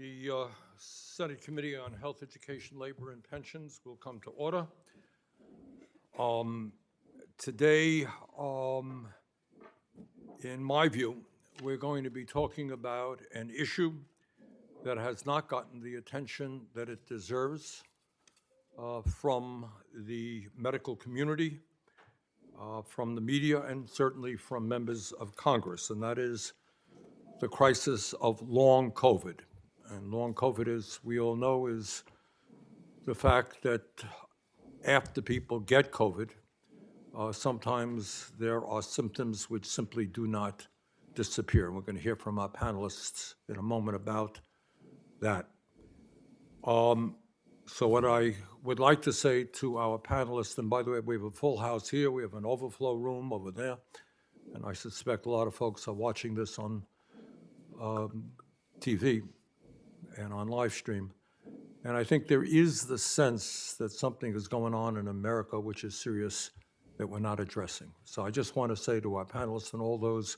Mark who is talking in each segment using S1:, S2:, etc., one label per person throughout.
S1: The Senate Committee on Health, Education, Labor, and Pensions will come to order. Today, in my view, we're going to be talking about an issue that has not gotten the attention that it deserves from the medical community, from the media, and certainly from members of Congress, and that is the crisis of long COVID. And long COVID, as we all know, is the fact that after people get COVID, sometimes there are symptoms which simply do not disappear. And we're going to hear from our panelists in a moment about that. So what I would like to say to our panelists, and by the way, we have a full house here, we have an overflow room over there, and I suspect a lot of folks are watching this on TV and on live stream. And I think there is the sense that something is going on in America which is serious that we're not addressing. So I just want to say to our panelists and all those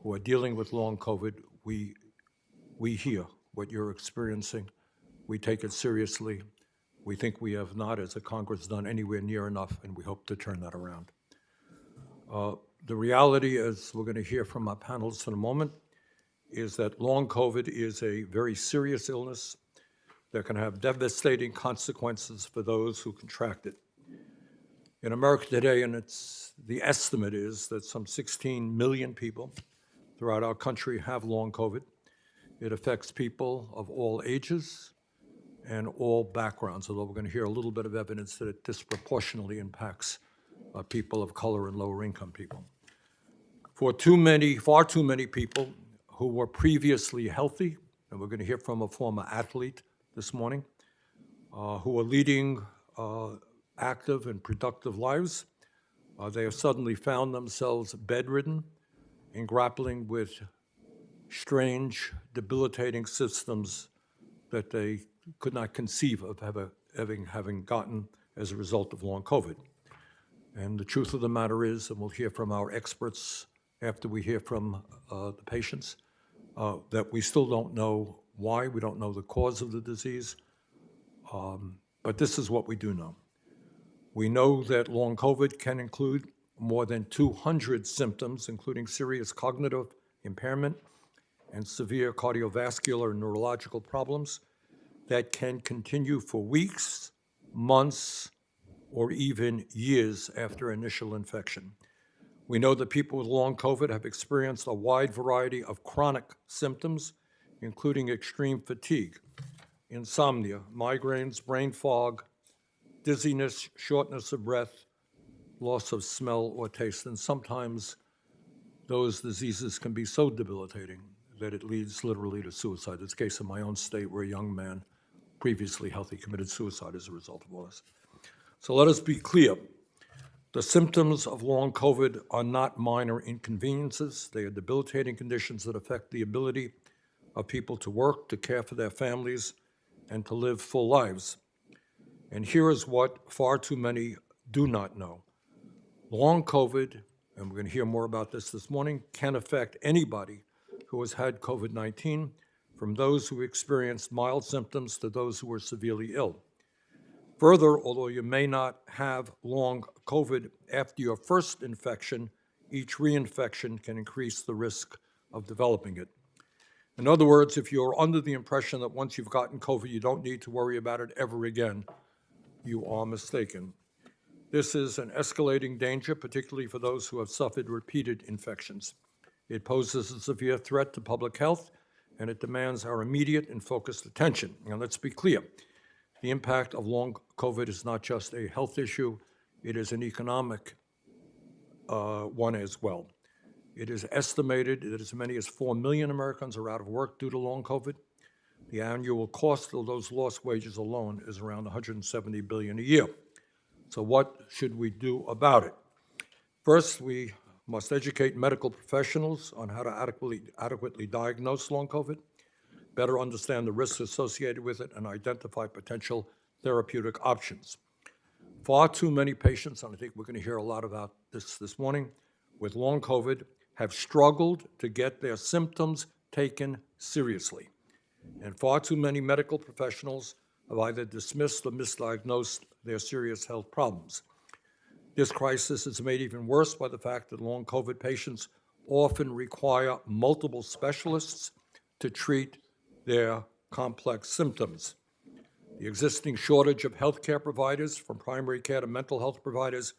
S1: who are dealing with long COVID, we hear what you're experiencing. We take it seriously. We think we have not, as a Congress, done anywhere near enough, and we hope to turn that around. The reality, as we're going to hear from our panelists in a moment, is that long COVID is a very serious illness that can have devastating consequences for those who contract it. In America today, and the estimate is that some 16 million people throughout our country have long COVID. It affects people of all ages and all backgrounds, although we're going to hear a little bit of evidence that it disproportionately impacts people of color and lower income people. For far too many people who were previously healthy, and we're going to hear from a former athlete this morning, who are leading active and productive lives, they have suddenly found themselves bedridden and grappling with strange, debilitating systems that they could not conceive of having gotten as a result of long COVID. And the truth of the matter is, and we'll hear from our experts after we hear from the patients, that we still don't know why, we don't know the cause of the disease, but this is what we do know. We know that long COVID can include more than 200 symptoms, including serious cognitive impairment and severe cardiovascular and neurological problems that can continue for weeks, months, or even years after initial infection. We know that people with long COVID have experienced a wide variety of chronic symptoms, including extreme fatigue, insomnia, migraines, brain fog, dizziness, shortness of breath, loss of smell or taste, and sometimes those diseases can be so debilitating that it leads literally to suicide. It's the case in my own state where a young man, previously healthy, committed suicide as a result of all this. So let us be clear. The symptoms of long COVID are not minor inconveniences. They are debilitating conditions that affect the ability of people to work, to care for their families, and to live full lives. And here is what far too many do not know. Long COVID, and we're going to hear more about this morning, can affect anybody who has had COVID-19, from those who experienced mild symptoms to those who were severely ill. Further, although you may not have long COVID after your first infection, each reinfection can increase the risk of developing it. In other words, if you're under the impression that once you've gotten COVID, you don't need to worry about it ever again, you are mistaken. This is an escalating danger, particularly for those who have suffered repeated infections. It poses a severe threat to public health, and it demands our immediate and focused attention. Now, let's be clear. The impact of long COVID is not just a health issue, it is an economic one as well. It is estimated that as many as 4 million Americans are out of work due to long COVID. The annual cost of those lost wages alone is around $170 billion a year. So what should we do about it? First, we must educate medical professionals on how to adequately diagnose long COVID, better understand the risks associated with it, and identify potential therapeutic options. Far too many patients, and I think we're going to hear a lot about this morning, with long COVID have struggled to get their symptoms taken seriously. and far too many medical professionals have either dismissed or misdiagnosed their serious health problems. This crisis is made even worse by the fact that long COVID patients often require multiple specialists to treat their complex symptoms. The existing shortage of healthcare providers, from primary care to mental health providers,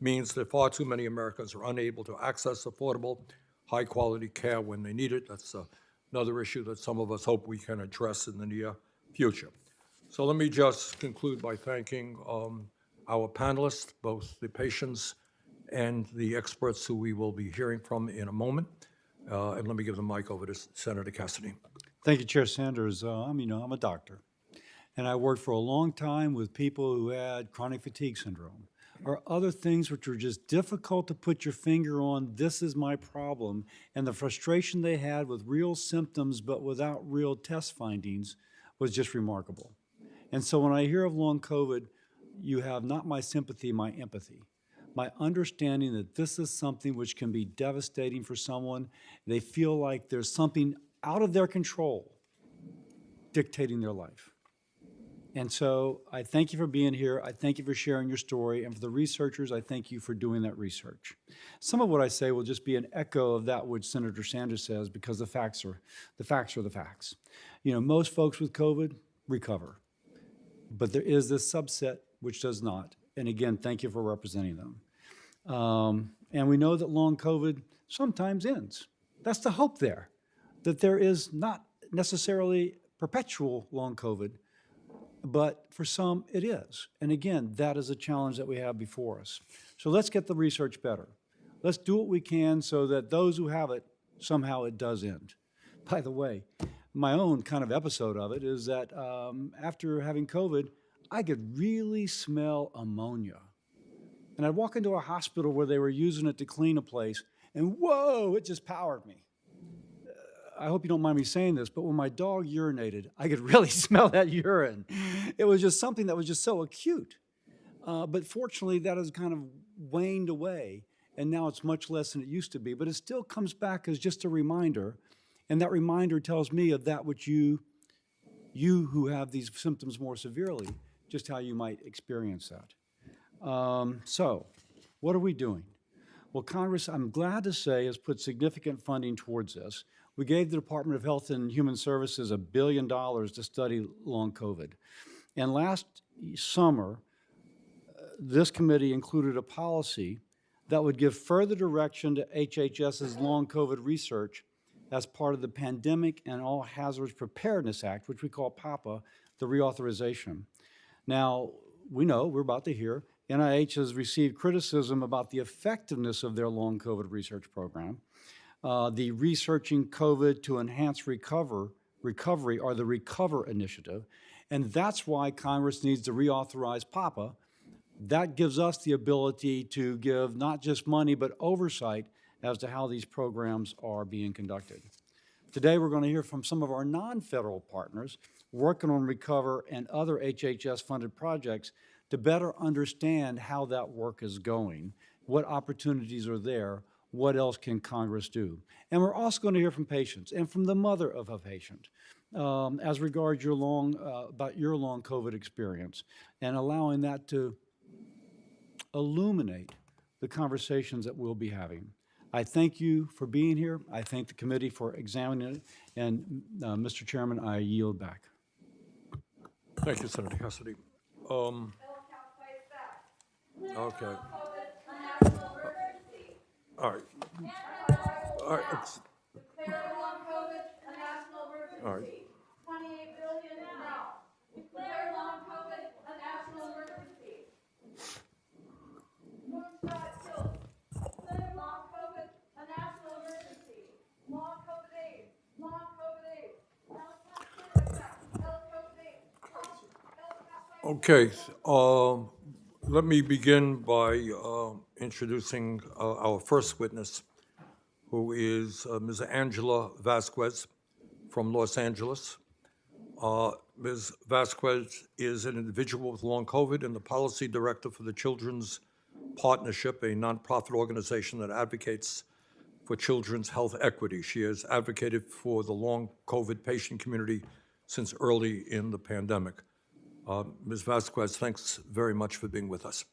S1: means that far too many Americans are unable to access affordable, high-quality care when they need it. That's another issue that some of us hope we can address in the near future. So let me just conclude by thanking our panelists, both the patients and the experts who we will be hearing from in a moment. And let me give the mic over to Senator Cassidy.
S2: Thank you, Chair Sanders. I'm a doctor, and I worked for a long time with people who had chronic fatigue syndrome or other things which are just difficult to put your finger on. This is my problem. And the frustration they had with real symptoms but without real test findings was just remarkable. And so when I hear of long COVID, you have not my sympathy, my empathy. My understanding that this is something which can be devastating for someone. They feel like there's something out of their control dictating their life. And so I thank you for being here. I thank you for sharing your story. And for the researchers, I thank you for doing that research. Some of what I say will just be an echo of that which Senator Sanders says, because the facts are the facts. You know, most folks with COVID recover, but there is this subset which does not. And again, thank you for representing them. And we know that long COVID sometimes ends. That's the hope there, that there is not necessarily perpetual long COVID, but for some it is. And again, that is a challenge that we have before us. So let's get the research better. Let's do what we can so that those who have it, somehow it does end. By the way, my own kind of episode of it is that after having COVID, I could really smell ammonia. And I'd walk into a hospital where they were using it to clean a place, and whoa, it just powered me. I hope you don't mind me saying this, but when my dog urinated, I could really smell that urine. It was just something that was just so acute. But fortunately, that has kind of waned away, and now it's much less than it used to be. But it still comes back as just a reminder, and that reminder tells me of that which you who have these symptoms more severely, just how you might experience that. So, what are we doing? Well, Congress, I'm glad to say, has put significant funding towards this. We gave the Department of Health and Human Services $1 billion to study long COVID. And last summer, this committee included a policy that would give further direction to HHS's long COVID research as part of the Pandemic and All Hazards Preparedness Act, which we call PAPA, the reauthorization. Now, we know, we're about to hear, NIH has received criticism about the effectiveness of their long COVID research program. The Researching COVID to Enhance Recovery, or the RECOVER initiative, and that's why Congress needs to reauthorize PAPA. That gives us the ability to give not just money, but oversight as to how these programs are being conducted. Today, we're going to hear from some of our non-federal partners working on RECOVER and other HHS-funded projects to better understand how that work is going, what opportunities are there, what else can Congress do. And we're also going to hear from patients and from the mother of a patient as regards your about your long COVID experience, and allowing that to illuminate the conversations that we'll be having. I thank you for being here. I thank the committee for examining it. And Mr. Chairman, I yield back.
S1: Thank you, Senator Cassidy. Okay. All right. All right.
S3: Declare long COVID a national emergency.
S1: All right.
S3: 28 billion now. Declare long COVID a national emergency. Moonshot kills. Declare long COVID a national emergency. Long COVID AIDS. Long COVID AIDS.
S1: Okay. Let me begin by introducing our first witness, who is Ms. Angela Vasquez from Los Angeles. Ms. Vasquez is an individual with long COVID and the policy director for the Children's Partnership, a nonprofit organization that advocates for children's health equity. She has advocated for the long COVID patient community since early in the pandemic. Ms. Vasquez, thanks very much for being with us.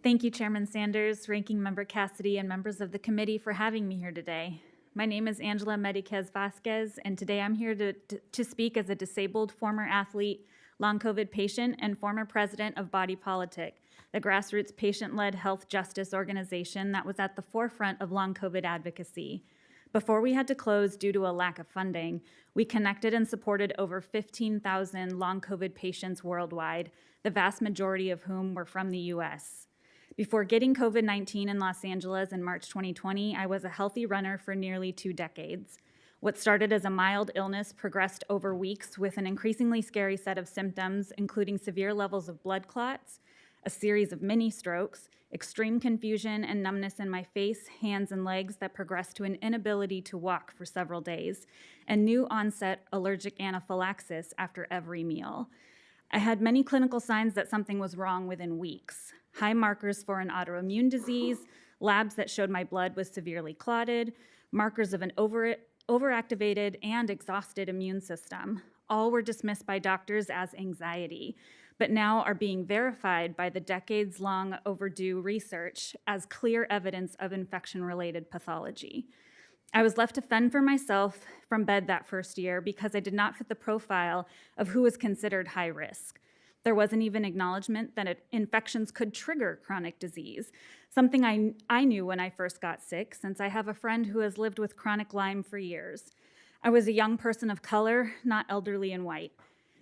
S4: Thank you, Chairman Sanders, Ranking Member Cassidy, and members of the committee for having me here today. My name is Angela Mediquez Vasquez, and today I'm here to speak as a disabled former athlete, long COVID patient, and former president of Body Politic, the grassroots patient-led health justice organization that was at the forefront of long COVID advocacy. Before we had to close due to a lack of funding, we connected and supported over 15,000 long COVID patients worldwide, the vast majority of whom were from the US. Before getting COVID-19 in Los Angeles in March 2020, I was a healthy runner for nearly 2 decades. What started as a mild illness progressed over weeks with an increasingly scary set of symptoms, including severe levels of blood clots, a series of mini strokes, extreme confusion and numbness in my face, hands, and legs that progressed to an inability to walk for several days, and new onset allergic anaphylaxis after every meal. I had many clinical signs that something was wrong within weeks. High markers for an autoimmune disease, labs that showed my blood was severely clotted, markers of an overactivated and exhausted immune system. All were dismissed by doctors as anxiety, but now are being verified by the decades-long overdue research as clear evidence of infection-related pathology. I was left to fend for myself from bed that first year because I did not fit the profile of who was considered high risk. There wasn't even acknowledgement that infections could trigger chronic disease, something I knew when I first got sick, since I have a friend who has lived with chronic Lyme for years. I was a young person of color, not elderly and white.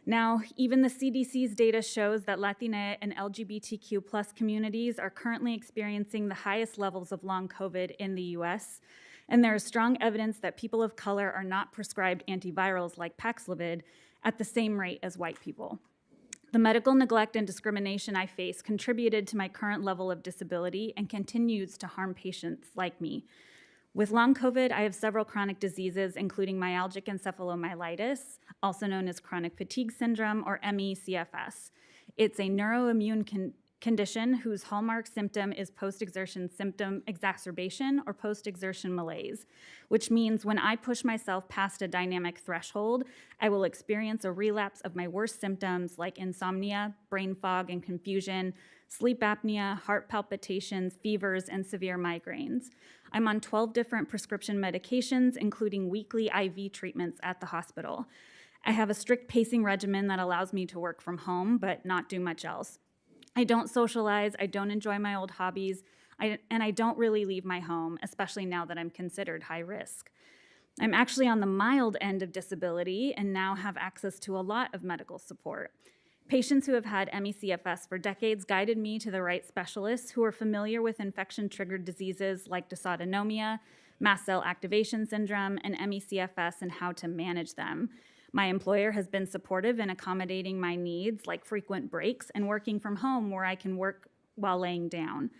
S4: Now, even the CDC's data shows that Latina and LGBTQ+ communities are currently experiencing the highest levels of long COVID in the US, and there is strong evidence that people of color are not prescribed antivirals like Paxlovid at the same rate as white people. The medical neglect and discrimination I face contributed to my current level of disability and continues to harm patients like me. With long COVID, I have several chronic diseases, including myalgic encephalomyelitis, also known as chronic fatigue syndrome, or ME/CFS. It's a neuroimmune condition whose hallmark symptom is post-exertion symptom exacerbation or post-exertion malaise, which means when I push myself past a dynamic threshold, I will experience a relapse of my worst symptoms like insomnia, brain fog and confusion, sleep apnea, heart palpitations, fevers, and severe migraines. I'm on 12 different prescription medications, including weekly IV treatments at the hospital. I have a strict pacing regimen that allows me to work from home, but not do much else. I don't socialize, I don't enjoy my old hobbies, and I don't really leave my home, especially now that I'm considered high risk. I'm actually on the mild end of disability and now have access to a lot of medical support. Patients who have had ME/CFS for decades guided me to the right specialists who are familiar with infection-triggered diseases like dysautonomia, mast cell activation syndrome, and ME/CFS and how to manage them. My employer has been supportive in accommodating my needs, like frequent breaks and working from home where I can work while laying down.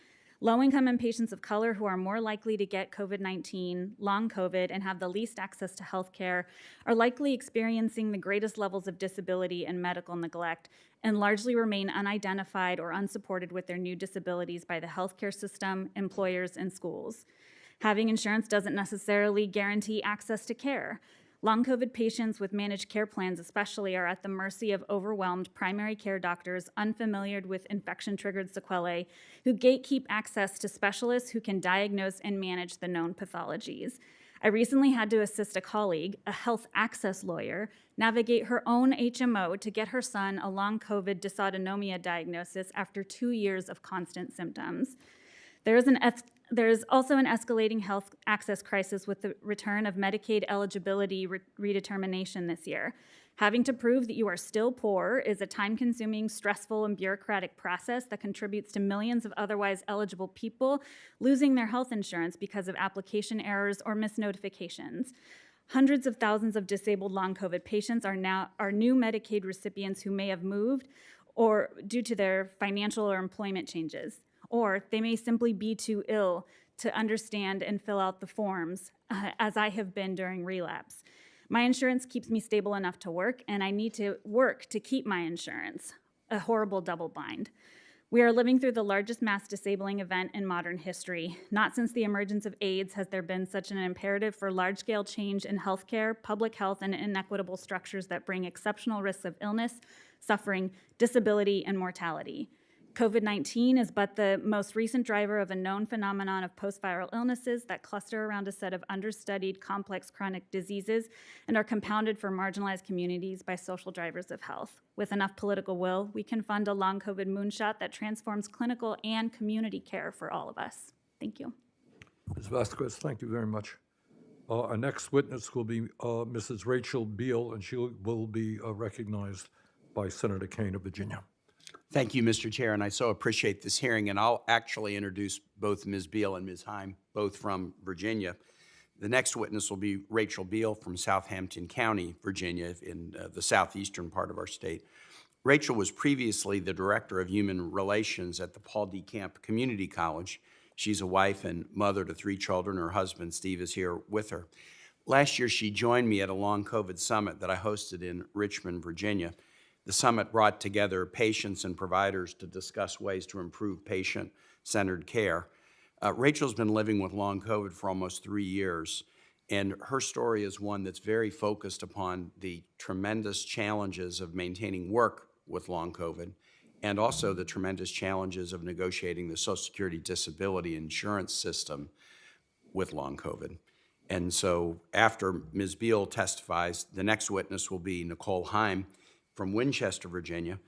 S4: Low-income and patients of color who are more likely to get COVID-19, long COVID, and have the least access to health care are likely experiencing the greatest levels of disability and medical neglect and largely remain unidentified or unsupported with their new disabilities by the healthcare system, employers, and schools. Having insurance doesn't necessarily guarantee access to care. Long COVID patients with managed care plans especially are at the mercy of overwhelmed primary care doctors unfamiliar with infection-triggered sequelae who gatekeep access to specialists who can diagnose and manage the known pathologies. I recently had to assist a colleague, a health access lawyer, navigate her own HMO to get her son a long COVID dysautonomia diagnosis after 2 years of constant symptoms. There is also an escalating health access crisis with the return of Medicaid eligibility redetermination this year. Having to prove that you are still poor is a time-consuming, stressful, and bureaucratic process that contributes to millions of otherwise eligible people losing their health insurance because of application errors or misnotifications. Hundreds of thousands of disabled long COVID patients are new Medicaid recipients who may have moved or due to their financial or employment changes. Or they may simply be too ill to understand and fill out the forms, as I have been during relapse. My insurance keeps me stable enough to work, and I need to work to keep my insurance, a horrible double bind. We are living through the largest mass disabling event in modern history. Not since the emergence of AIDS has there been such an imperative for large-scale change in healthcare, public health, and inequitable structures that bring exceptional risks of illness, suffering, disability, and mortality. COVID-19 is but the most recent driver of a known phenomenon of post-viral illnesses that cluster around a set of understudied complex chronic diseases and are compounded for marginalized communities by social drivers of health. With enough political will, we can fund a long COVID moonshot that transforms clinical and community care for all of us. Thank you.
S1: Ms. Vasquez, thank you very much. Our next witness will be Mrs. Rachel Beal, and she will be recognized by Senator Kane of Virginia.
S5: Thank you, Mr. Chair, and I so appreciate this hearing, and I'll actually introduce both Ms. Beal and Ms. Heim, both from Virginia. The next witness will be Rachel Beal from Southampton County, Virginia, in the southeastern part of our state. Rachel was previously the Director of Human Relations at the Paul D. Camp Community College. She's a wife and mother to 3 children. Her husband, Steve, is here with her. Last year, she joined me at a long COVID summit that I hosted in Richmond, Virginia. The summit brought together patients and providers to discuss ways to improve patient-centered care. Rachel's been living with long COVID for almost 3 years, and her story is one that's very focused upon the tremendous challenges of maintaining work with long COVID, and also the tremendous challenges of negotiating the Social Security disability insurance system with long COVID. And so after Ms. Beal testifies, the next witness will be Nicole Heim from Winchester, Virginia.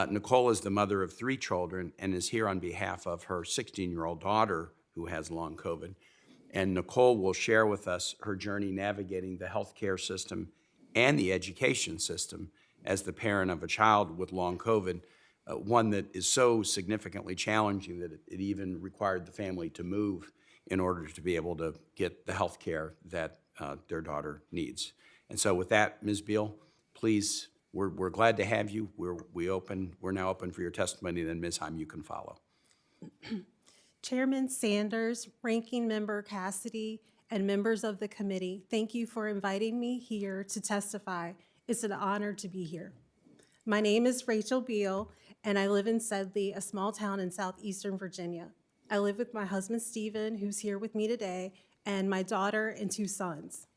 S5: Nicole is the mother of 3 children and is here on behalf of her 16-year-old daughter who has long COVID. And Nicole will share with us her journey navigating the healthcare system and the education system as the parent of a child with long COVID, one that is so significantly challenging that it even required the family to move in order to be able to get the healthcare that their daughter needs. And so with that, Ms. Beal, please, we're glad to have you. We're now open for your testimony, then Ms. Heim, you can follow.
S6: Chairman Sanders, Ranking Member Cassidy, and members of the committee, thank you for inviting me here to testify. It's an honor to be here. My name is Rachel Beal, and I live in Sedley, a small town in southeastern Virginia. I live with my husband, Stephen, who's here with me today, and my daughter and 2 sons.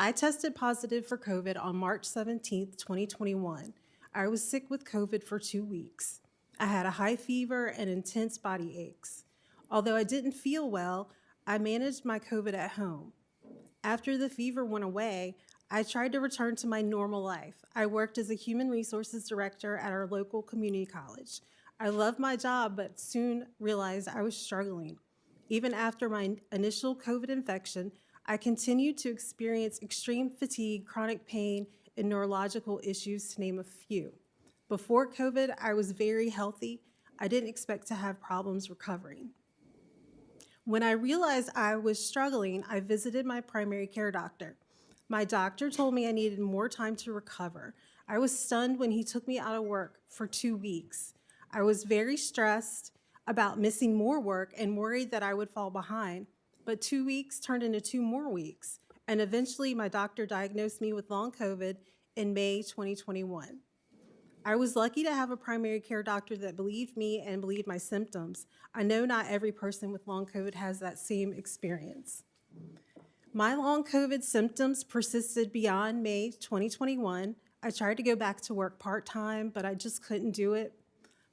S6: I tested positive for COVID on March 17th, 2021. I was sick with COVID for 2 weeks. I had a high fever and intense body aches. Although I didn't feel well, I managed my COVID at home. After the fever went away, I tried to return to my normal life. I worked as a human resources director at our local community college. I loved my job, but soon realized I was struggling. Even after my initial COVID infection, I continued to experience extreme fatigue, chronic pain, and neurological issues, to name a few. Before COVID, I was very healthy. I didn't expect to have problems recovering. When I realized I was struggling, I visited my primary care doctor. My doctor told me I needed more time to recover. I was stunned when he took me out of work for 2 weeks. I was very stressed about missing more work and worried that I would fall behind. But 2 weeks turned into 2 more weeks, and eventually my doctor diagnosed me with long COVID in May 2021. I was lucky to have a primary care doctor that believed me and believed my symptoms. I know not every person with long COVID has that same experience. My long COVID symptoms persisted beyond May 2021. I tried to go back to work part-time, but I just couldn't do it.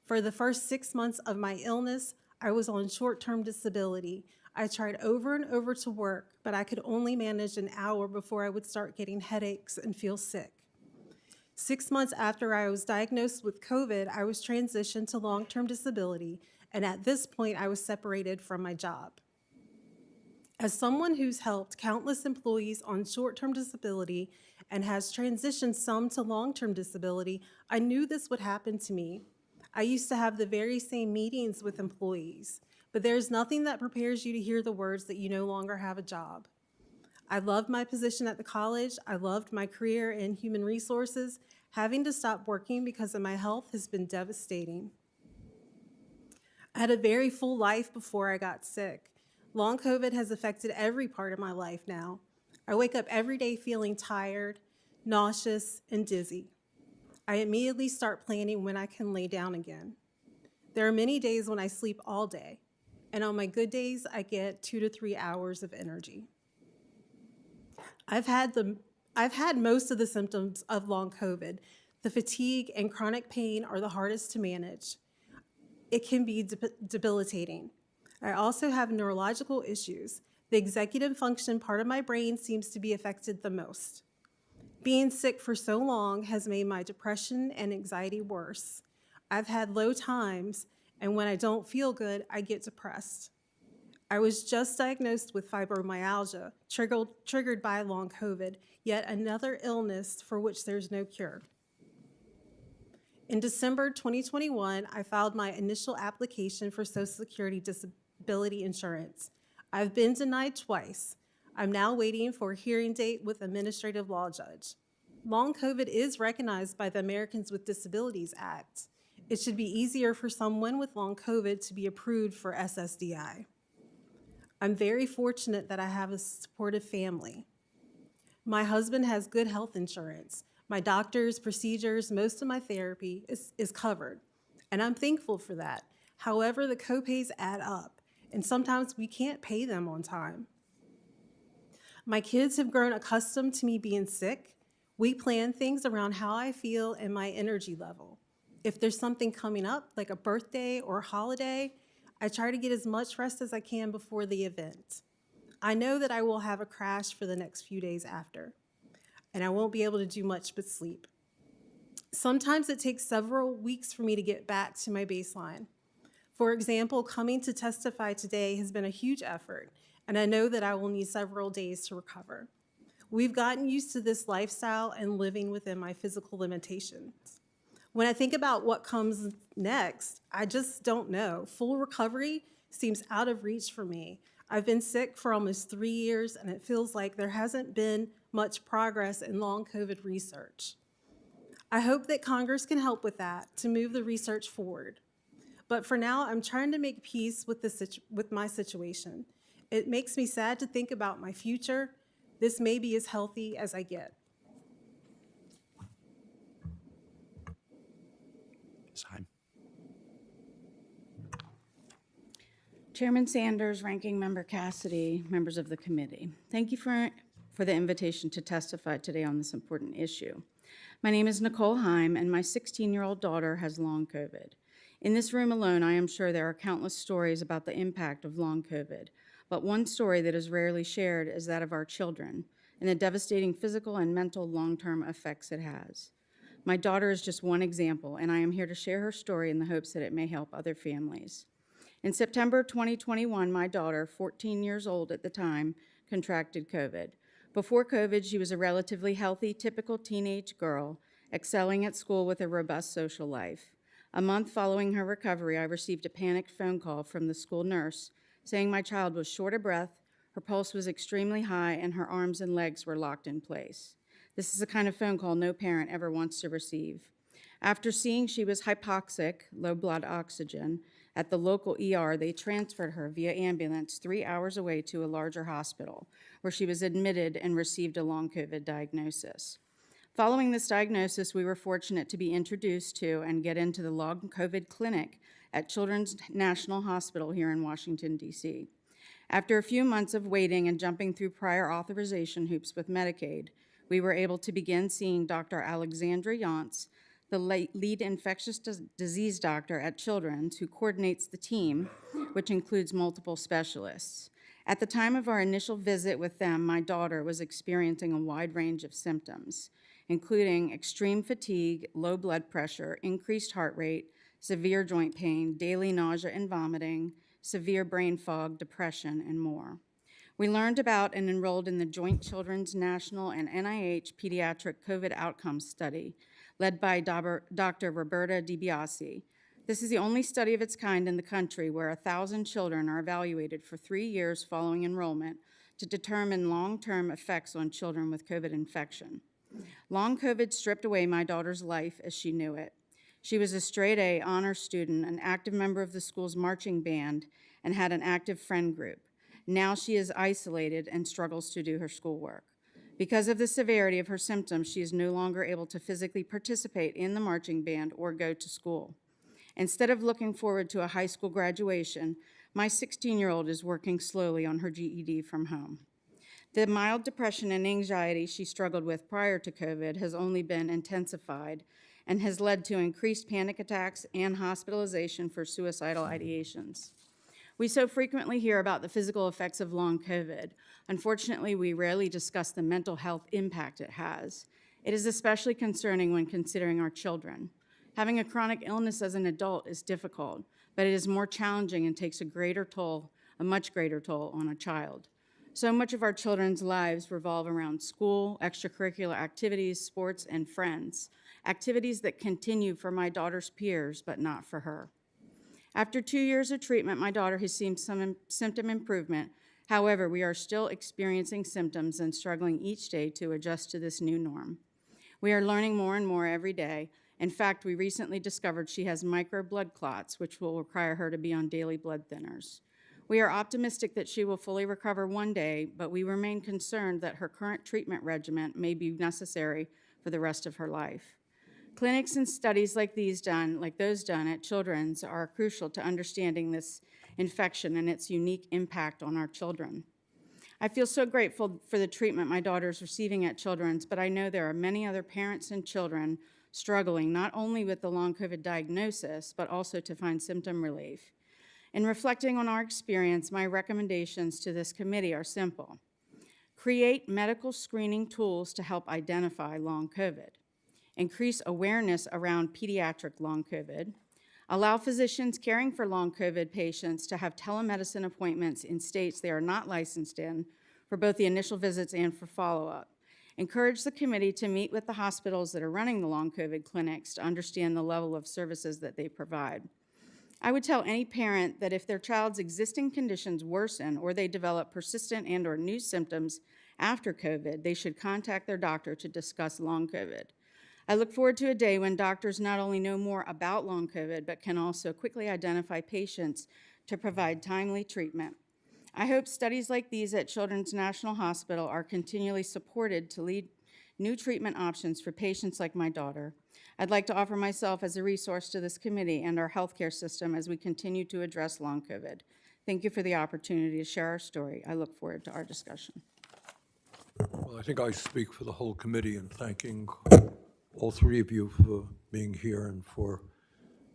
S6: For the first 6 months of my illness, I was on short-term disability. I tried over and over to work, but I could only manage an hour before I would start getting headaches and feel sick. 6 months after I was diagnosed with COVID, I was transitioned to long-term disability, and at this point, I was separated from my job. As someone who's helped countless employees on short-term disability and has transitioned some to long-term disability, I knew this would happen to me. I used to have the very same meetings with employees, but there's nothing that prepares you to hear the words that you no longer have a job. I loved my position at the college. I loved my career in human resources. Having to stop working because of my health has been devastating. I had a very full life before I got sick. Long COVID has affected every part of my life now. I wake up every day feeling tired, nauseous, and dizzy. I immediately start planning when I can lay down again. There are many days when I sleep all day, and on my good days, I get 2 to 3 hours of energy. I've had most of the symptoms of long COVID. The fatigue and chronic pain are the hardest to manage. It can be debilitating. I also have neurological issues. The executive function part of my brain seems to be affected the most. Being sick for so long has made my depression and anxiety worse. I've had low times, and when I don't feel good, I get depressed. I was just diagnosed with fibromyalgia, triggered by long COVID, yet another illness for which there's no cure. In December 2021, I filed my initial application for Social Security disability insurance. I've been denied twice. I'm now waiting for a hearing date with administrative law judge. Long COVID is recognized by the Americans with Disabilities Act. It should be easier for someone with long COVID to be approved for SSDI. I'm very fortunate that I have a supportive family. My husband has good health insurance. My doctors, procedures, most of my therapy is covered, and I'm thankful for that. However, the copays add up, and sometimes we can't pay them on time. My kids have grown accustomed to me being sick. We plan things around how I feel and my energy level. If there's something coming up, like a birthday or a holiday, I try to get as much rest as I can before the event. I know that I will have a crash for the next few days after, and I won't be able to do much but sleep. Sometimes it takes several weeks for me to get back to my baseline. For example, coming to testify today has been a huge effort, and I know that I will need several days to recover. We've gotten used to this lifestyle and living within my physical limitations. When I think about what comes next, I just don't know. Full recovery seems out of reach for me. I've been sick for almost 3 years, and it feels like there hasn't been much progress in long COVID research. I hope that Congress can help with that to move the research forward. But for now, I'm trying to make peace with my situation. It makes me sad to think about my future. This may be as healthy as I get.
S5: Ms. Heim.
S7: Chairman Sanders, Ranking Member Cassidy, members of the committee, thank you for the invitation to testify today on this important issue. My name is Nicole Heim, and my 16-year-old daughter has long COVID. In this room alone, I am sure there are countless stories about the impact of long COVID, but one story that is rarely shared is that of our children and the devastating physical and mental long-term effects it has. My daughter is just one example, and I am here to share her story in the hopes that it may help other families. In September 2021, my daughter, 14 years old at the time, contracted COVID. Before COVID, she was a relatively healthy, typical teenage girl, excelling at school with a robust social life. A month following her recovery, I received a panicked phone call from the school nurse saying my child was short of breath, her pulse was extremely high, and her arms and legs were locked in place. This is the kind of phone call no parent ever wants to receive. After seeing she was hypoxic, low blood oxygen, at the local ER, they transferred her via ambulance 3 hours away to a larger hospital, where she was admitted and received a long COVID diagnosis. Following this diagnosis, we were fortunate to be introduced to and get into the long COVID clinic at Children's National Hospital here in Washington, D.C. After a few months of waiting and jumping through prior authorization hoops with Medicaid, we were able to begin seeing Dr. Alexandra Yantz, the lead infectious disease doctor at Children's, who coordinates the team, which includes multiple specialists. At the time of our initial visit with them, my daughter was experiencing a wide range of symptoms, including extreme fatigue, low blood pressure, increased heart rate, severe joint pain, daily nausea and vomiting, severe brain fog, depression, and more. We learned about and enrolled in the Joint Children's National and NIH Pediatric COVID Outcomes Study, led by Dr. Roberta DiBiase. This is the only study of its kind in the country where 1,000 children are evaluated for 3 years following enrollment to determine long-term effects on children with COVID infection. Long COVID stripped away my daughter's life as she knew it. She was a straight-A honor student, an active member of the school's marching band, and had an active friend group. Now she is isolated and struggles to do her schoolwork. Because of the severity of her symptoms, she is no longer able to physically participate in the marching band or go to school. Instead of looking forward to a high school graduation, my 16-year-old is working slowly on her GED from home. The mild depression and anxiety she struggled with prior to COVID has only been intensified and has led to increased panic attacks and hospitalization for suicidal ideations. We so frequently hear about the physical effects of long COVID. Unfortunately, we rarely discuss the mental health impact it has. It is especially concerning when considering our children. Having a chronic illness as an adult is difficult, but it is more challenging and takes a much greater toll on a child. So much of our children's lives revolve around school, extracurricular activities, sports, and friends, activities that continue for my daughter's peers, but not for her. After 2 years of treatment, my daughter has seen some symptom improvement. However, we are still experiencing symptoms and struggling each day to adjust to this new norm. We are learning more and more every day. In fact, we recently discovered she has micro blood clots, which will require her to be on daily blood thinners. We are optimistic that she will fully recover one day, but we remain concerned that her current treatment regimen may be necessary for the rest of her life. Clinics and studies like those done at Children's are crucial to understanding this infection and its unique impact on our children. I feel so grateful for the treatment my daughter is receiving at Children's, but I know there are many other parents and children struggling not only with the long COVID diagnosis, but also to find symptom relief. In reflecting on our experience, my recommendations to this committee are simple. Create medical screening tools to help identify long COVID. Increase awareness around pediatric long COVID. Allow physicians caring for long COVID patients to have telemedicine appointments in states they are not licensed in for both the initial visits and for follow-up. Encourage the committee to meet with the hospitals that are running the long COVID clinics to understand the level of services that they provide. I would tell any parent that if their child's existing conditions worsen or they develop persistent and/or new symptoms after COVID, they should contact their doctor to discuss long COVID. I look forward to a day when doctors not only know more about long COVID, but can also quickly identify patients to provide timely treatment. I hope studies like these at Children's National Hospital are continually supported to lead new treatment options for patients like my daughter. I'd like to offer myself as a resource to this committee and our healthcare system as we continue to address long COVID. Thank you for the opportunity to share our story. I look forward to our discussion.
S1: Well, I think I speak for the whole committee in thanking all three of you for being here and for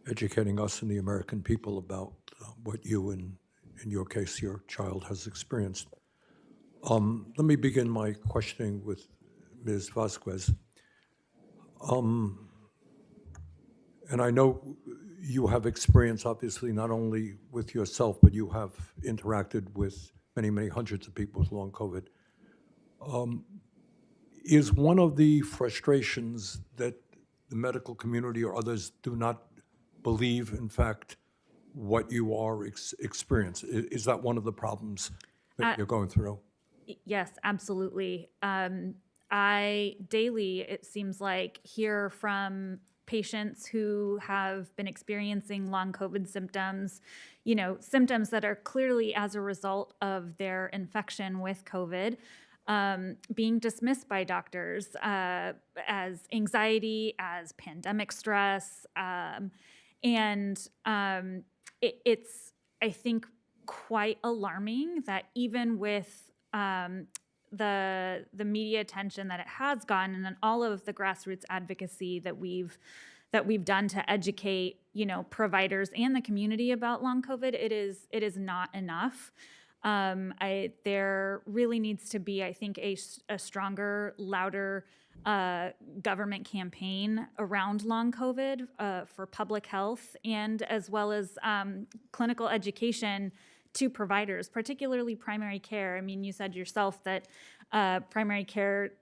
S1: educating us and the American people about what you and, in your case, your child has experienced. Let me begin my questioning with Ms. Vasquez. And I know you have experience, obviously, not only with yourself, but you have interacted with many, many hundreds of people with long COVID. Is one of the frustrations that the medical community or others do not believe, in fact, what you are experiencing? Is that one of the problems that you're going through?
S4: Yes, absolutely. I daily, it seems like, hear from patients who have been experiencing long COVID symptoms, symptoms that are clearly as a result of their infection with COVID, being dismissed by doctors as anxiety, as pandemic stress. It's, I think, quite alarming that even with the media attention that it has gotten and all of the grassroots advocacy that we've done to educate, providers and the community about long COVID, it is not enough. There really needs to be, I think, a stronger, louder government campaign around long COVID for public health, and as well as clinical education to providers, particularly primary care. I mean, you said yourself that primary care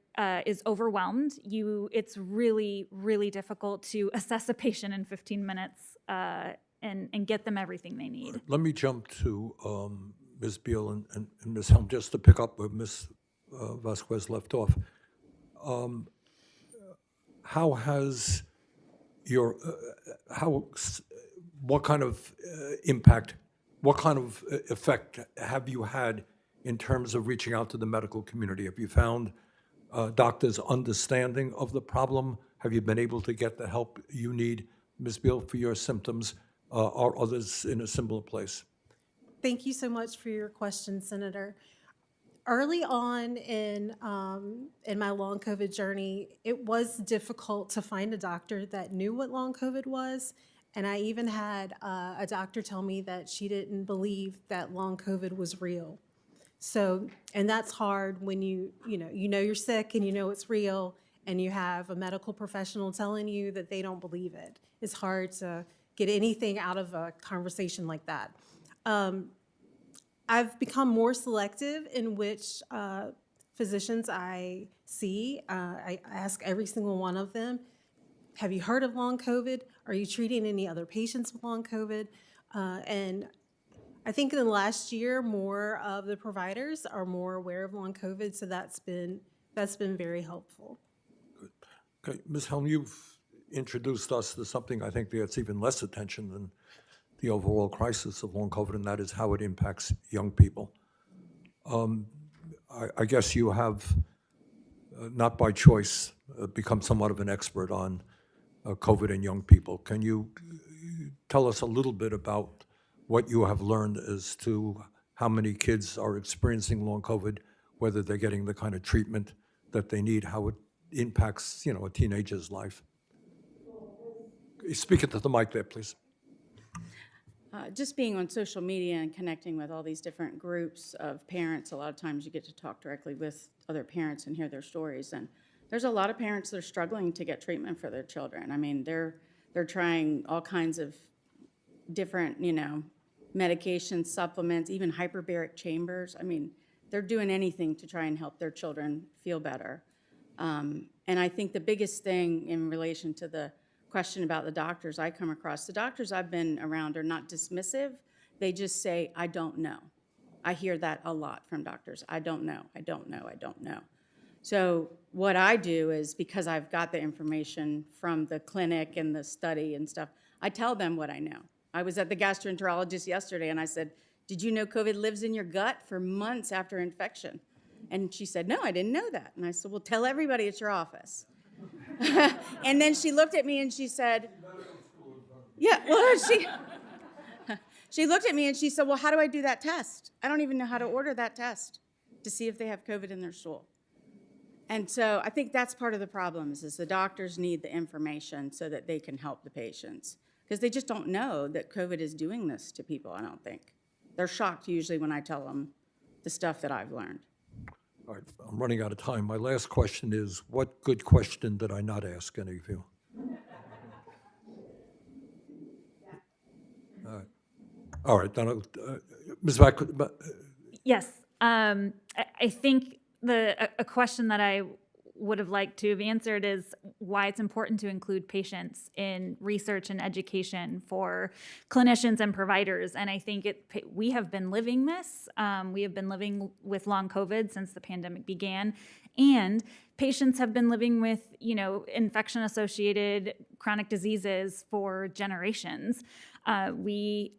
S4: is overwhelmed. It's really, really difficult to assess a patient in 15 minutes and get them everything they need.
S1: Let me jump to Ms. Beal and Ms. Helm, just to pick up where Ms. Vasquez left off. How has your, what kind of impact, what kind of effect have you had in terms of reaching out to the medical community? Have you found doctors' understanding of the problem? Have you been able to get the help you need, Ms. Beal, for your symptoms? are others in a similar place?
S6: Thank you so much for your question, Senator. Early on in my long COVID journey, it was difficult to find a doctor that knew what long COVID was. And I even had a doctor tell me that she didn't believe that long COVID was real. So, and that's hard when you know you're sick and you know it's real, and you have a medical professional telling you that they don't believe it. It's hard to get anything out of a conversation like that. I've become more selective in which physicians I see. I ask every single one of them, have you heard of long COVID? Are you treating any other patients with long COVID? And I think in the last year, more of the providers are more aware of long COVID, so that's been very helpful.
S1: Okay, Ms. Helm, you've introduced us to something I think gets even less attention than the overall crisis of long COVID, and that is how it impacts young people. I guess you have, not by choice, become somewhat of an expert on COVID and young people. Can you tell us a little bit about what you have learned as to how many kids are experiencing long COVID, whether they're getting the kind of treatment that they need, how it impacts, a teenager's life? Speak into the mic there, please.
S7: Just being on social media and connecting with all these different groups of parents, a lot of times you get to talk directly with other parents and hear their stories. And there's a lot of parents that are struggling to get treatment for their children. I mean, they're trying all kinds of different, medications, supplements, even hyperbaric chambers. I mean, they're doing anything to try and help their children feel better. And I think the biggest thing in relation to the question about the doctors I come across, the doctors I've been around are not dismissive. They just say, I don't know. I hear that a lot from doctors. I don't know, I don't know, I don't know. So what I do is, because I've got the information from the clinic and the study and stuff, I tell them what I know. I was at the gastroenterologist yesterday and I said, did you know COVID lives in your gut for months after infection? And she said, no, I didn't know that. And I said, well, tell everybody at your office. And then she looked at me and she said, yeah, well, she looked at me and she said, well, how do I do that test? I don't even know how to order that test to see if they have COVID in their stool. And so I think that's part of the problem is the doctors need the information so that they can help the patients, because they just don't know that COVID is doing this to people, I don't think. They're shocked usually when I tell them the stuff that I've learned.
S1: All right, I'm running out of time. My last question is, what good question did I not ask any of you? All right, then, Ms. Vac,
S4: Yes, I think a question that I would have liked to have answered is why it's important to include patients in research and education for clinicians and providers. And I think we have been living this. We have been living with long COVID since the pandemic began. And patients have been living with, infection-associated chronic diseases for generations. We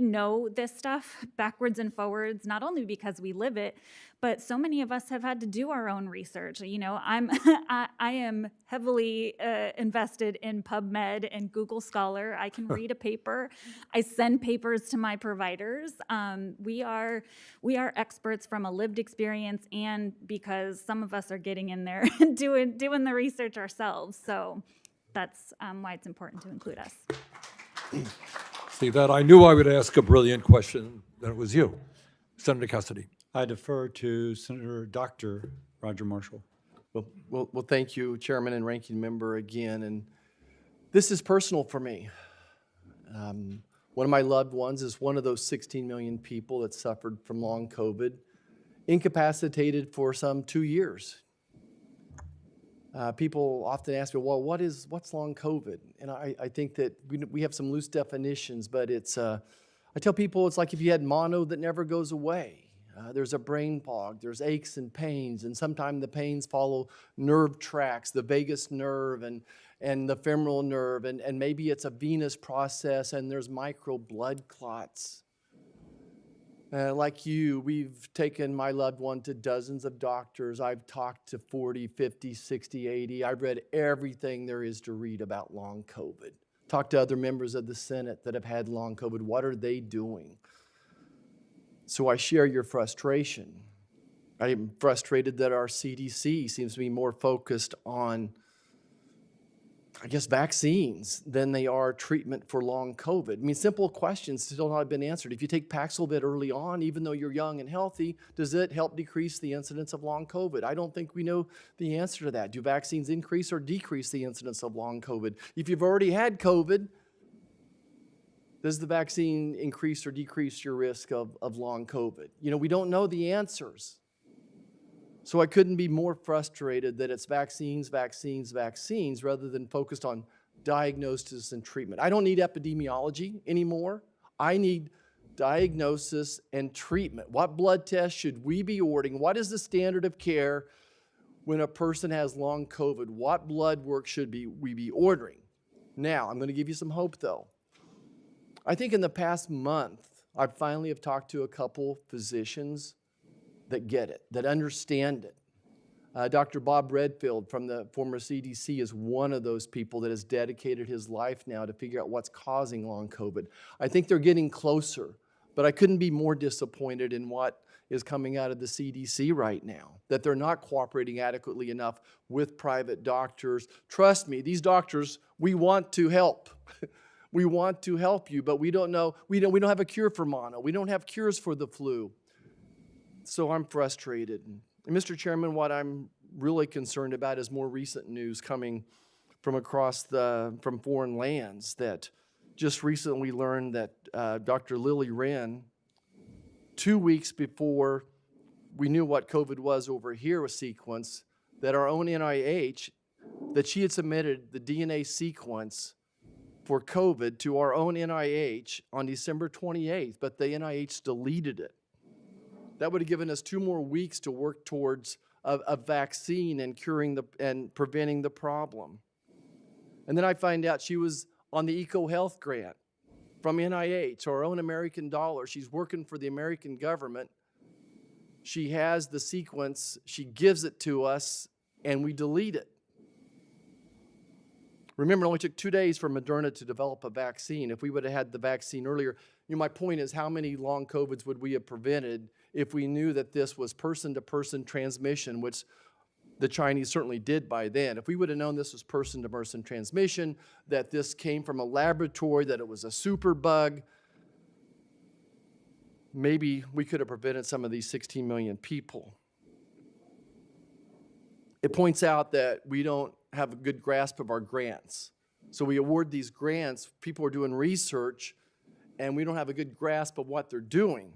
S4: know this stuff backwards and forwards, not only because we live it, but so many of us have had to do our own research. I am heavily invested in PubMed and Google Scholar. I can read a paper. I send papers to my providers. We are experts from a lived experience, and because some of us are getting in there and doing the research ourselves. So that's why it's important to include us.
S1: see that I knew I would ask a brilliant question, then it was you. Senator Cassidy.
S2: I defer to Senator Dr. Roger Marshall.
S8: Well, thank you, Chairman and Ranking Member, again. And this is personal for me. One of my loved ones is one of those 16 million people that suffered from long COVID, incapacitated for some 2 years. People often ask me, well, what's long COVID? And I think that we have some loose definitions, but I tell people it's like if you had mono that never goes away. There's a brain fog, there's aches and pains, and sometimes the pains follow nerve tracks, the vagus nerve and the femoral nerve, and maybe it's a venous process and there's micro blood clots. Like you, we've taken my loved one to dozens of doctors. I've talked to 40, 50, 60, 80. I've read everything there is to read about long COVID. talk to other members of the Senate that have had long COVID. What are they doing? So I share your frustration. I am frustrated that our CDC seems to be more focused on, I guess, vaccines than they are treatment for long COVID. I mean, simple questions still not have been answered. If you take Paxlovid early on, even though you're young and healthy, does it help decrease the incidence of long COVID? I don't think we know the answer to that. Do vaccines increase or decrease the incidence of long COVID? If you've already had COVID, does the vaccine increase or decrease your risk of long COVID? You know, we don't know the answers. So I couldn't be more frustrated that it's vaccines, vaccines, vaccines, rather than focused on diagnosis and treatment. I don't need epidemiology anymore. I need diagnosis and treatment. What blood tests should we be ordering? What is the standard of care when a person has long COVID? What blood work should we be ordering? Now, I'm going to give you some hope, though. I think in the past month, I finally have talked to a couple physicians that get it, that understand it. Dr. Bob Redfield from the former CDC is one of those people that has dedicated his life now to figure out what's causing long COVID. I think they're getting closer, but I couldn't be more disappointed in what is coming out of the CDC right now, that they're not cooperating adequately enough with private doctors. Trust me, these doctors, we want to help. We want to help you, but we don't know, we don't have a cure for mono. We don't have cures for the flu. So I'm frustrated. And Mr. Chairman, what I'm really concerned about is more recent news coming from from foreign lands that just recently learned that Dr. Lily Wren, 2 weeks before we knew what COVID was over here with sequence, that our own NIH, that she had submitted the DNA sequence for COVID to our own NIH on December 28th, but the NIH deleted it. That would have given us 2 more weeks to work towards a vaccine and curing and preventing the problem. And then I find out she was on the EcoHealth grant from NIH, our own American dollar. She's working for the American government. She has the sequence, she gives it to us, and we delete it. Remember, it only took 2 days for Moderna to develop a vaccine. If we would have had the vaccine earlier, my point is, how many long COVIDs would we have prevented if we knew that this was person-to-person transmission, which the Chinese certainly did by then. If we would have known this was person-to-person transmission, that this came from a laboratory, that it was a superbug, maybe we could have prevented some of these 16 million people. It points out that we don't have a good grasp of our grants. So we award these grants, people are doing research, and we don't have a good grasp of what they're doing.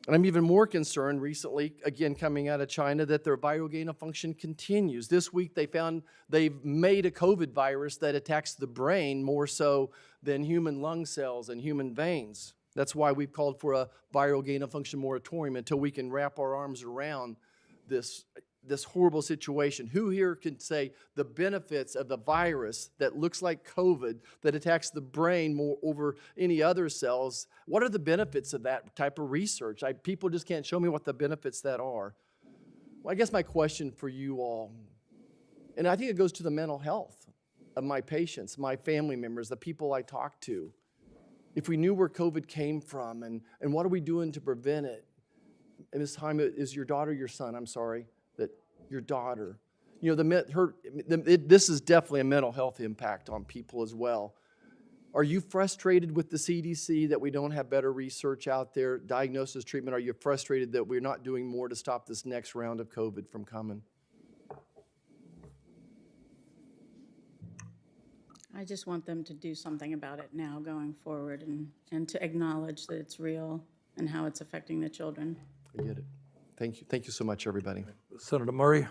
S8: And I'm even more concerned recently, again coming out of China, that their viral gain of function continues. This week they found they've made a COVID virus that attacks the brain more so than human lung cells and human veins. That's why we've called for a viral gain of function moratorium until we can wrap our arms around this horrible situation. Who here can say the benefits of the virus that looks like COVID, that attacks the brain more over any other cells? What are the benefits of that type of research? People just can't show me what the benefits that are. Well, I guess my question for you all, and I think it goes to the mental health of my patients, my family members, the people I talk to. If we knew where COVID came from and what are we doing to prevent it? And this time, is your daughter, your son, I'm sorry, your daughter. This is definitely a mental health impact on people as well. Are you frustrated with the CDC that we don't have better research out there, diagnosis, treatment? Are you frustrated that we're not doing more to stop this next round of COVID from coming?
S7: I just want them to do something about it now going forward and to acknowledge that it's real and how it's affecting the children.
S8: I get it. Thank you. Thank you so much, everybody.
S1: Senator Murray?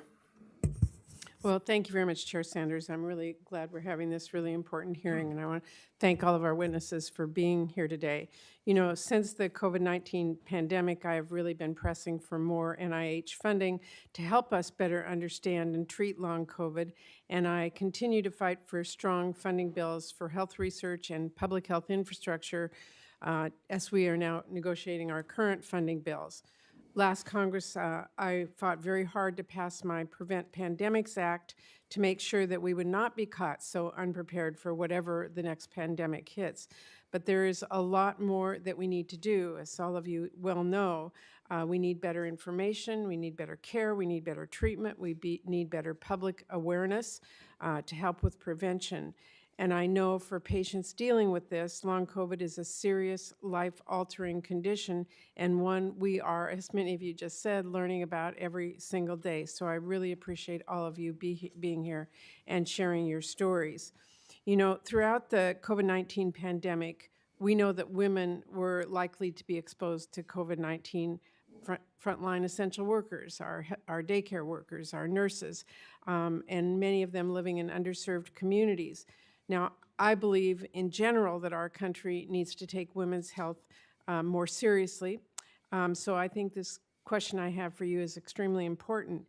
S9: Well, thank you very much, Chair Sanders. I'm really glad we're having this really important hearing, and I want to thank all of our witnesses for being here today. You know, since the COVID-19 pandemic, I have really been pressing for more NIH funding to help us better understand and treat long COVID, and I continue to fight for strong funding bills for health research and public health infrastructure as we are now negotiating our current funding bills. last Congress, I fought very hard to pass my Prevent Pandemics Act to make sure that we would not be caught so unprepared for whatever the next pandemic hits. But there is a lot more that we need to do. As all of you well know, we need better information, we need better care, we need better treatment, need better public awareness to help with prevention. And I know for patients dealing with this, long COVID is a serious life-altering condition and one we are, as many of you just said, learning about every single day. So I really appreciate all of you being here and sharing your stories. You know, throughout the COVID-19 pandemic, we know that women were likely to be exposed to COVID-19, frontline essential workers, our daycare workers, our nurses, and many of them living in underserved communities. Now, I believe in general that our country needs to take women's health more seriously. So I think this question I have for you is extremely important.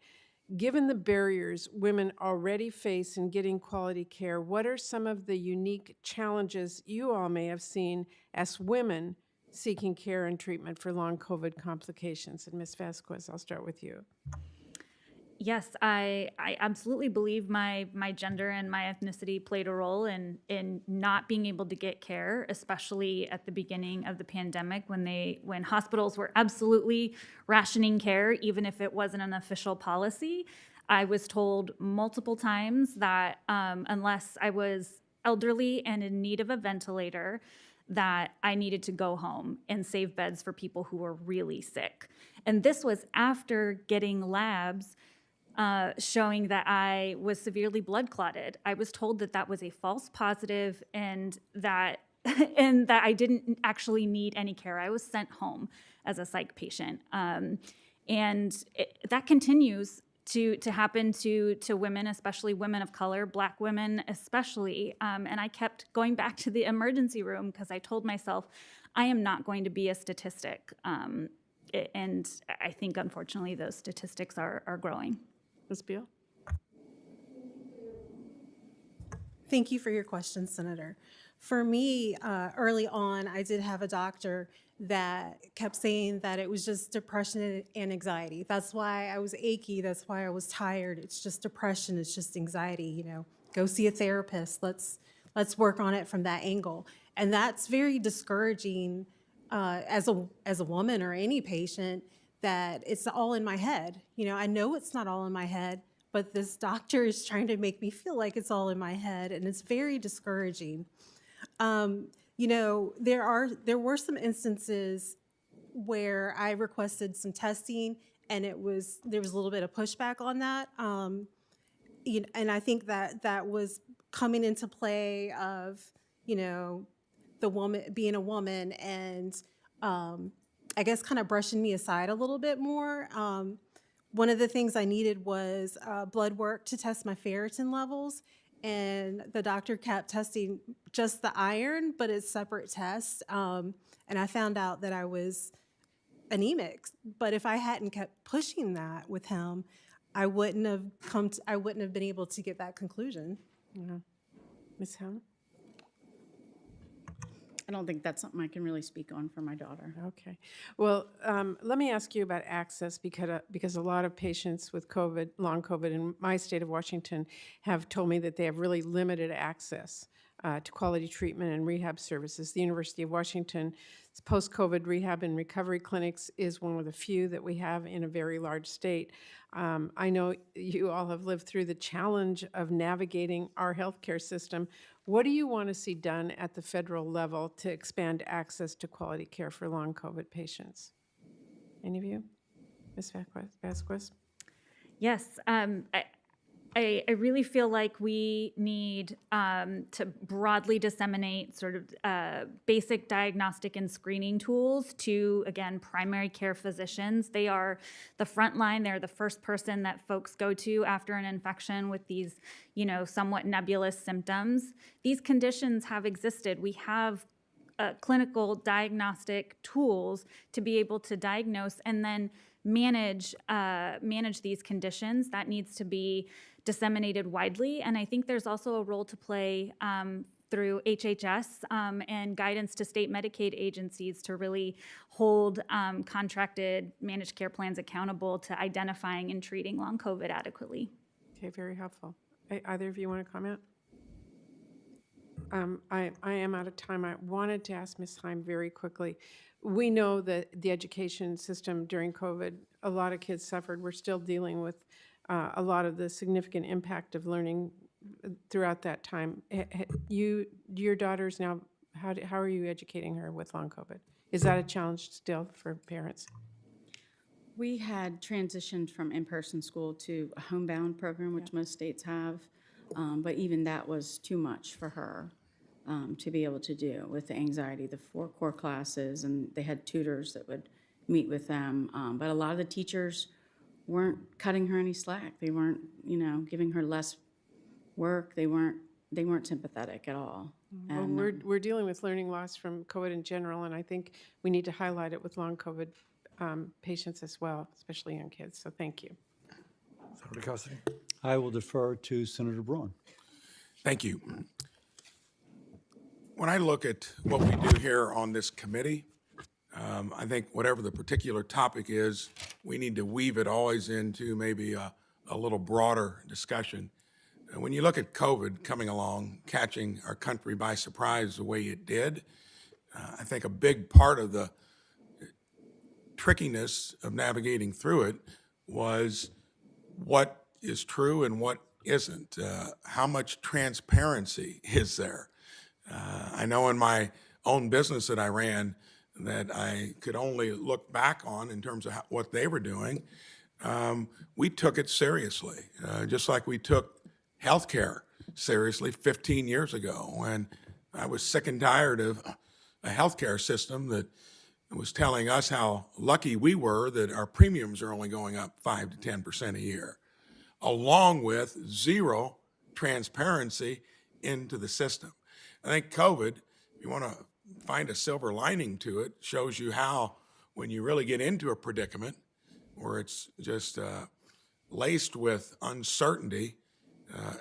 S9: Given the barriers women already face in getting quality care, what are some of the unique challenges you all may have seen as women seeking care and treatment for long COVID complications? And Ms. Vasquez, I'll start with you.
S4: Yes, I absolutely believe my gender and my ethnicity played a role in not being able to get care, especially at the beginning of the pandemic when hospitals were absolutely rationing care, even if it wasn't an official policy. I was told multiple times that unless I was elderly and in need of a ventilator, that I needed to go home and save beds for people who were really sick. And this was after getting labs showing that I was severely blood clotted. I was told that that was a false positive and that I didn't actually need any care. I was sent home as a psych patient. That continues to happen to women, especially women of color, Black women especially. And I kept going back to the emergency room because I told myself, I am not going to be a statistic. And I think, unfortunately, those statistics are growing.
S9: Ms. Beal?
S6: Thank you for your question, Senator. For me, early on, I did have a doctor that kept saying that it was just depression and anxiety. That's why I was achy. That's why I was tired. It's just depression. It's just anxiety. You know, go see a therapist. Let's work on it from that angle. And that's very discouraging as a woman or any patient, that it's all in my head. You know, I know it's not all in my head, but this doctor is trying to make me feel like it's all in my head, and it's very discouraging. You know, there were some instances where I requested some testing, and there was a little bit of pushback on that. You know, and I think that was coming into play of, you know, the woman being a woman and I guess kind of brushing me aside a little bit more. One of the things I needed was blood work to test my ferritin levels, and the doctor kept testing just the iron, but it's separate tests. And I found out that I was anemic. But if I hadn't kept pushing that with him, I wouldn't have been able to get that conclusion.
S9: Yeah. Ms. Helm?
S7: I don't think that's something I can really speak on for my daughter.
S9: Okay. Well, let me ask you about access because a lot of patients with COVID, long COVID in my state of Washington have told me that they have really limited access to quality treatment and rehab services. The University of Washington's post-COVID rehab and recovery clinics is one of the few that we have in a very large state. I know you all have lived through the challenge of navigating our healthcare system. What do you want to see done at the federal level to expand access to quality care for long COVID patients? Any of you? Ms. Vasquez?
S4: Yes, I really feel like we need to broadly disseminate sort of basic diagnostic and screening tools to, again, primary care physicians. They are the front line. They're the first person that folks go to after an infection with these, you know, somewhat nebulous symptoms. These conditions have existed. We have clinical diagnostic tools to be able to diagnose and then manage these conditions. That needs to be disseminated widely. And I think there's also a role to play through HHS and guidance to state Medicaid agencies to really hold contracted managed care plans accountable to identifying and treating long COVID adequately.
S9: Okay, very helpful. Either of you want to comment? I am out of time. I wanted to ask Ms. Heim very quickly. We know that the education system during COVID, a lot of kids suffered. We're still dealing with a lot of the significant impact of learning throughout that time. Your daughter's now, how are you educating her with long COVID? Is that a challenge still for parents?
S7: We had transitioned from in-person school to a homebound program, which most states have, but even that was too much for her to be able to do with the anxiety, the 4 core classes, and they had tutors that would meet with them. But a lot of the teachers weren't cutting her any slack. They weren't, giving her less work. They weren't sympathetic at all.
S9: Well,
S7: And
S9: we're dealing with learning loss from COVID in general, and I think we need to highlight it with long COVID patients as well, especially young kids. So thank you.
S1: Senator Cassidy?
S2: I will defer to Senator Braun.
S10: Thank you. When I look at what we do here on this committee, I think whatever the particular topic is, we need to weave it always into maybe a little broader discussion. When you look at COVID coming along, catching our country by surprise the way it did, I think a big part of the trickiness of navigating through it was what is true and what isn't. How much transparency is there? I know in my own business that I ran that I could only look back on in terms of what they were doing. We took it seriously, just like we took healthcare seriously 15 years ago when I was sick and tired of a healthcare system that was telling us how lucky we were that our premiums are only going up 5 to 10% a year, along with zero transparency into the system. I think COVID, if you want to find a silver lining to it, shows you how when you really get into a predicament where it's just laced with uncertainty,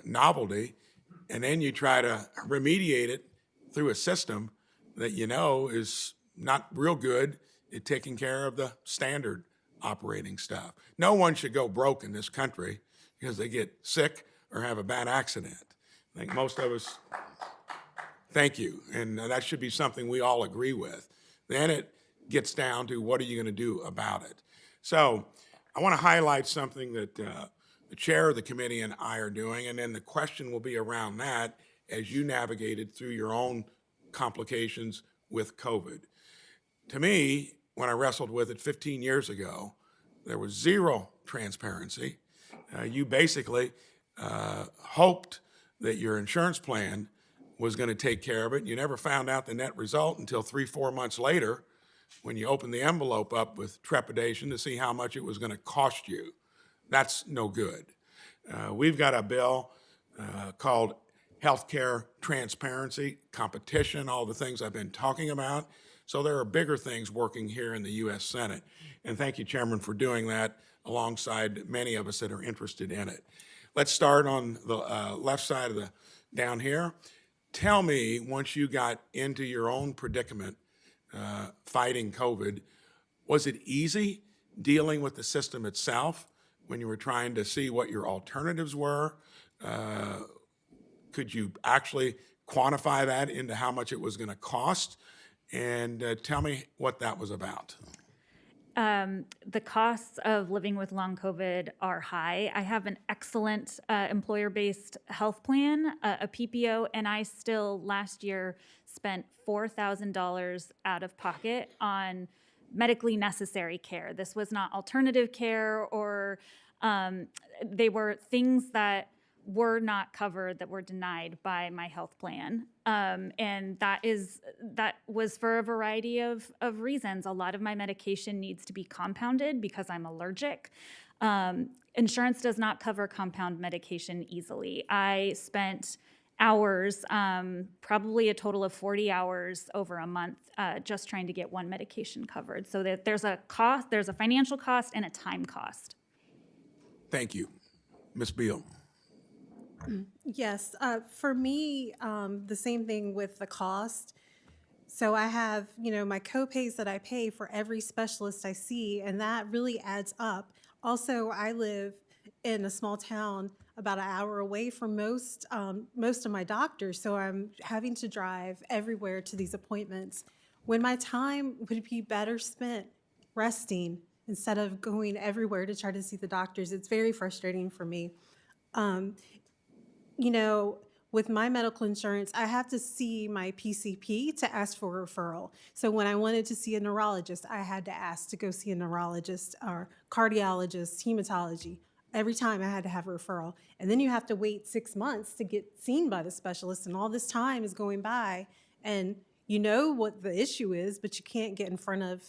S10: novelty, and then you try to remediate it through a system that you know is not real good at taking care of the standard operating stuff. No one should go broke in this country because they get sick or have a bad accident. I think most of us, thank you, and that should be something we all agree with. Then it gets down to what are you going to do about it? So I want to highlight something that the chair of the committee and I are doing, and then the question will be around that as you navigated through your own complications with COVID. To me, when I wrestled with it 15 years ago, there was zero transparency. You basically hoped that your insurance plan was going to take care of it. You never found out the net result until 3-4 months later when you opened the envelope up with trepidation to see how much it was going to cost you. That's no good. We've got a bill called Healthcare Transparency, Competition, all the things I've been talking about. So there are bigger things working here in the U.S. Senate. And thank you, Chairman, for doing that alongside many of us that are interested in it. Let's start on the left side of the down here. Tell me, once you got into your own predicament fighting COVID, was it easy dealing with the system itself when you were trying to see what your alternatives were? Could you actually quantify that into how much it was going to cost? And tell me what that was about.
S4: The costs of living with long COVID are high. I have an excellent employer-based health plan, a PPO, and I still last year spent $4,000 out of pocket on medically necessary care. This was not alternative care or they were things that were not covered, that were denied by my health plan. And that was for a variety of reasons. A lot of my medication needs to be compounded because I'm allergic. Insurance does not cover compound medication easily. I spent hours, probably a total of 40 hours over a month, just trying to get one medication covered. So that there's a cost, there's a financial cost and a time cost.
S10: Thank you. Ms. Beal.
S6: Yes, for me, the same thing with the cost. So I have, my copays that I pay for every specialist I see, and that really adds up. Also, I live in a small town about an hour away from most of my doctors, so I'm having to drive everywhere to these appointments when my time would be better spent resting instead of going everywhere to try to see the doctors. It's very frustrating for me. With my medical insurance, I have to see my PCP to ask for a referral. So when I wanted to see a neurologist, I had to ask to go see a neurologist or cardiologist, hematology. Every time I had to have a referral. And then you have to wait 6 months to get seen by the specialist, and all this time is going by, and you know what the issue is, but you can't get in front of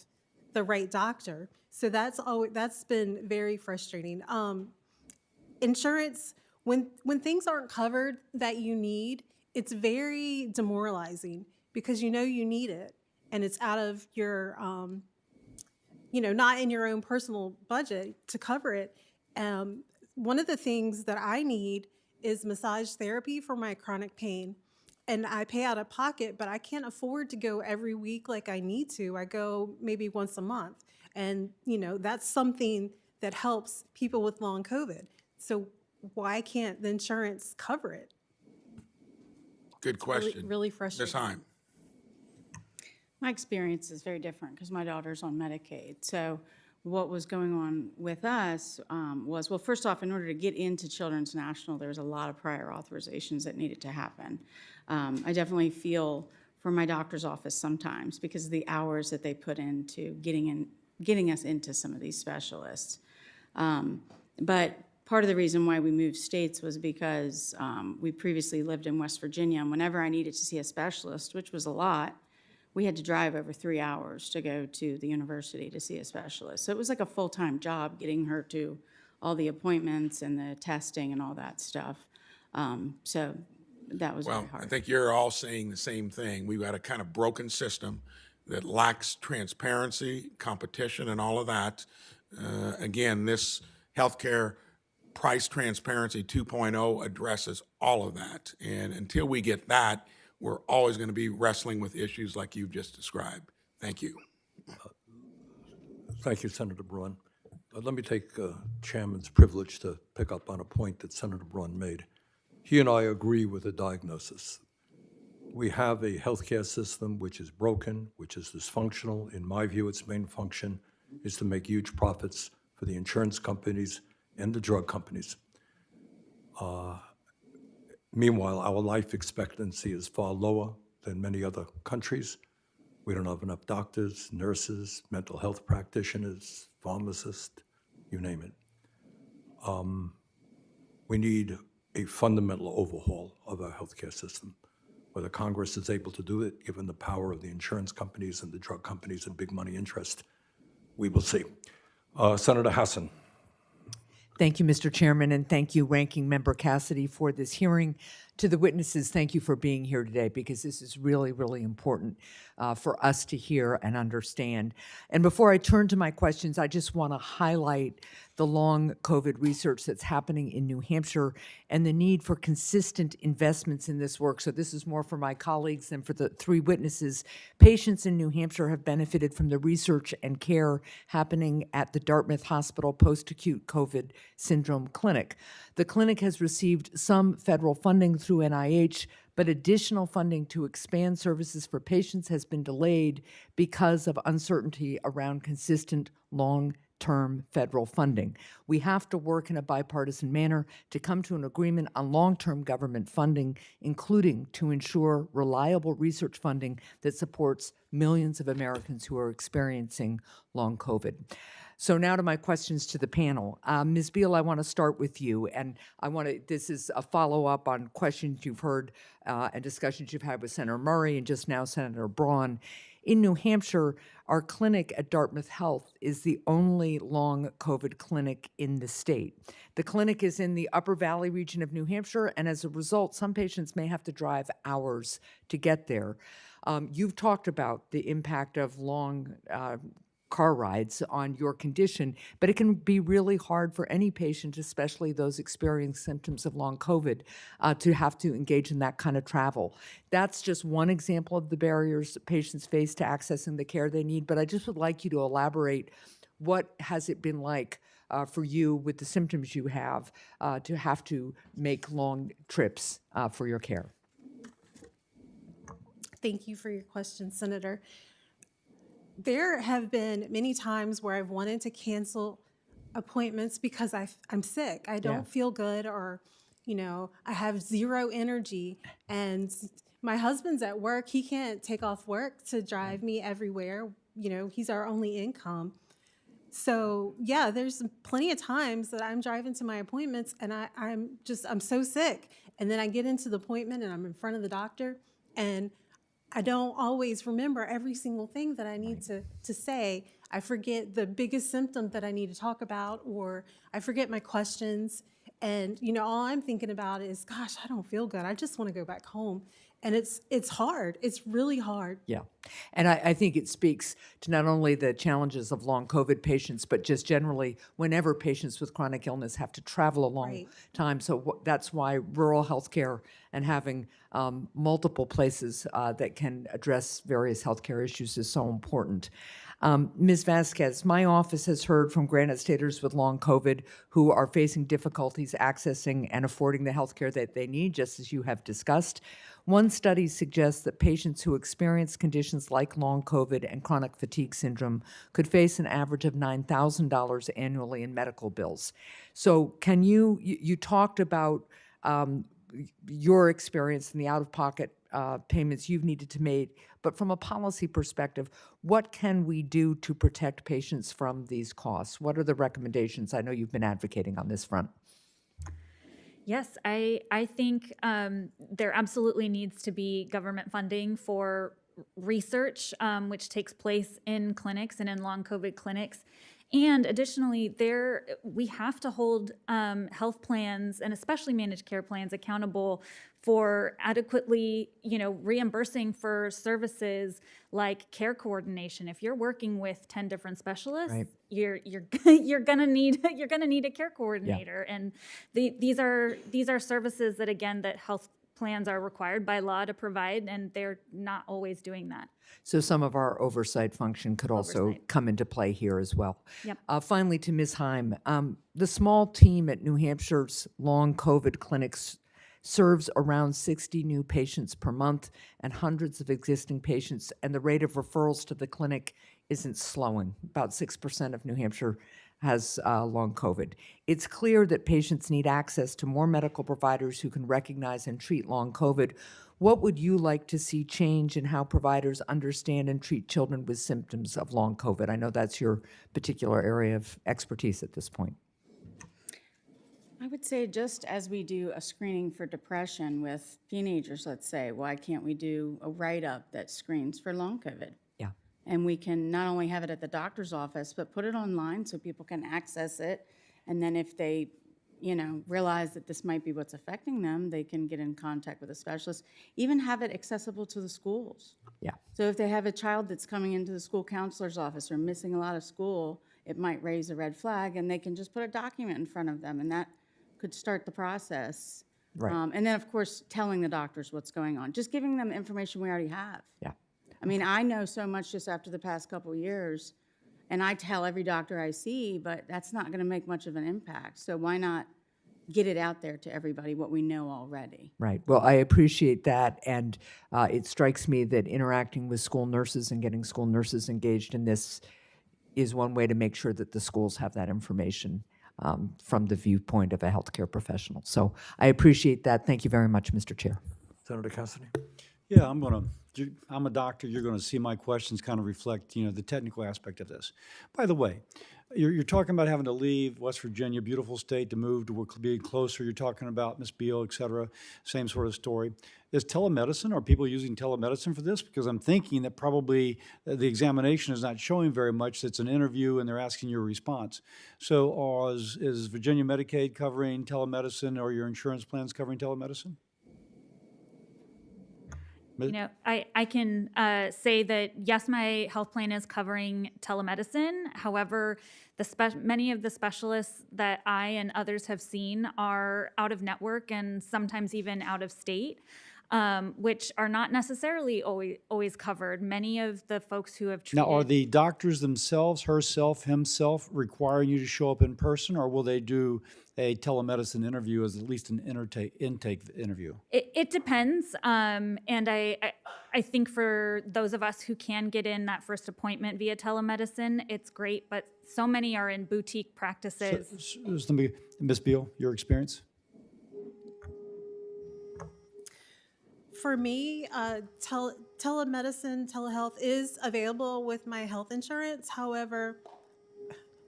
S6: the right doctor. So that's been very frustrating. Insurance, when things aren't covered that you need, it's very demoralizing because you need it and it's out of your, not in your own personal budget to cover it. One of the things that I need is massage therapy for my chronic pain. And I pay out of pocket, but I can't afford to go every week like I need to. I go maybe once a month. And, that's something that helps people with long COVID. So why can't the insurance cover it?
S10: Good question.
S6: Really
S10: Ms.
S6: frustrating.
S10: Heim.
S7: My experience is very different because my daughter's on Medicaid. So what was going on with us was, well, first off, in order to get into Children's National, there was a lot of prior authorizations that needed to happen. I definitely feel for my doctor's office sometimes because of the hours that they put into getting us into some of these specialists. But part of the reason why we moved states was because we previously lived in West Virginia, and whenever I needed to see a specialist, which was a lot, we had to drive over 3 hours to go to the university to see a specialist. So it was like a full-time job getting her to all the appointments and the testing and all that stuff. So that was very
S10: Well, I
S7: hard.
S10: think you're all saying the same thing. We've got a kind of broken system that lacks transparency, competition, and all of that. Again, this healthcare price transparency 2.0 addresses all of that. And until we get that, we're always going to be wrestling with issues like you've just described. Thank you.
S1: Thank you, Senator Braun. Let me take Chairman's privilege to pick up on a point that Senator Braun made. He and I agree with the diagnosis. We have a healthcare system which is broken, which is dysfunctional. In my view, its main function is to make huge profits for the insurance companies and the drug companies. Meanwhile, our life expectancy is far lower than many other countries. We don't have enough doctors, nurses, mental health practitioners, pharmacists, you name it. We need a fundamental overhaul of our healthcare system. Whether Congress is able to do it, given the power of the insurance companies and the drug companies and big money interest, we will see. Senator Hassan.
S11: Thank you, Mr. Chairman, and thank you, Ranking Member Cassidy, for this hearing. To the witnesses, thank you for being here today because this is really, really important for us to hear and understand. And before I turn to my questions, I just want to highlight the long COVID research that's happening in New Hampshire and the need for consistent investments in this work. So this is more for my colleagues than for the three witnesses. Patients in New Hampshire have benefited from the research and care happening at the Dartmouth Hospital Post-Acute COVID Syndrome Clinic. The clinic has received some federal funding through NIH, but additional funding to expand services for patients has been delayed because of uncertainty around consistent long-term federal funding. We have to work in a bipartisan manner to come to an agreement on long-term government funding, including to ensure reliable research funding that supports millions of Americans who are experiencing long COVID. So now to my questions to the panel. Ms. Beal, I want to start with you, and this is a follow-up on questions you've heard and discussions you've had with Senator Murray and just now Senator Braun. In New Hampshire, our clinic at Dartmouth Health is the only long COVID clinic in the state. The clinic is in the Upper Valley region of New Hampshire, and as a result, some patients may have to drive hours to get there. You've talked about the impact of long car rides on your condition, but it can be really hard for any patient, especially those experiencing symptoms of long COVID, to have to engage in that kind of travel. That's just one example of the barriers that patients face to accessing the care they need, but I just would like you to elaborate. What has it been like for you with the symptoms you have to make long trips for your care?
S6: Thank you for your question, Senator. There have been many times where I've wanted to cancel appointments because I'm sick. I don't feel good, or, I have zero energy. And my husband's at work. He can't take off work to drive me everywhere. He's our only income. So yeah, there's plenty of times that I'm driving to my appointments and I'm so sick. And then I get into the appointment and I'm in front of the doctor and I don't always remember every single thing that I need to say. I forget the biggest symptom that I need to talk about, or I forget my questions. And, all I'm thinking about is, gosh, I don't feel good. I just want to go back home. And it's hard. It's really hard.
S11: Yeah. And I think it speaks to not only the challenges of long COVID patients, but just generally whenever patients with chronic illness have to travel a long time. So that's why rural healthcare and having multiple places that can address various healthcare issues is so important. Ms. Vasquez, my office has heard from Granite Staters with long COVID who are facing difficulties accessing and affording the healthcare that they need, just as you have discussed. One study suggests that patients who experience conditions like long COVID and chronic fatigue syndrome could face an average of $9,000 annually in medical bills. So can you talked about your experience in the out-of-pocket payments you've needed to make, but from a policy perspective, what can we do to protect patients from these costs? What are the recommendations? I know you've been advocating on this front.
S4: Yes, I think there absolutely needs to be government funding for research, which takes place in clinics and in long COVID clinics. And additionally, we have to hold health plans and especially managed care plans accountable for adequately, reimbursing for services like care coordination. If you're working with 10 different specialists, you're gonna need a care coordinator. And these are services that, again, that health plans are required by law to provide, and they're not always doing that.
S11: So some of our oversight function could also come into play here as well.
S4: Yep.
S11: Finally, to Ms. Heim, the small team at New Hampshire's long COVID clinics serves around 60 new patients per month and hundreds of existing patients, and the rate of referrals to the clinic isn't slowing. About 6% of New Hampshire has long COVID. It's clear that patients need access to more medical providers who can recognize and treat long COVID. What would you like to see change in how providers understand and treat children with symptoms of long COVID? I know that's your particular area of expertise at this point.
S7: I would say just as we do a screening for depression with teenagers, let's say, why can't we do a write-up that screens for long COVID?
S11: Yeah.
S7: And we can not only have it at the doctor's office, but put it online so people can access it. And then if they, realize that this might be what's affecting them, they can get in contact with a specialist. Even have it accessible to the schools.
S11: Yeah.
S7: So if they have a child that's coming into the school counselor's office or missing a lot of school, it might raise a red flag, and they can just put a document in front of them, and that could start the process.
S11: Right.
S7: And then, of course, telling the doctors what's going on. Just giving them information we already have.
S11: Yeah.
S7: I mean, I know so much just after the past couple of years, and I tell every doctor I see, but that's not going to make much of an impact. So why not get it out there to everybody, what we know already?
S11: Right. Well, I appreciate that, and it strikes me that interacting with school nurses and getting school nurses engaged in this is one way to make sure that the schools have that information from the viewpoint of a healthcare professional. So I appreciate that. Thank you very much, Mr. Chair.
S1: Senator Cassidy?
S2: Yeah, I'm a doctor. You're going to see my questions kind of reflect, the technical aspect of this. By the way, you're talking about having to leave West Virginia, beautiful state, to move to being closer. You're talking about Ms. Beal, et cetera, same sort of story. Is telemedicine, are people using telemedicine for this? Because I'm thinking that probably the examination is not showing very much. It's an interview and they're asking your response. So is Virginia Medicaid covering telemedicine, or your insurance plans covering telemedicine?
S4: You know, I can say that, yes, my health plan is covering telemedicine. However, many of the specialists that I and others have seen are out of network and sometimes even out of state, which are not necessarily always covered. Many of the folks who have treated...
S2: Now, are the doctors themselves, herself, himself, requiring you to show up in person, or will they do a telemedicine interview as at least an intake interview?
S4: It depends, and I think for those of us who can get in that first appointment via telemedicine, it's great, but so many are in boutique practices.
S2: Ms. Beal, your experience?
S6: For me, telemedicine, telehealth is available with my health insurance. However,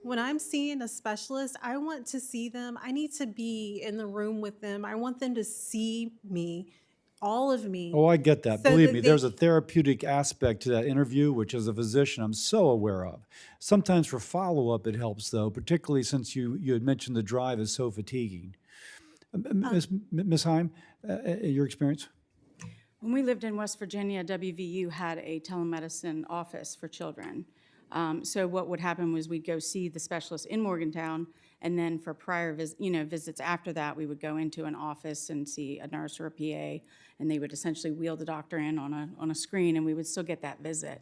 S6: when I'm seeing a specialist, I want to see them. I need to be in the room with them. I want them to see me, all of me.
S2: Oh, I get that.
S6: So
S2: Believe
S6: that
S2: me,
S6: they-
S2: there's a therapeutic aspect to that interview, which as a physician, I'm so aware of. Sometimes for follow-up, it helps, though, particularly since you had mentioned the drive is so fatiguing. Ms. Heim, your experience?
S7: When we lived in West Virginia, WVU had a telemedicine office for children. So what would happen was we'd go see the specialist in Morgantown, and then for prior visits after that, we would go into an office and see a nurse or a PA, and they would essentially wheel the doctor in on a screen, and we would still get that visit.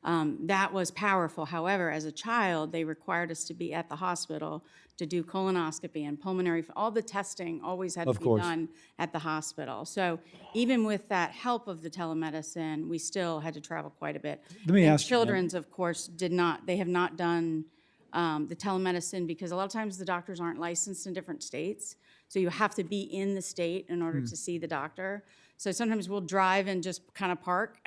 S7: That was powerful. However, as a child, they required us to be at the hospital to do colonoscopy and pulmonary. All the testing always had to
S2: Of
S7: be
S2: course.
S7: done at the hospital. So even with that help of the telemedicine, we still had to travel quite a bit.
S2: Let me
S7: And
S2: ask you, ma'am.
S7: Children's, of course, they have not done the telemedicine because a lot of times the doctors aren't licensed in different states. So you have to be in the state in order to see the doctor. So sometimes we'll drive and just kind of park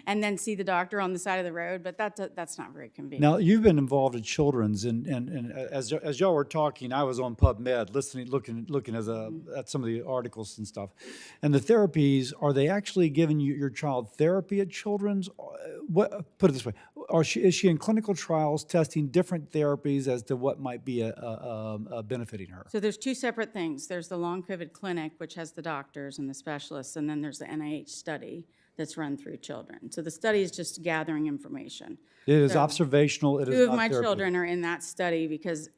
S7: and then see the doctor on the side of the road, but that's not very convenient.
S2: Now, you've been involved in children's, and as y'all were talking, I was on PubMed, looking at some of the articles and stuff. And the therapies, are they actually giving your child therapy at children's? Put it this way, is she in clinical trials testing different therapies as to what might be benefiting her?
S7: So there's two separate things. There's the long COVID clinic, which has the doctors and the specialists, and then there's the NIH study that's run through children. So the study is just gathering information.
S2: It is
S7: So,
S2: observational, it is
S7: Two of
S2: not
S7: my
S2: therapy.
S7: children are in that study because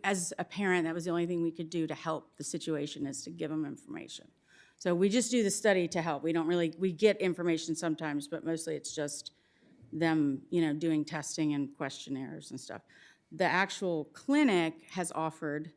S7: as a parent, that was the only thing we could do to help the situation is to give them information. So we just do the study to help. We get information sometimes, but mostly it's just them, doing testing and questionnaires and stuff. The actual clinic has offered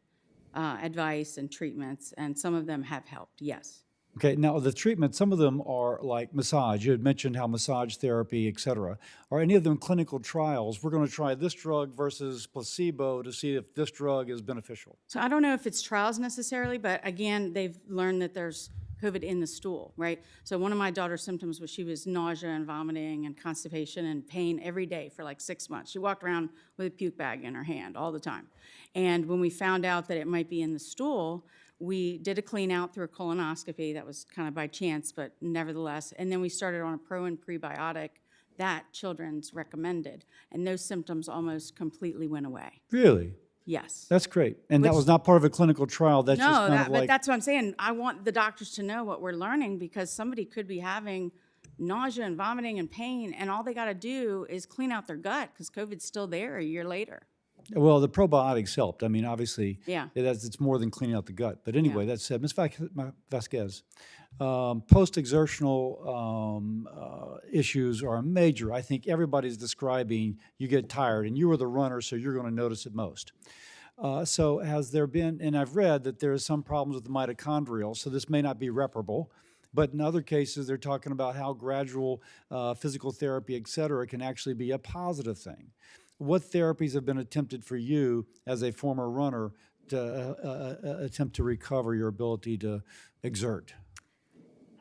S7: advice and treatments, and some of them have helped, yes.
S2: Okay, now the treatment, some of them are like massage. You had mentioned how massage therapy, et cetera. Are any of them clinical trials? We're going to try this drug versus placebo to see if this drug is beneficial.
S7: So I don't know if it's trials necessarily, but again, they've learned that there's COVID in the stool, right? So one of my daughter's symptoms was she was nausea and vomiting and constipation and pain every day for like 6 months. She walked around with a puke bag in her hand all the time. And when we found out that it might be in the stool, we did a clean out through a colonoscopy. That was kind of by chance, but nevertheless. And then we started on a pro and prebiotic that children's recommended. And those symptoms almost completely went away.
S2: Really?
S7: Yes.
S2: That's great. And that
S7: Which-
S2: was not part of a clinical trial. That's just
S7: No,
S2: kind of
S7: but
S2: like,
S7: that's what I'm saying. I want the doctors to know what we're learning because somebody could be having nausea and vomiting and pain, and all they got to do is clean out their gut because COVID's still there a year later.
S2: well, the probiotics helped. I mean, obviously,
S7: Yeah.
S2: it's more than cleaning out the gut. But anyway, that said, Ms. Vasquez, post-exertional issues are major. I think everybody's describing you get tired, and you were the runner, so you're going to notice it most. So has there been, and I've read that there is some problems with the mitochondrial, so this may not be reparable, but in other cases, they're talking about how gradual physical therapy, et cetera, can actually be a positive thing. What therapies have been attempted for you as a former runner to attempt to recover your ability to exert?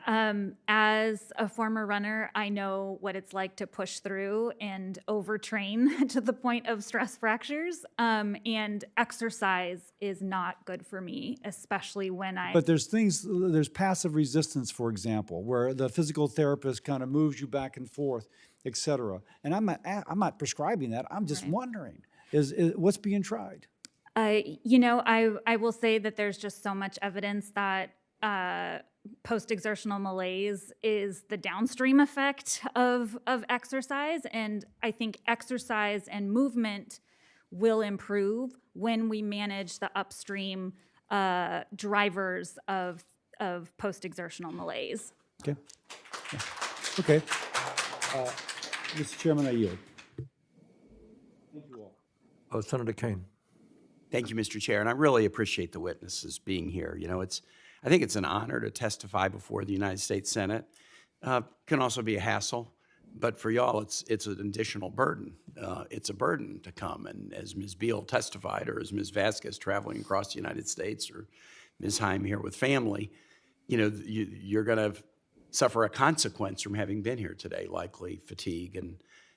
S4: As a former runner, I know what it's like to push through and overtrain to the point of stress fractures. And exercise is not good for me, especially when
S2: But there's passive resistance, for example, where the physical therapist kind of moves you back and forth, et cetera. And I'm not prescribing that. I'm just wondering, is what's being tried?
S4: I will say that there's just so much evidence that post-exertional malaise is the downstream effect of exercise. And I think exercise and movement will improve when we manage the upstream drivers of post-exertional malaise.
S2: Okay. Yeah. Okay. Mr. Chairman, I yield. Thank you all.
S1: Senator Kane.
S5: Thank you, Mr. Chair, and I really appreciate the witnesses being here. You know, I think it's an honor to testify before the United States Senate. Can also be a hassle, but for y'all, it's an additional burden. It's a burden to come, and as Ms. Beal testified, or as Ms. Vasquez traveling across the United States, or Ms. Heim here with family, you know, you're going to suffer a consequence from having been here today, likely fatigue,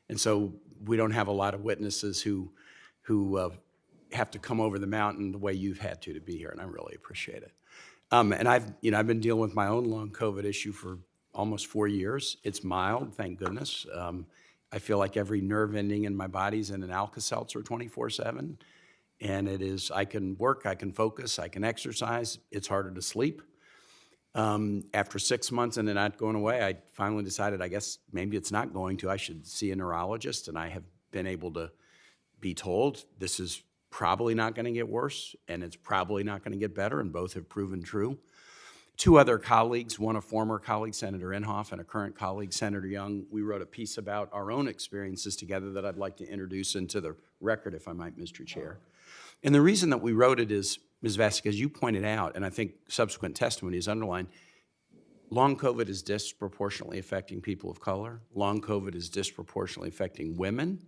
S5: and so we don't have a lot of witnesses who have to come over the mountain the way you've had to be here, and I really appreciate it. And I've been dealing with my own long COVID issue for almost 4 years. It's mild, thank goodness. I feel like every nerve ending in my body's in an Alka-Seltzer 24/7, and it is. I can work, I can focus, I can exercise. It's harder to sleep. After 6 months and it not going away, I finally decided, I guess maybe it's not going to. I should see a neurologist, and I have been able to be told this is probably not going to get worse, and it's probably not going to get better, and both have proven true. 2 other colleagues, one a former colleague, Senator Inhofe, and a current colleague, Senator Young, we wrote a piece about our own experiences together that I'd like to introduce into the record, if I might, Mr. Chair. And the reason that we wrote it is, Ms. Vasquez, you pointed out, and I think subsequent testimony is underlined, long COVID is disproportionately affecting people of color. Long COVID is disproportionately affecting women.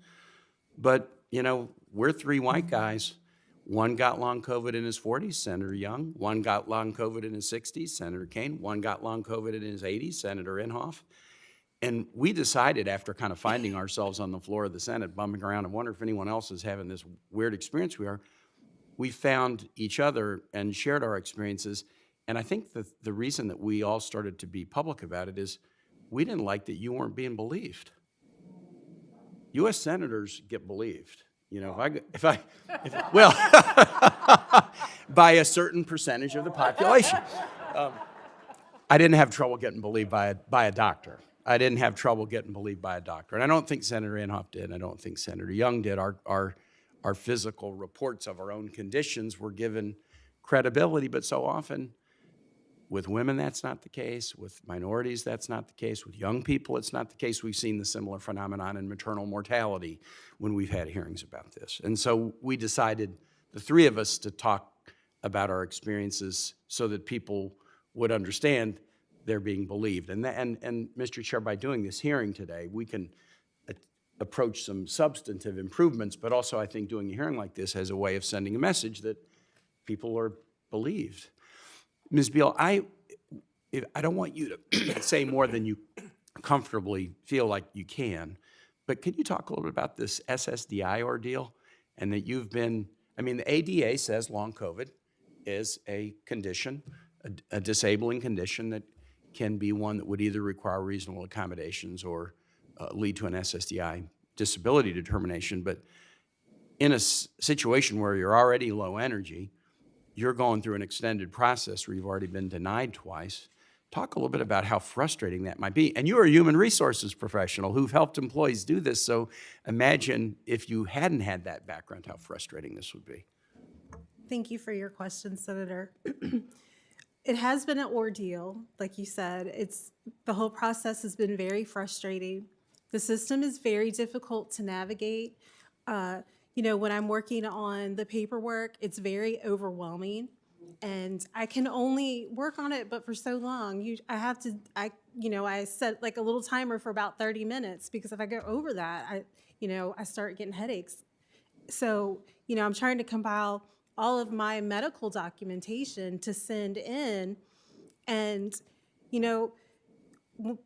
S5: But, you know, we're 3 white guys. One got long COVID in his 40s, Senator Young. One got long COVID in his 60s, Senator Kane. One got long COVID in his 80s, Senator Inhofe. And we decided, after kind of finding ourselves on the floor of the Senate, bumming around and wondering if anyone else is having this weird experience we found each other and shared our experiences. And I think the reason that we all started to be public about it is we didn't like that you weren't being believed. U.S. senators get believed. You know, well, by a certain percentage of the population. I didn't have trouble getting believed by a doctor. I didn't have trouble getting believed by a doctor. And I don't think Senator Inhofe did. I don't think Senator Young did. Our physical reports of our own conditions were given credibility, but so often with women, that's not the case. With minorities, that's not the case. With young people, it's not the case. We've seen the similar phenomenon in maternal mortality when we've had hearings about this. And so we decided, the 3 of us, to talk about our experiences so that people would understand they're being believed. And Mr. Chair, by doing this hearing today, we can approach some substantive improvements, but also I think doing a hearing like this has a way of sending a message that people are believed. Ms. Beal, I don't want you to say more than you comfortably feel like you can, but can you talk a little bit about this SSDI ordeal and that you've been, I mean, the ADA says long COVID is a condition, a disabling condition that can be one that would either require reasonable accommodations or lead to an SSDI disability determination. But in a situation where you're already low energy, you're going through an extended process where you've already been denied twice. Talk a little bit about how frustrating that might be. And you're a human resources professional who've helped employees do this, so imagine if you hadn't had that background, how frustrating this would be.
S6: Thank you for your question, Senator. It has been an ordeal, like you said. The whole process has been very frustrating. The system is very difficult to navigate. You know, when I'm working on the paperwork, it's very overwhelming, and I can only work on it, but for so long. I set like a little timer for about 30 minutes, because if I go over that, I start getting headaches. So, I'm trying to compile all of my medical documentation to send in, and,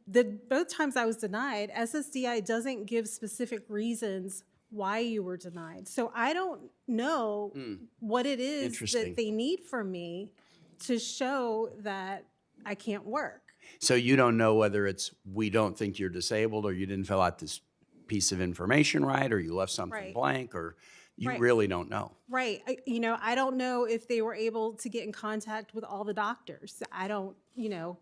S6: both times I was denied, SSDI doesn't give specific reasons why you were denied. So I don't know what it is that they need from me to show that I can't work.
S5: So you don't know whether it's we don't think you're disabled, or you didn't fill out this piece of information right, or you left something
S6: Right.
S5: blank, or You
S6: Right.
S5: really don't know.
S6: Right. I don't know if they were able to get in contact with all the doctors. I don't know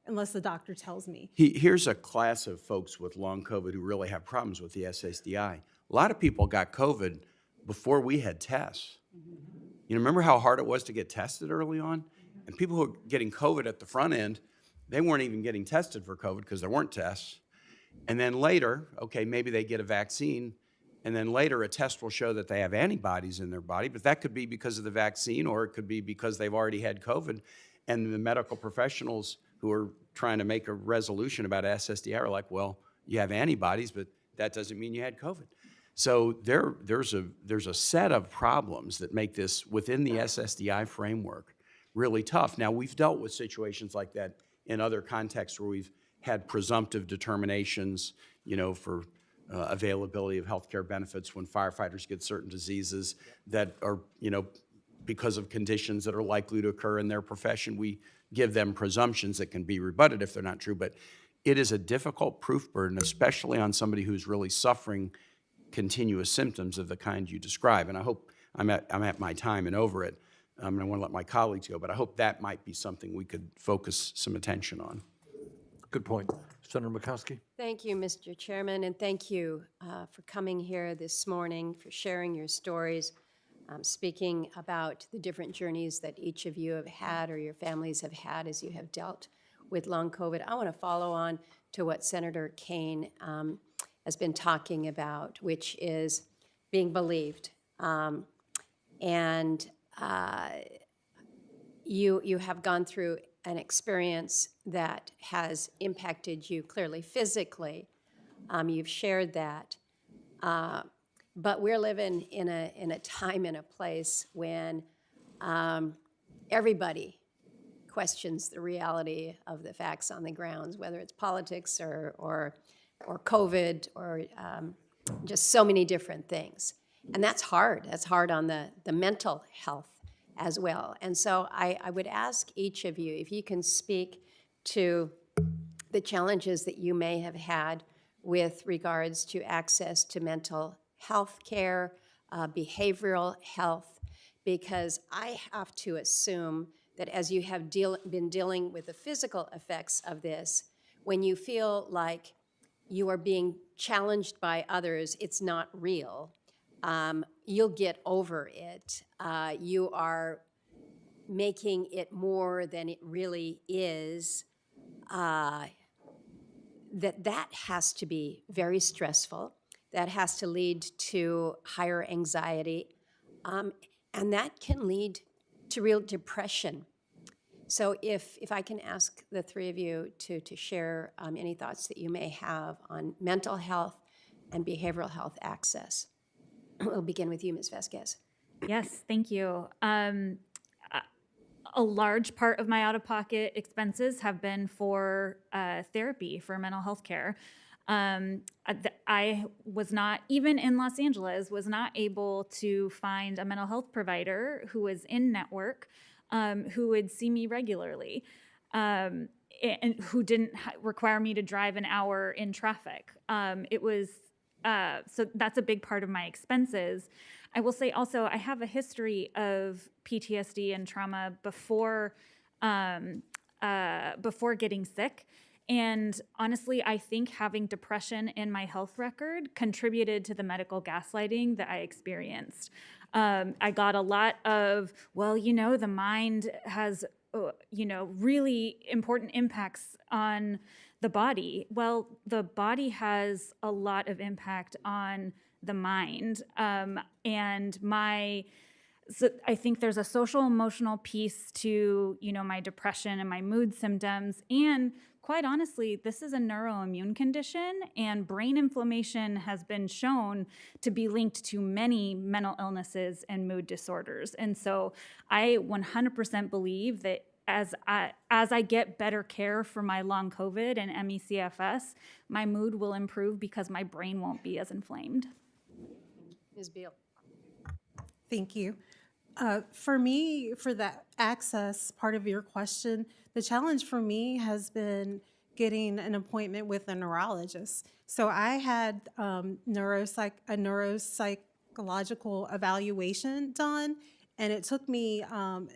S6: unless the doctor tells me.
S5: Here's a class of folks with long COVID who really have problems with the SSDI. A lot of people got COVID before we had tests. You remember how hard it was to get tested early on? And people who were getting COVID at the front end, they weren't even getting tested for COVID because there weren't tests. And then later, okay, maybe they get a vaccine, and then later a test will show that they have antibodies in their body, but that could be because of the vaccine, or it could be because they've already had COVID. And the medical professionals who are trying to make a resolution about SSDI are like, well, you have antibodies, but that doesn't mean you had COVID. So there's a set of problems that make this, within the SSDI framework, really tough. Now, we've dealt with situations like that in other contexts where we've had presumptive determinations, for availability of healthcare benefits when firefighters get certain diseases that are, because of conditions that are likely to occur in their profession. We give them presumptions that can be rebutted if they're not true. But it is a difficult proof burden, especially on somebody who's really suffering continuous symptoms of the kind you describe. And I hope I'm at my time and over it. And I want to let my colleagues go, but I hope that might be something we could focus some attention on.
S1: Good point. Senator Murkowski?
S12: Thank you, Mr. Chairman, and thank you for coming here this morning, for sharing your stories, speaking about the different journeys that each of you have had or your families have had as you have dealt with long COVID. I want to follow on to what Senator Kaine has been talking about, which is being believed. You have gone through an experience that has impacted you clearly physically. You've shared that. But we're living in a time and a place when everybody questions the reality of the facts on the grounds, whether it's politics or COVID or just so many different things. And that's hard. That's hard on the mental health as well. And so I would ask each of you if you can speak to the challenges that you may have had with regards to access to mental health care, behavioral health, because I have to assume that as you have been dealing with the physical effects of this, when you feel like you are being challenged by others, it's not real. You'll get over it. You are making it more than it really is. That has to be very stressful. That has to lead to higher anxiety. And that can lead to real depression. So if I can ask the three of you to share any thoughts that you may have on mental health and behavioral health access. We'll begin with you, Ms. Vasquez.
S4: Yes, thank you. A large part of my out-of-pocket expenses have been for therapy, for mental health care. I was not, even in Los Angeles, was not able to find a mental health provider who was in network, who would see me regularly, and who didn't require me to drive an hour in traffic. So that's a big part of my expenses. I will say also, I have a history of PTSD and trauma before getting sick. And honestly, I think having depression in my health record contributed to the medical gaslighting that I experienced. I got a lot of, the mind has, really important impacts on the body. Well, the body has a lot of impact on the mind. So I think there's a social emotional piece to, my depression and my mood symptoms. And quite honestly, this is a neuroimmune condition, and brain inflammation has been shown to be linked to many mental illnesses and mood disorders. And so I 100% believe that as I get better care for my long COVID and ME/CFS, my mood will improve because my brain won't be as inflamed.
S12: Ms. Beal.
S6: Thank you. For me, for the access part of your question, the challenge for me has been getting an appointment with a neurologist. So I had a neuropsychologist psychological evaluation done, and it took me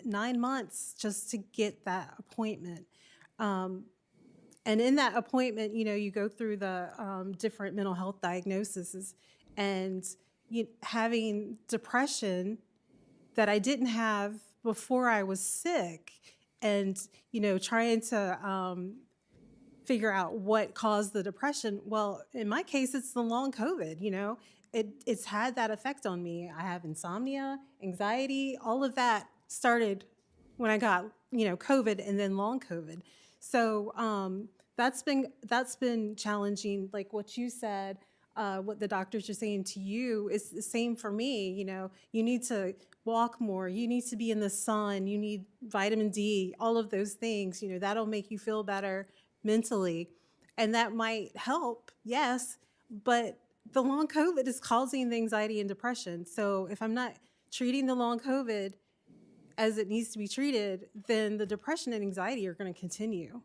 S6: 9 months just to get that appointment. And in that appointment, you know, you go through the different mental health diagnoses, and having depression that I didn't have before I was sick, and, you know, trying to figure out what caused the depression. Well, in my case, it's the long COVID, you know. It's had that effect on me. I have insomnia, anxiety, all of that started when I got, you know, COVID and then long COVID. So that's been challenging. Like what you said, what the doctors are saying to you is the same for me. You know, you need to walk more. You need to be in the sun. You need vitamin D. All of those things. You know, that'll make you feel better mentally, and that might help. Yes, but the long COVID is causing the anxiety and depression. So if I'm not treating the long COVID as it needs to be treated, then the depression and anxiety are going to continue.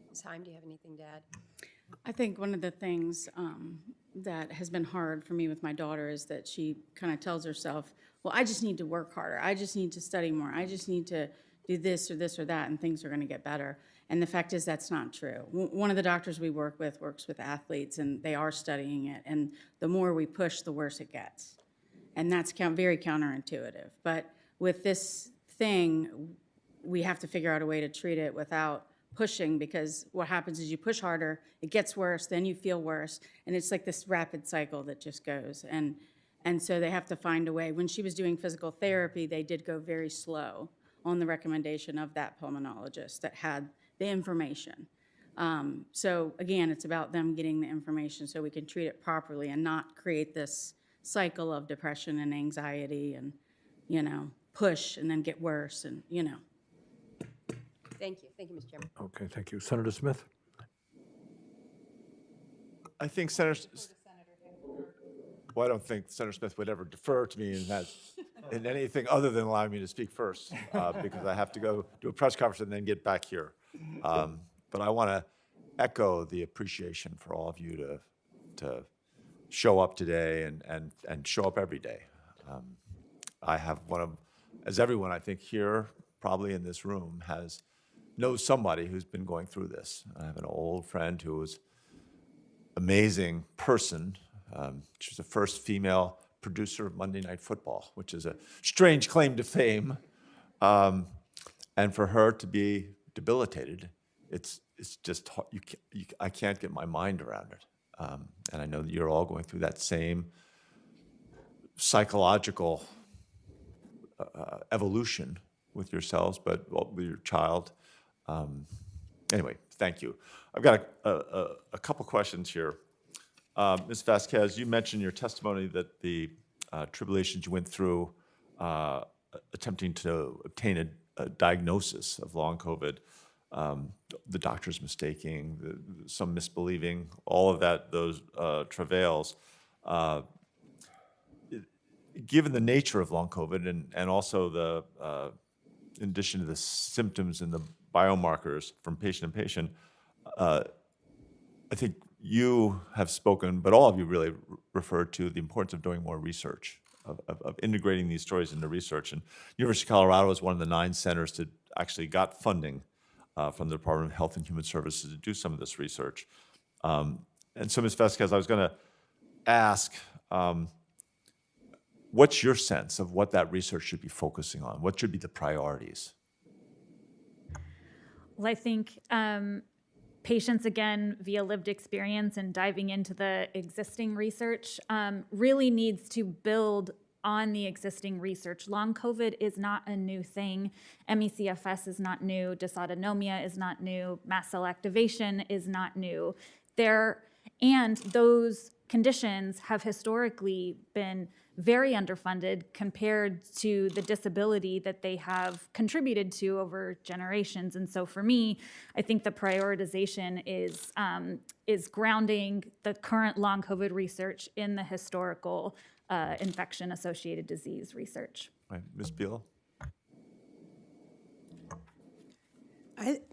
S12: Ms. Heim, do you have anything to add?
S7: I think one of the things that has been hard for me with my daughter is that she kind of tells herself, well, I just need to work harder. I just need to study more. I just need to do this or that, and things are going to get better. And the fact is that's not true. One of the doctors we work with works with athletes, and they are studying it. And the more we push, the worse it gets. And that's very counterintuitive. But with this thing, we have to figure out a way to treat it without pushing, because what happens is you push harder, it gets worse, then you feel worse, and it's like this rapid cycle that just goes. And so they have to find a way. When she was doing physical therapy, they did go very slow on the recommendation of that pulmonologist that had the information. So again, it's about them getting the information so we can treat it properly and not create this cycle of depression and anxiety and, you know, push and then get worse and, you know.
S12: Thank you, Mr. Chairman.
S1: Okay, thank you. Senator Smith?
S13: I think well, I don't think Senator Smith would ever defer to me in anything other than allowing me to speak first, because I have to go do a press conference and then get back here. But I want to echo the appreciation for all of you to show up today and show up every day. I have as everyone I think here, probably in this room, knows somebody who's been going through this. I have an old friend who was amazing person. She was the first female producer of Monday Night Football, which is a strange claim to fame. And for her to be debilitated, it's just hard. I can't get my mind around it. And I know that you're all going through that same psychological evolution with yourselves, but with your child. Anyway, thank you. I've got a couple questions here. Ms. Vasquez, you mentioned in your testimony that the tribulations you went through attempting to obtain a diagnosis of long COVID, the doctors mistaking, some misbelieving, all of that, those travails. Given the nature of long COVID and also in addition to the symptoms and the biomarkers from patient to patient, I think you have spoken, but all of you really referred to the importance of doing more research, of integrating these stories into research. And University of Colorado is one of the 9 centers that actually got funding from the Department of Health and Human Services to do some of this research. And so, Ms. Vasquez, I was going to ask, what's your sense of what that research should be focusing on? What should be the priorities?
S4: Well, I think patients, again, via lived experience and diving into the existing research, really needs to build on the existing research. Long COVID is not a new thing. ME/CFS is not new. Dysautonomia is not new. Mast cell activation is not new. And those conditions have historically been very underfunded compared to the disability that they have contributed to over generations. And so for me, I think the prioritization is grounding the current long COVID research in the historical infection-associated disease research.
S13: Right. Ms. Beal?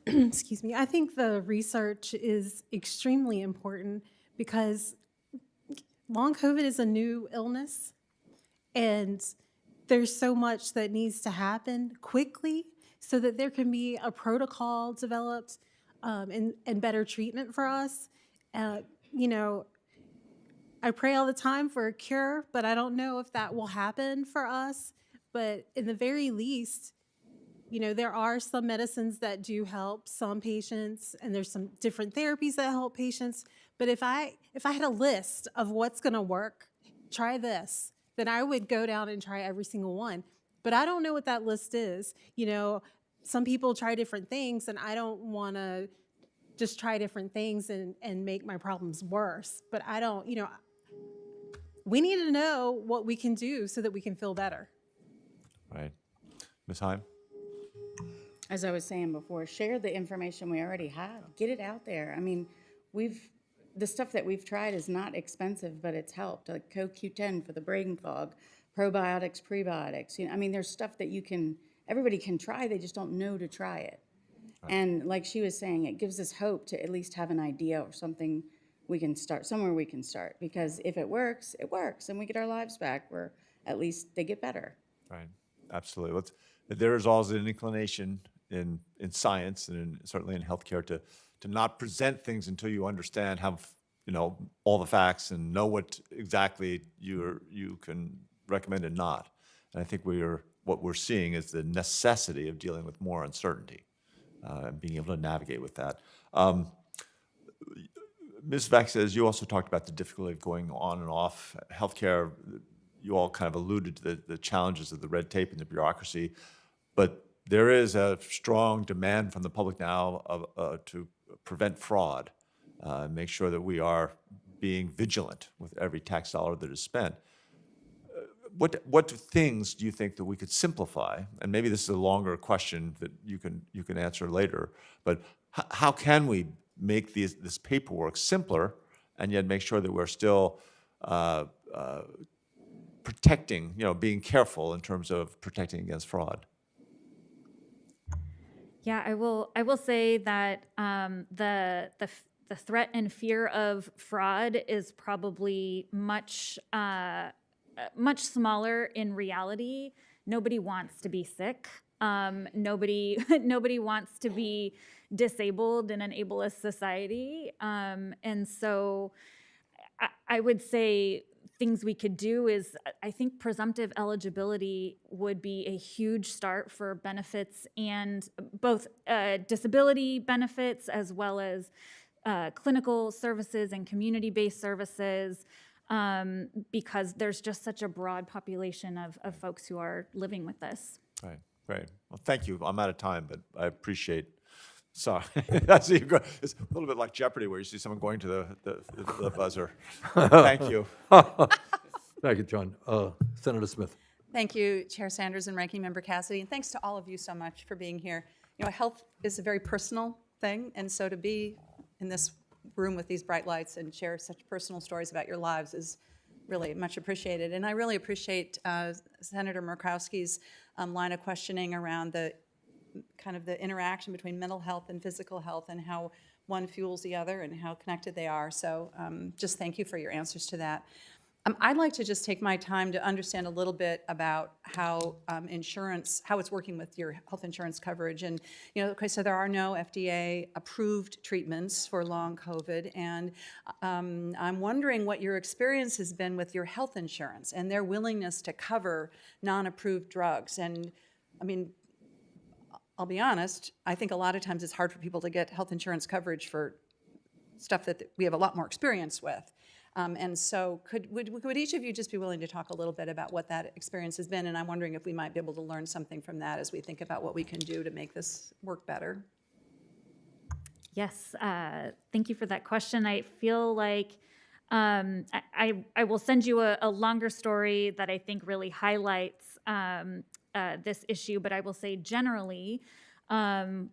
S6: Excuse me. I think the research is extremely important because long COVID is a new illness, and there's so much that needs to happen quickly so that there can be a protocol developed and better treatment for us. You know, I pray all the time for a cure, but I don't know if that will happen for us. But in the very least, you know, there are some medicines that do help some patients, and there's some different therapies that help patients. But if I had a list of what's going to work, try this, then I would go down and try every single one. But I don't know what that list is. You know, some people try different things, and I don't want to just try different things and make my problems worse. But I don't, you know, we need to know what we can do so that we can feel better.
S13: Right. Ms. Heim?
S7: As I was saying before, share the information we already have. Get it out there. I mean, the stuff that we've tried is not expensive, but it's helped. Like CoQ10 for the brain fog, probiotics, prebiotics. You know, I mean, there's stuff that everybody can try. They just don't know to try it. Right. And like she was saying, it gives us hope to at least have an idea or something we can start, somewhere we can start. Because if it works, and we get our lives back, where at least they get better.
S13: Right, absolutely. There is always an inclination in science and certainly in healthcare to not present things until you understand, have all the facts and know what exactly you can recommend and not. And I think what we're seeing is the necessity of dealing with more uncertainty and being able to navigate with that. Ms. Vasquez, you also talked about the difficulty of going on and off healthcare. You all kind of alluded to the challenges of the red tape and the bureaucracy, but there is a strong demand from the public now to prevent fraud, make sure that we are being vigilant with every tax dollar that is spent. What things do you think that we could simplify? And maybe this is a longer question that you can answer later, but how can we make this paperwork simpler and yet make sure that we're still protecting, being careful in terms of protecting against fraud?
S4: Yeah, I will say that the threat and fear of fraud is probably much smaller in reality. Nobody wants to be sick. Nobody wants to be disabled in an ableist society. And so I would say things we could do is, I think presumptive eligibility would be a huge start for benefits, and both disability benefits as well as clinical services and community-based services, because there's just such a broad population of folks who are living with this.
S13: Right, great. Well, thank you. I'm out of time, but I appreciate. Sorry, it's a little bit like Jeopardy, where you see someone going to the buzzer. Thank you.
S1: Thank you, John. Senator Smith.
S14: Thank you, Chair Sanders and Ranking Member Cassidy, and thanks to all of you so much for being here. You know, health is a very personal thing, and so to be in this room with these bright lights and share such personal stories about your lives is really much appreciated. And I really appreciate Senator Murkowski's line of questioning around the kind of the interaction between mental health and physical health and how one fuels the other and how connected they are. So just thank you for your answers to that. I'd like to just take my time to understand a little bit about how insurance, how it's working with your health insurance coverage. And, okay, so there are no FDA-approved treatments for long COVID. And I'm wondering what your experience has been with your health insurance and their willingness to cover non-approved drugs. And, I mean, I'll be honest, I think a lot of times it's hard for people to get health insurance coverage for stuff that we have a lot more experience with. And so would each of you just be willing to talk a little bit about what that experience has been? And I'm wondering if we might be able to learn something from that as we think about what we can do to make this work better.
S4: Yes, thank you for that question. I feel like I will send you a longer story that I think really highlights this issue, but I will say generally on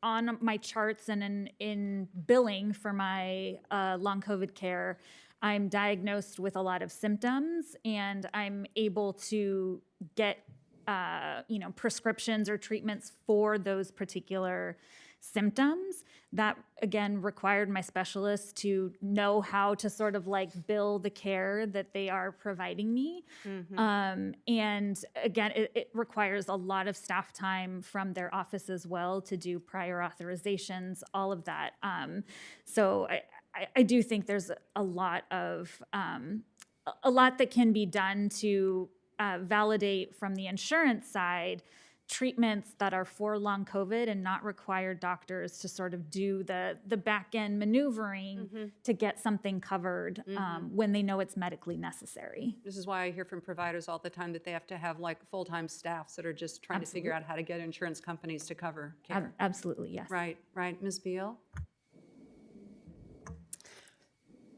S4: my charts and in billing for my long COVID care, I'm diagnosed with a lot of symptoms, and I'm able to get prescriptions or treatments for those particular symptoms. that again required my specialists to know how to sort of like bill the care that they are providing me. And again, it requires a lot of staff time from their office as well to do prior authorizations, all of that. So I do think there's a lot that can be done to validate from the insurance side treatments that are for long COVID and not require doctors to sort of do the back end maneuvering to get something covered when they know it's medically necessary.
S14: This is why I hear from providers all the time that they have to have like full-time staffs that are just trying to figure out how to get insurance companies to cover care.
S4: Absolutely, yes.
S14: Right, right. Ms. Beal?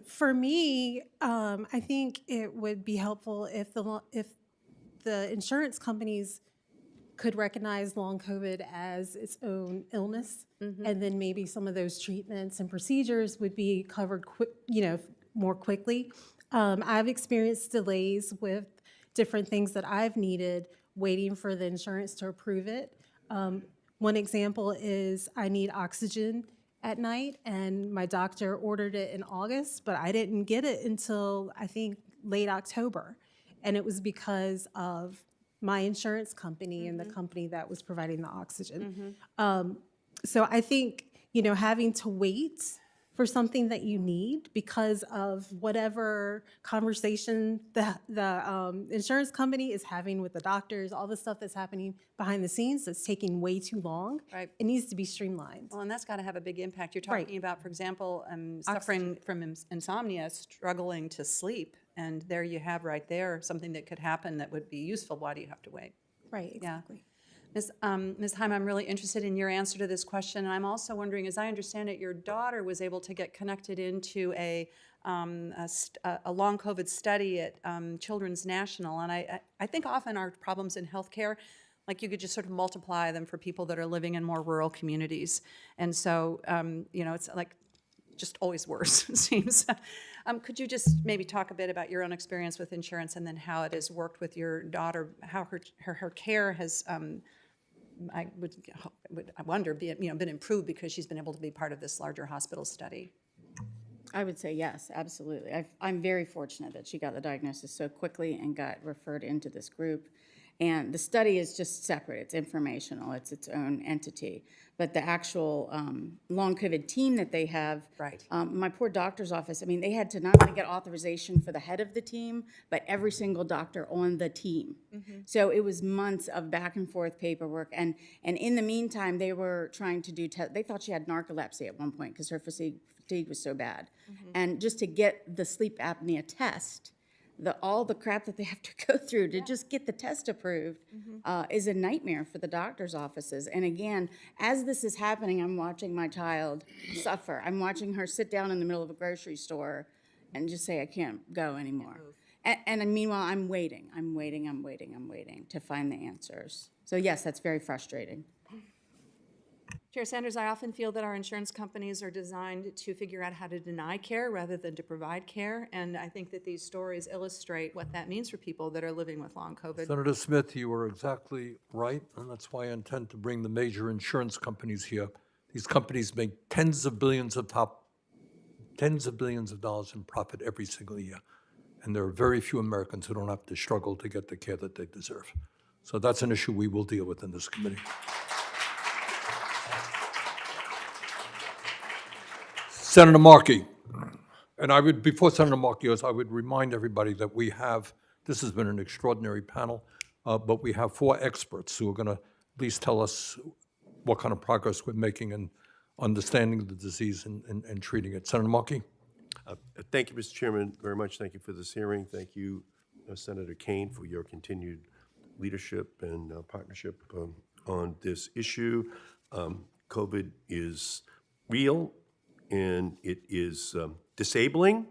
S6: For me, I think it would be helpful if the insurance companies could recognize long COVID as its own illness, and then maybe some of those treatments and procedures would be covered more quickly. I've experienced delays with different things that I've needed waiting for the insurance to approve it. One example is I need oxygen at night, and my doctor ordered it in August, but I didn't get it until I think late October. And it was because of my insurance company and the company that was providing the oxygen. So I think, having to wait for something that you need because of whatever conversation the insurance company is having with the doctors, all the stuff that's happening behind the scenes that's taking way too long,
S14: Right.
S6: it needs to be streamlined.
S14: Well, and that's got to have a big impact. You're talking
S6: Right.
S14: about, for example, suffering from insomnia, struggling to sleep, and there you have right there something that could happen that would be useful. Why do you have to wait?
S6: Right,
S14: Yeah.
S6: exactly.
S14: Ms. Heim, I'm really interested in your answer to this question, and I'm also wondering, as I understand it, your daughter was able to get connected into a long COVID study at Children's National, and I think often our problems in healthcare, like you could just sort of multiply them for people that are living in more rural communities, and so it's like just always worse, it seems. Could you just maybe talk a bit about your own experience with insurance and then how it has worked with your daughter, how her care has, I wonder, been improved because she's been able to be part of this larger hospital study?
S7: I would say yes, absolutely. I'm very fortunate that she got the diagnosis so quickly and got referred into this group. And the study is just separate. It's informational. It's its own entity. But the actual long COVID team that they have,
S14: Right.
S7: My poor doctor's office, I mean, they had to not only get authorization for the head of the team, but every single doctor on the team. So it was months of back and forth paperwork. And in the meantime, they were trying to do, they thought she had narcolepsy at one point because her fatigue was so bad. And just to get the sleep apnea test, all the crap that they have to go through to just get the test approved is a nightmare for the doctor's offices. And again, as this is happening, I'm watching my child suffer. I'm watching her sit down in the middle of a grocery store and just say, I can't go anymore. And meanwhile, I'm waiting to find the answers. So yes, that's very frustrating.
S14: Chair Sanders, I often feel that our insurance companies are designed to figure out how to deny care rather than to provide care, and I think that these stories illustrate what that means for people that are living with long COVID.
S1: Senator Smith, you are exactly right, and that's why I intend to bring the major insurance companies here. These companies make tens of billions of dollars in profit every single year, and there are very few Americans who don't have to struggle to get the care that they deserve. So that's an issue we will deal with in this committee. Senator Markey, and before Senator Markey goes, I would remind everybody that this has been an extraordinary panel, but we have 4 experts who are going to at least tell us what kind of progress we're making in understanding the disease and treating it. Senator Markey?
S15: Thank you, Mr. Chairman, very much. Thank you for this hearing. Thank you, Senator Kane, for your continued leadership and partnership on this issue. COVID is real, and it is disabling,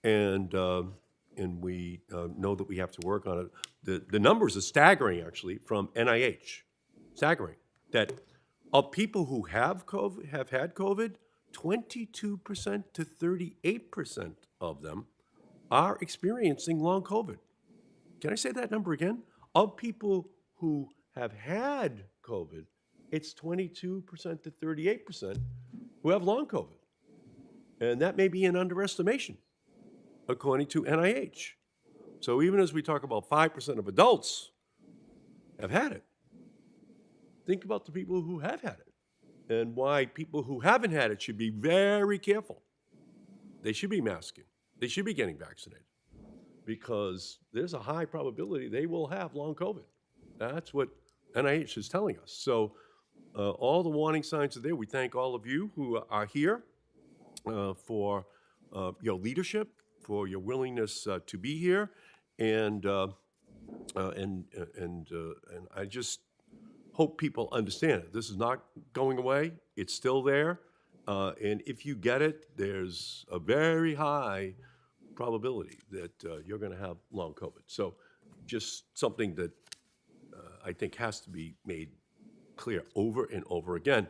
S15: and we know that we have to work on it. The numbers are staggering, actually, from NIH, staggering, that of people who have had COVID, 22% to 38% of them are experiencing long COVID. Can I say that number again? Of people who have had COVID, it's 22% to 38%. who have long COVID. And that may be an underestimation, according to NIH. So even as we talk about 5% of adults have had it, think about the people who have had it and why people who haven't had it should be very careful. They should be masking. They should be getting vaccinated because there's a high probability they will have long COVID. That's what NIH is telling us. So all the warning signs are there. We thank all of you who are here for your leadership, for your willingness to be here, and I just hope people understand it. This is not going away. It's still there. And if you get it, there's a very high probability that you're going to have long COVID. So just something that I think has to be made clear over and over again.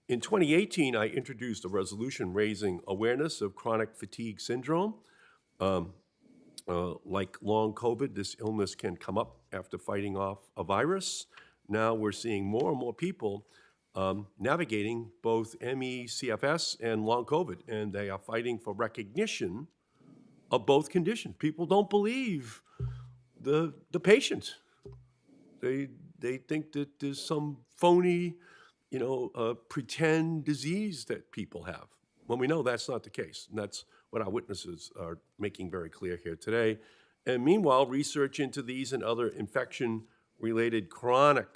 S15: In 2018, I introduced a resolution raising awareness of chronic fatigue syndrome. Like long COVID, this illness can come up after fighting off a virus. Now we're seeing more and more people navigating both ME/CFS and long COVID, and they are fighting for recognition of both conditions. People don't believe the patient. They think that there's some phony, pretend disease that people have, when we know that's not the case. And that's what our witnesses are making very clear here today. And meanwhile, research into these and other infection-related chronic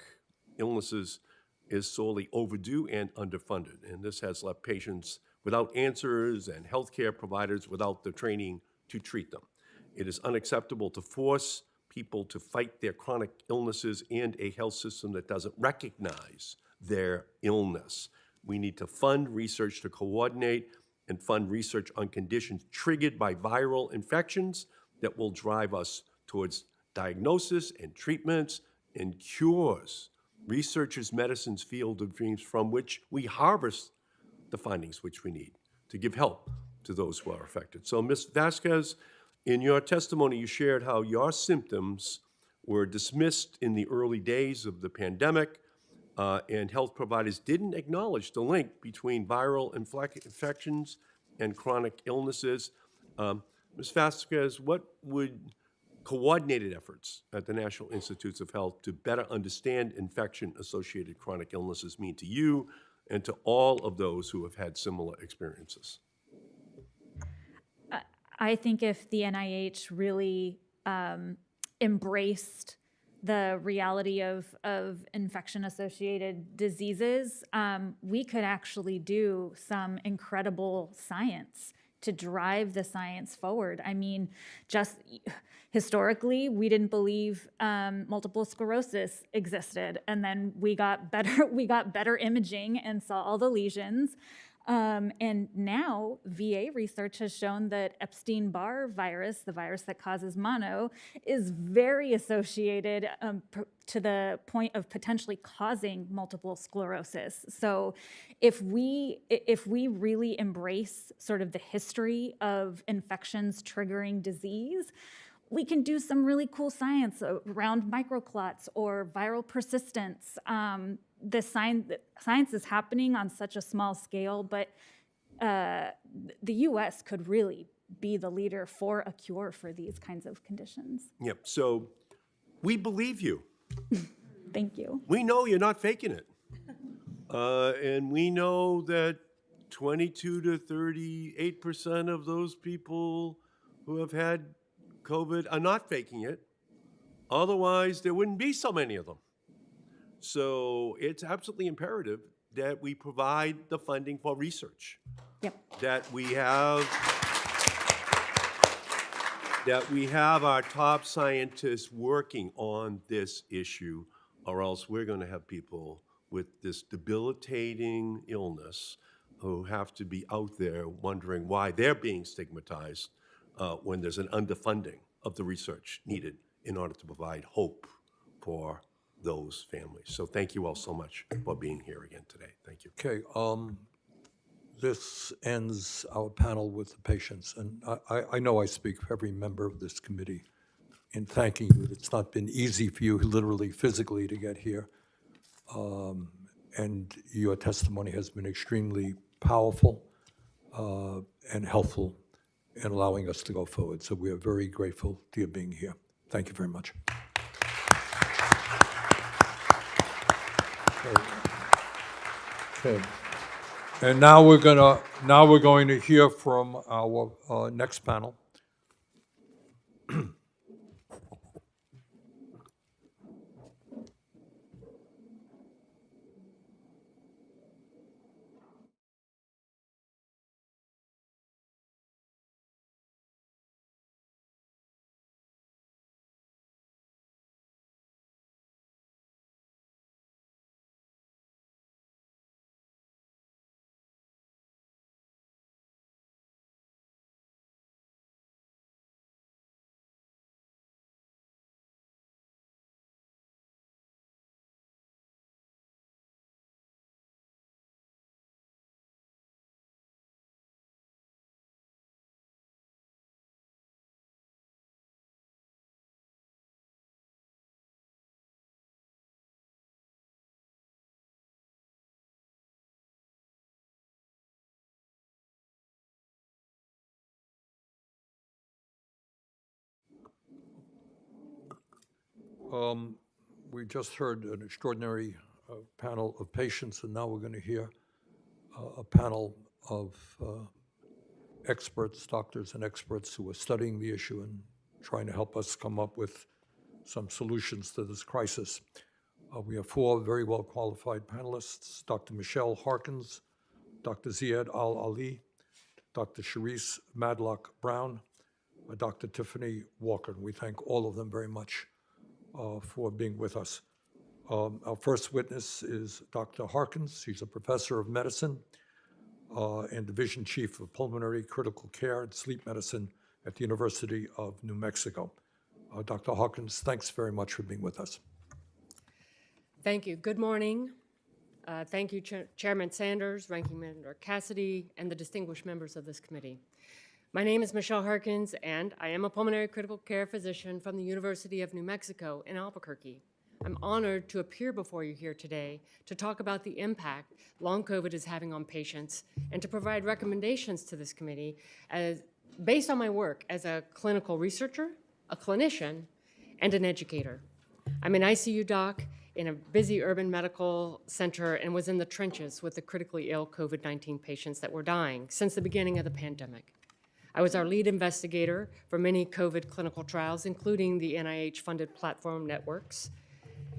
S15: illnesses is sorely overdue and underfunded. And this has left patients without answers and healthcare providers without the training to treat them. It is unacceptable to force people to fight their chronic illnesses and a health system that doesn't recognize their illness. We need to fund research to coordinate and fund research on conditions triggered by viral infections that will drive us towards diagnosis and treatments and cures. Research is medicine's field of dreams from which we harvest the findings which we need to give help to those who are affected. So, Ms. Vasquez, in your testimony, you shared how your symptoms were dismissed in the early days of the pandemic, and health providers didn't acknowledge the link between viral infections and chronic illnesses. Ms. Vasquez, what would coordinated efforts at the National Institutes of Health to better understand infection-associated chronic illnesses mean to you and to all of those who have had similar experiences?
S4: I think if the NIH really embraced the reality of infection-associated diseases, we could actually do some incredible science to drive the science forward. I mean, just historically, we didn't believe multiple sclerosis existed, and then we got better imaging and saw all the lesions. And now VA research has shown that Epstein-Barr virus, the virus that causes mono, is very associated to the point of potentially causing multiple sclerosis. So if we really embrace sort of the history of infections triggering disease, we can do some really cool science around microclots or viral persistence. The science is happening on such a small scale, but the U.S. could really be the leader for a cure for these kinds of conditions.
S15: Yep, so we believe you.
S4: Thank you.
S15: We know you're not faking it. And we know that 22 to 38% of those people who have had COVID are not faking it. Otherwise, there wouldn't be so many of them. So it's absolutely imperative that we provide the funding for research.
S4: Yep.
S15: That we have our top scientists working on this issue, or else we're going to have people with this debilitating illness who have to be out there wondering why they're being stigmatized when there's an underfunding of the research needed in order to provide hope for those families. So thank you all so much for being here again today. Thank you.
S1: Okay, this ends our panel with the patients, and I know I speak for every member of this committee in thanking you. It's not been easy for you, literally, physically, to get here, and your testimony has been extremely powerful and helpful in allowing us to go forward. So we are very grateful to you being here. Thank you very much. Okay. And now we're going to hear from our next panel. We just heard an extraordinary panel of patients, and now we're going to hear a panel of experts, doctors and experts who are studying the issue and trying to help us come up with some solutions to this crisis. We have four very well-qualified panelists: Dr. Michelle Harkins, Dr. Ziad Al-Ali, Dr. Sharice Madlock Brown, Dr. Tiffany Walker. And we thank all of them very much for being with us. Our first witness is Dr. Harkins. He's a professor of medicine and division chief of pulmonary critical care and sleep medicine at the University of New Mexico. Dr. Harkins, thanks very much for being with us.
S16: Thank you. Good morning. Thank you, Chairman Sanders, Ranking Member Cassidy, and the distinguished members of this committee. My name is Michelle Harkins, and I am a pulmonary critical care physician from the University of New Mexico in Albuquerque. I'm honored to appear before you here today to talk about the impact long COVID is having on patients and to provide recommendations to this committee based on my work as a clinical researcher, a clinician, and an educator. I'm an ICU doc in a busy urban medical center and was in the trenches with the critically ill COVID-19 patients that were dying since the beginning of the pandemic. I was our lead investigator for many COVID clinical trials, including the NIH-funded platform networks.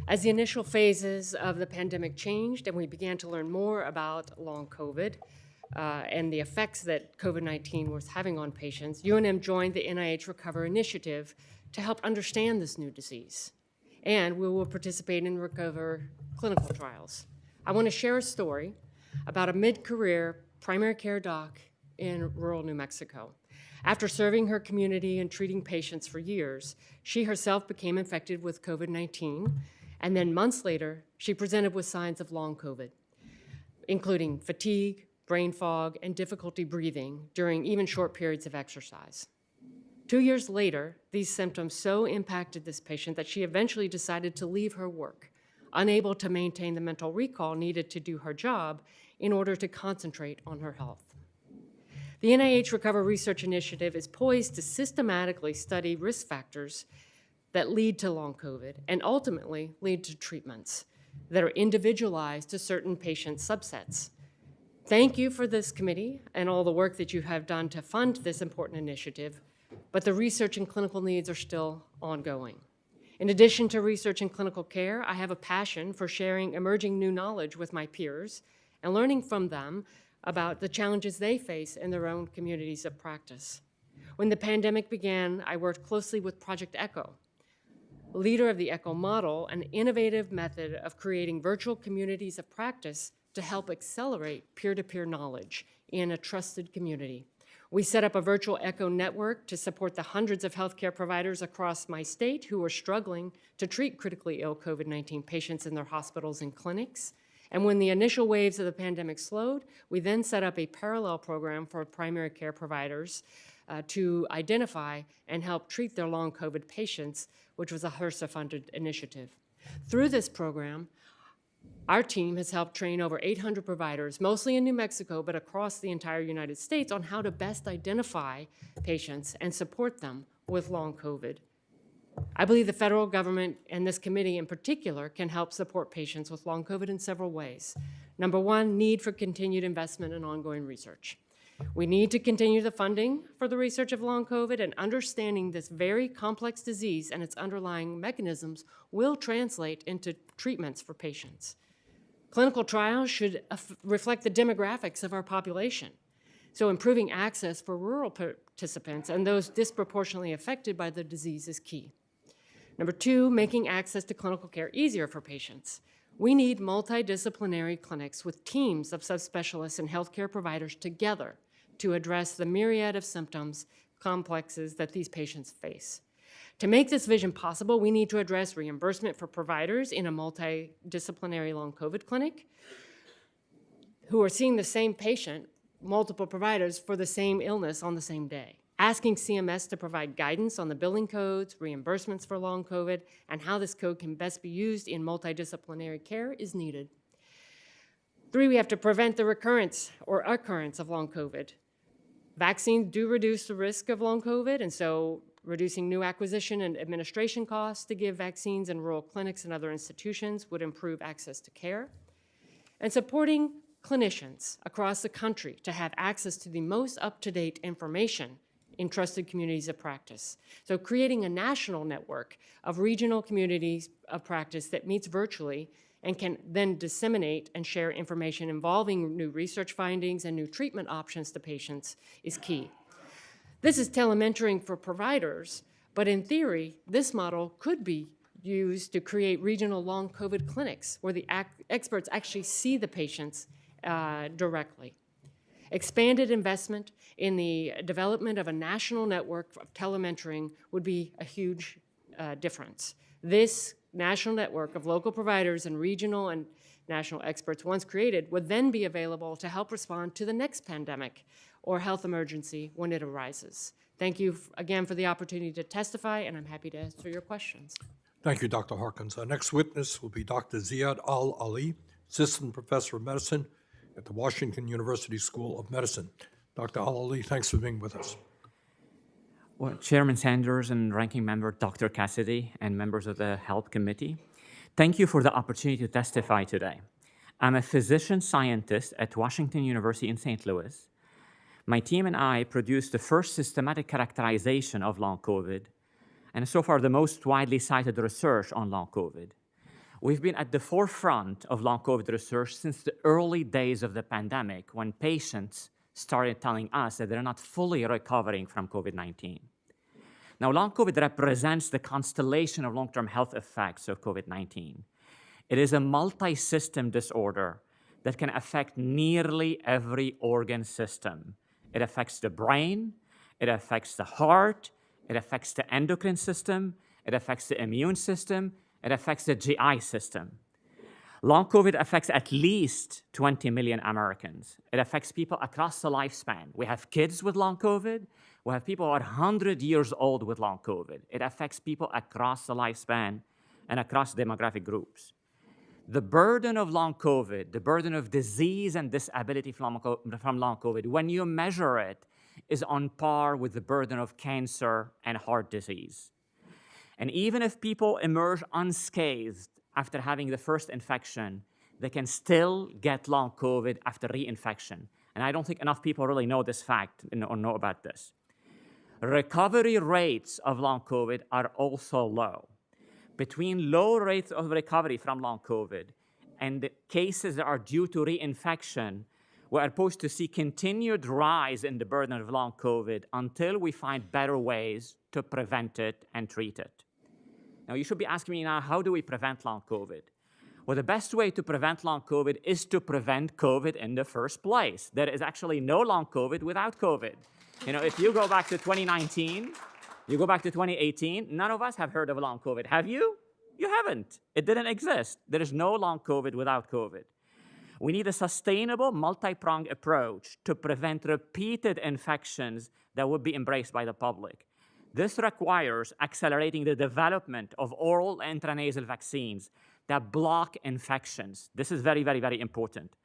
S16: As the initial phases of the pandemic changed and we began to learn more about long COVID and the effects that COVID-19 was having on patients, UNM joined the NIH Recover Initiative to help understand this new disease. And we will participate in Recover clinical trials. I want to share a story about a mid-career primary care doc in rural New Mexico. After serving her community and treating patients for years, she herself became infected with COVID-19, and then months later, she presented with signs of long COVID, including fatigue, brain fog, and difficulty breathing during even short periods of exercise. 2 years later, these symptoms so impacted this patient that she eventually decided to leave her work, unable to maintain the mental recall needed to do her job in order to concentrate on her health. The NIH Recover Research Initiative is poised to systematically study risk factors that lead to long COVID and ultimately lead to treatments that are individualized to certain patient subsets. Thank you for this committee and all the work that you have done to fund this important initiative, but the research and clinical needs are still ongoing. In addition to research and clinical care, I have a passion for sharing emerging new knowledge with my peers and learning from them about the challenges they face in their own communities of practice. When the pandemic began, I worked closely with Project ECHO, leader of the ECHO model, an innovative method of creating virtual communities of practice to help accelerate peer-to-peer knowledge in a trusted community. We set up a virtual ECHO network to support the hundreds of healthcare providers across my state who are struggling to treat critically ill COVID-19 patients in their hospitals and clinics. And when the initial waves of the pandemic slowed, we then set up a parallel program for primary care providers to identify and help treat their long COVID patients, which was a HRSA-funded initiative. Through this program, Our team has helped train over 800 providers, mostly in New Mexico, but across the entire United States, on how to best identify patients and support them with long COVID. I believe the federal government and this committee in particular can help support patients with long COVID in several ways. Number one, need for continued investment in ongoing research. We need to continue the funding for the research of long COVID, and understanding this very complex disease and its underlying mechanisms will translate into treatments for patients. Clinical trials should reflect the demographics of our population. So improving access for rural participants and those disproportionately affected by the disease is key. Number two, making access to clinical care easier for patients. We need multidisciplinary clinics with teams of subspecialists and healthcare providers together to address the myriad of symptoms, complexes that these patients face. To make this vision possible, we need to address reimbursement for providers in a multidisciplinary long COVID clinic who are seeing the same patient, multiple providers for the same illness on the same day. Asking CMS to provide guidance on the billing codes, reimbursements for long COVID, and how this code can best be used in multidisciplinary care is needed. Three, we have to prevent the recurrence or occurrence of long COVID. Vaccines do reduce the risk of long COVID, and so reducing new acquisition and administration costs to give vaccines in rural clinics and other institutions would improve access to care. And supporting clinicians across the country to have access to the most up-to-date information in trusted communities of practice. So creating a national network of regional communities of practice that meets virtually and can then disseminate and share information involving new research findings and new treatment options to patients is key. This is telementoring for providers, but in theory, this model could be used to create regional long COVID clinics where the experts actually see the patients directly. Expanded investment in the development of a national network of telementoring would be a huge difference. This national network of local providers and regional and national experts, once created, would then be available to help respond to the next pandemic or health emergency when it arises. Thank you again for the opportunity to testify, and I'm happy to answer your questions.
S1: Thank you, Dr. Harkins. Our next witness will be Dr. Ziad Al-Ali, Assistant Professor of Medicine at the Washington University School of Medicine. Dr. Al-Ali, thanks for being with us.
S17: Well, Chairman Sanders and Ranking Member Dr. Cassidy and members of the Health Committee, thank you for the opportunity to testify today. I'm a physician scientist at Washington University in St. Louis. My team and I produced the first systematic characterization of long COVID, and so far the most widely cited research on long COVID. We've been at the forefront of long COVID research since the early days of the pandemic, when patients started telling us that they're not fully recovering from COVID-19. Now, long COVID represents the constellation of long-term health effects of COVID-19. It is a multi-system disorder that can affect nearly every organ system. It affects the brain, it affects the heart, it affects the endocrine system, it affects the immune system, it affects the GI system. Long COVID affects at least 20 million Americans. It affects people across the lifespan. We have kids with long COVID. We have people who are 100 years old with long COVID. It affects people across the lifespan and across demographic groups. The burden of long COVID, the burden of disease and disability from long COVID, when you measure it, is on par with the burden of cancer and heart disease. And even if people emerge unscathed after having the first infection, they can still get long COVID after reinfection. And I don't think enough people really know this fact or know about this. Recovery rates of long COVID are also low. Between low rates of recovery from long COVID and the cases that are due to reinfection, we are supposed to see continued rise in the burden of long COVID until we find better ways to prevent it and treat it. Now, you should be asking me now, how do we prevent long COVID? Well, the best way to prevent long COVID is to prevent COVID in the first place. There is actually no long COVID without COVID. You know, if you go back to 2019, you go back to 2018, none of us have heard of long COVID. Have you? You haven't. It didn't exist. There is no long COVID without COVID. We need a sustainable, multi-pronged approach to prevent repeated infections that would be embraced by the public. This requires accelerating the development of oral intranasal vaccines that block infections. This is very, very, very important.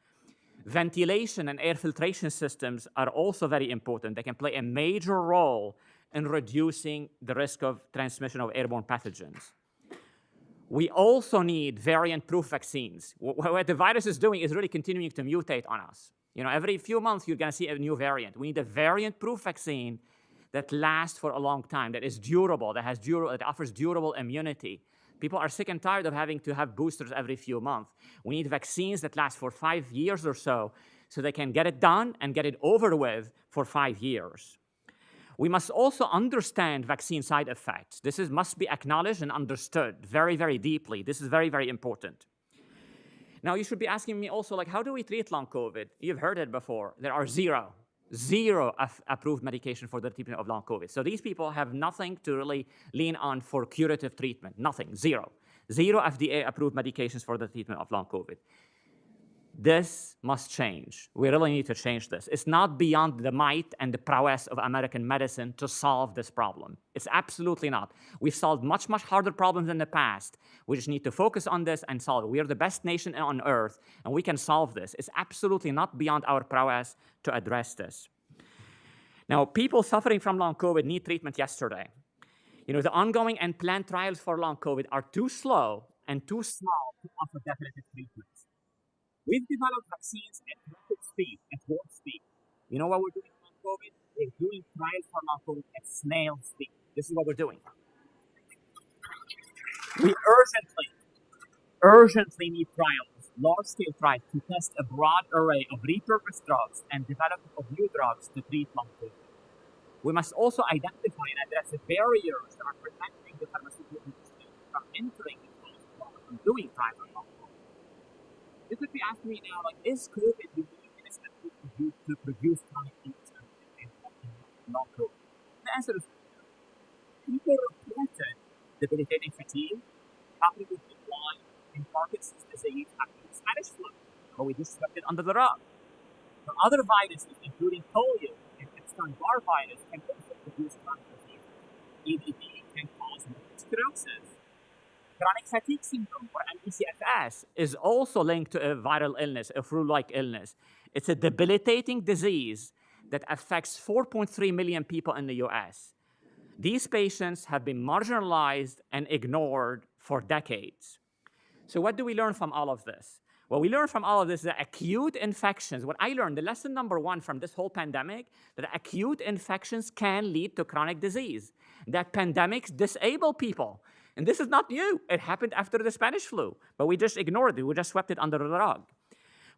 S17: Ventilation and air filtration systems are also very important. They can play a major role in reducing the risk of transmission of airborne pathogens. We also need variant-proof vaccines. What the virus is doing is really continuing to mutate on us. You know, every few months, you're gonna see a new variant. We need a variant-proof vaccine that lasts for a long time, that is durable, that offers durable immunity. People are sick and tired of having to have boosters every few months. We need vaccines that last for 5 years or so they can get it done and get it over with for 5 years. We must also understand vaccine side effects. This must be acknowledged and understood very, very deeply. This is very, very important. Now, you should be asking me also, like, how do we treat long COVID? You've heard it before. There are zero approved medication for the treatment of long COVID. So these people have nothing to really lean on for curative treatment, nothing, zero. Zero FDA-approved medications for the treatment of long COVID. This must change. We really need to change this. It's not beyond the might and the prowess of American medicine to solve this problem. It's absolutely not. We've solved much, much harder problems in the past. We just need to focus on this and solve it. We are the best nation on earth, and we can solve this. It's absolutely not beyond our prowess to address this. Now, people suffering from long COVID need treatment yesterday. You know, the ongoing and planned trials for long COVID are too slow and too small to offer definitive treatments. We've developed vaccines at rapid speed, at warp speed. You know what we're doing for long COVID? We're doing trials for long COVID at snail speed. This is what we're doing. We urgently need trials, large-scale trials, to test a broad array of repurposed drugs and development of new drugs to treat long COVID. We must also identify and address the barriers that are preventing the pharmaceutical industry from entering the trials, from doing trials on long COVID. You could be asking me now, like, is COVID unique in its ability to produce chronic illness and long COVID? The answer is people reported debilitating fatigue, cognitive decline, and Parkinson's disease after the Spanish flu, but we just swept it under the rug. The other viruses, including polio and Epstein-Barr virus, can also produce chronic disease. EBV can cause multiple sclerosis. Chronic fatigue syndrome, or ME/CFS, is also linked to a viral illness, a flu-like illness. It's a debilitating disease that affects 4.3 million people in the US. These patients have been marginalized and ignored for decades. So what do we learn from all of this? Well, we learn from all of this that acute infections, what I learned, the lesson number one from this whole pandemic, that acute infections can lead to chronic disease, that pandemics disable people. And this is not new. It happened after the Spanish flu, but we just ignored it. We just swept it under the rug.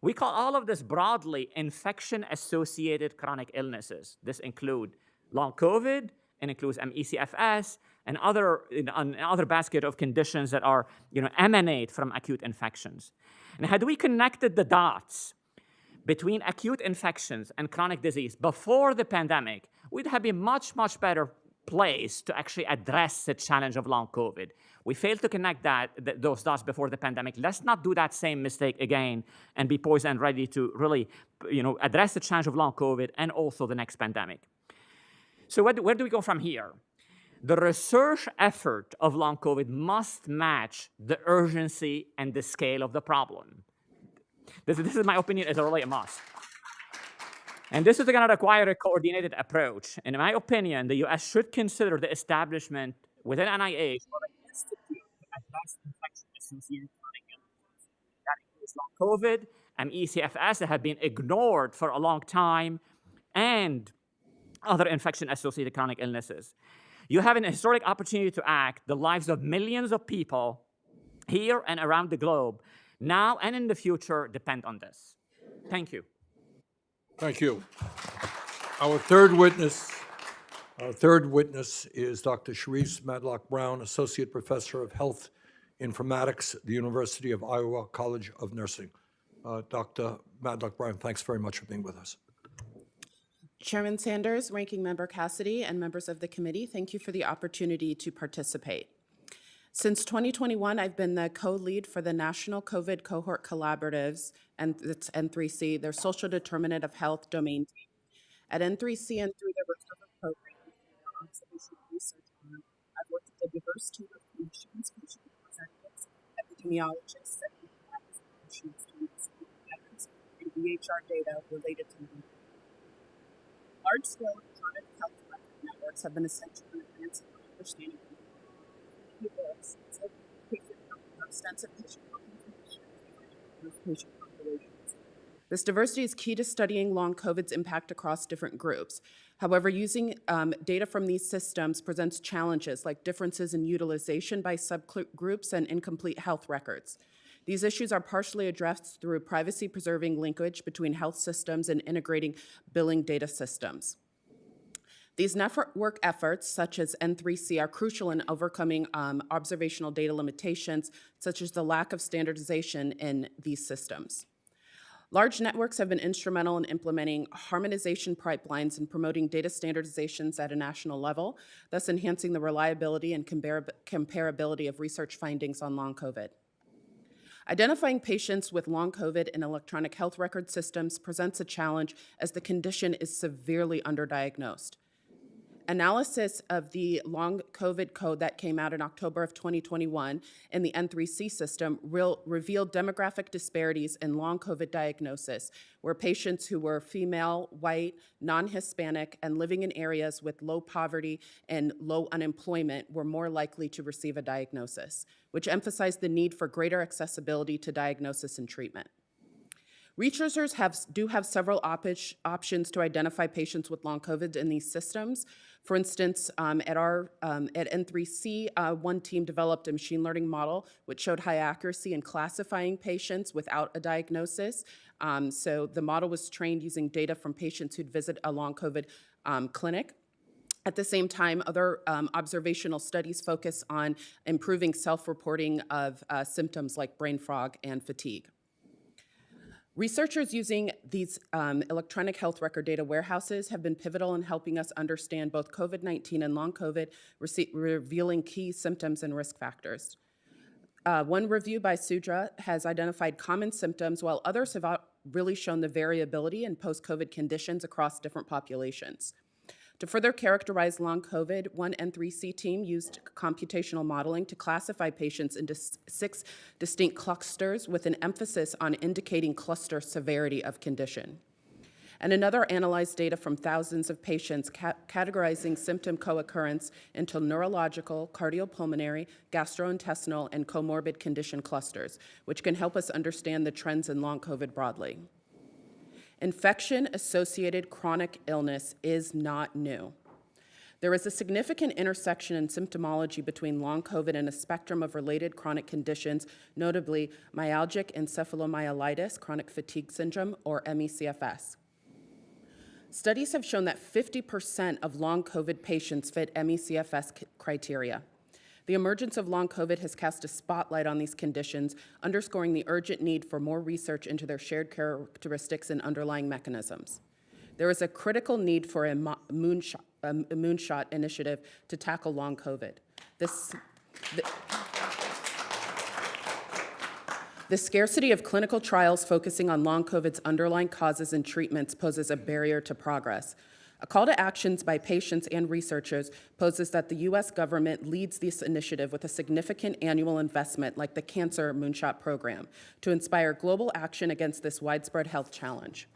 S17: We call all of this broadly infection-associated chronic illnesses. This includes long COVID, and includes ME/CFS, and other basket of conditions that are, emanate from acute infections. And had we connected the dots between acute infections and chronic disease before the pandemic, we'd have been much, much better place to actually address the challenge of long COVID. We failed to connect those dots before the pandemic. Let's not do that same mistake again and be poised and ready to really, address the challenge of long COVID and also the next pandemic. So where do we go from here? The research effort of long COVID must match the urgency and the scale of the problem. This is my opinion, is really a must. And this is going to require a coordinated approach. And in my opinion, the US should consider the establishment within NIH of an institute to address infection-associated chronic illnesses. That includes long COVID and ME/CFS that have been ignored for a long time, and other infection-associated chronic illnesses. You have an historic opportunity to act. The lives of millions of people here and around the globe, now and in the future, depend on this. Thank you.
S1: Thank you. Our third witness is Dr. Sharice Madlock-Brown, Associate Professor of Health Informatics at the University of Iowa College of Nursing. Dr. Madlock-Brown, thanks very much for being with us.
S18: Chairman Sanders, Ranking Member Cassidy, and members of the committee, thank you for the opportunity to participate. Since 2021, I've been the co-lead for the National COVID Cohort Collaboratives, and it's N3C, their social determinant of health domain team. At N3C and through their recovery program, our observational research arm, I've worked with a diverse team of clinicians, patient representatives, epidemiologists, and students and EHR data related to them. Large-scale electronic health record networks have been essential in advancing our understanding of extensive patient health information and patient populations. This diversity is key to studying long COVID's impact across different groups. However, using data from these systems presents challenges like differences in utilization by subgroups and incomplete health records. These issues are partially addressed through privacy-preserving linkage between health systems and integrating billing data systems. These network efforts, such as N3C, are crucial in overcoming observational data limitations, such as the lack of standardization in these systems. Large networks have been instrumental in implementing harmonization pipelines and promoting data standardizations at a national level, thus enhancing the reliability and comparability of research findings on long COVID. Identifying patients with long COVID in electronic health record systems presents a challenge as the condition is severely underdiagnosed. Analysis of the long COVID code that came out in October of 2021 in the N3C system revealed demographic disparities in long COVID diagnosis, where patients who were female, white, non-Hispanic, and living in areas with low poverty and low unemployment were more likely to receive a diagnosis, which emphasized the need for greater accessibility to diagnosis and treatment. Researchers do have several options to identify patients with long COVID in these systems. For instance, at N3C, one team developed a machine learning model which showed high accuracy in classifying patients without a diagnosis. So the model was trained using data from patients who'd visit a long COVID clinic. At the same time, other observational studies focus on improving self-reporting of symptoms like brain fog and fatigue. Researchers using these electronic health record data warehouses have been pivotal in helping us understand both COVID-19 and long COVID, revealing key symptoms and risk factors. One review by Sudra has identified common symptoms, while others have really shown the variability in post-COVID conditions across different populations. To further characterize long COVID, one N3C team used computational modeling to classify patients into 6 distinct clusters with an emphasis on indicating cluster severity of condition. And another analyzed data from thousands of patients categorizing symptom co-occurrence into neurological, cardiopulmonary, gastrointestinal, and comorbid condition clusters, which can help us understand the trends in long COVID broadly. Infection-associated chronic illness is not new. There is a significant intersection in symptomology between long COVID and a spectrum of related chronic conditions, notably myalgic encephalomyelitis, chronic fatigue syndrome, or ME/CFS. Studies have shown that 50% of long COVID patients fit ME/CFS criteria. The emergence of long COVID has cast a spotlight on these conditions, underscoring the urgent need for more research into their shared characteristics and underlying mechanisms. There is a critical need for a moonshot initiative to tackle long COVID. The scarcity of clinical trials focusing on long COVID's underlying causes and treatments poses a barrier to progress. A call to actions by patients and researchers poses that the U.S. government leads this initiative with a significant annual investment like the Cancer Moonshot Program to inspire global action against this widespread health challenge.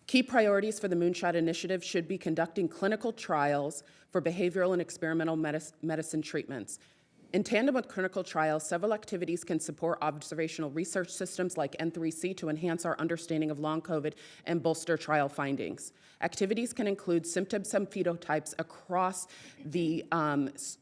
S18: Key priorities for the Moonshot Initiative should be conducting clinical trials for behavioral and experimental medicine treatments. In tandem with clinical trials, several activities can support observational research systems like N3C to enhance our understanding of long COVID and bolster trial findings. Activities can include symptoms and phenotypes across the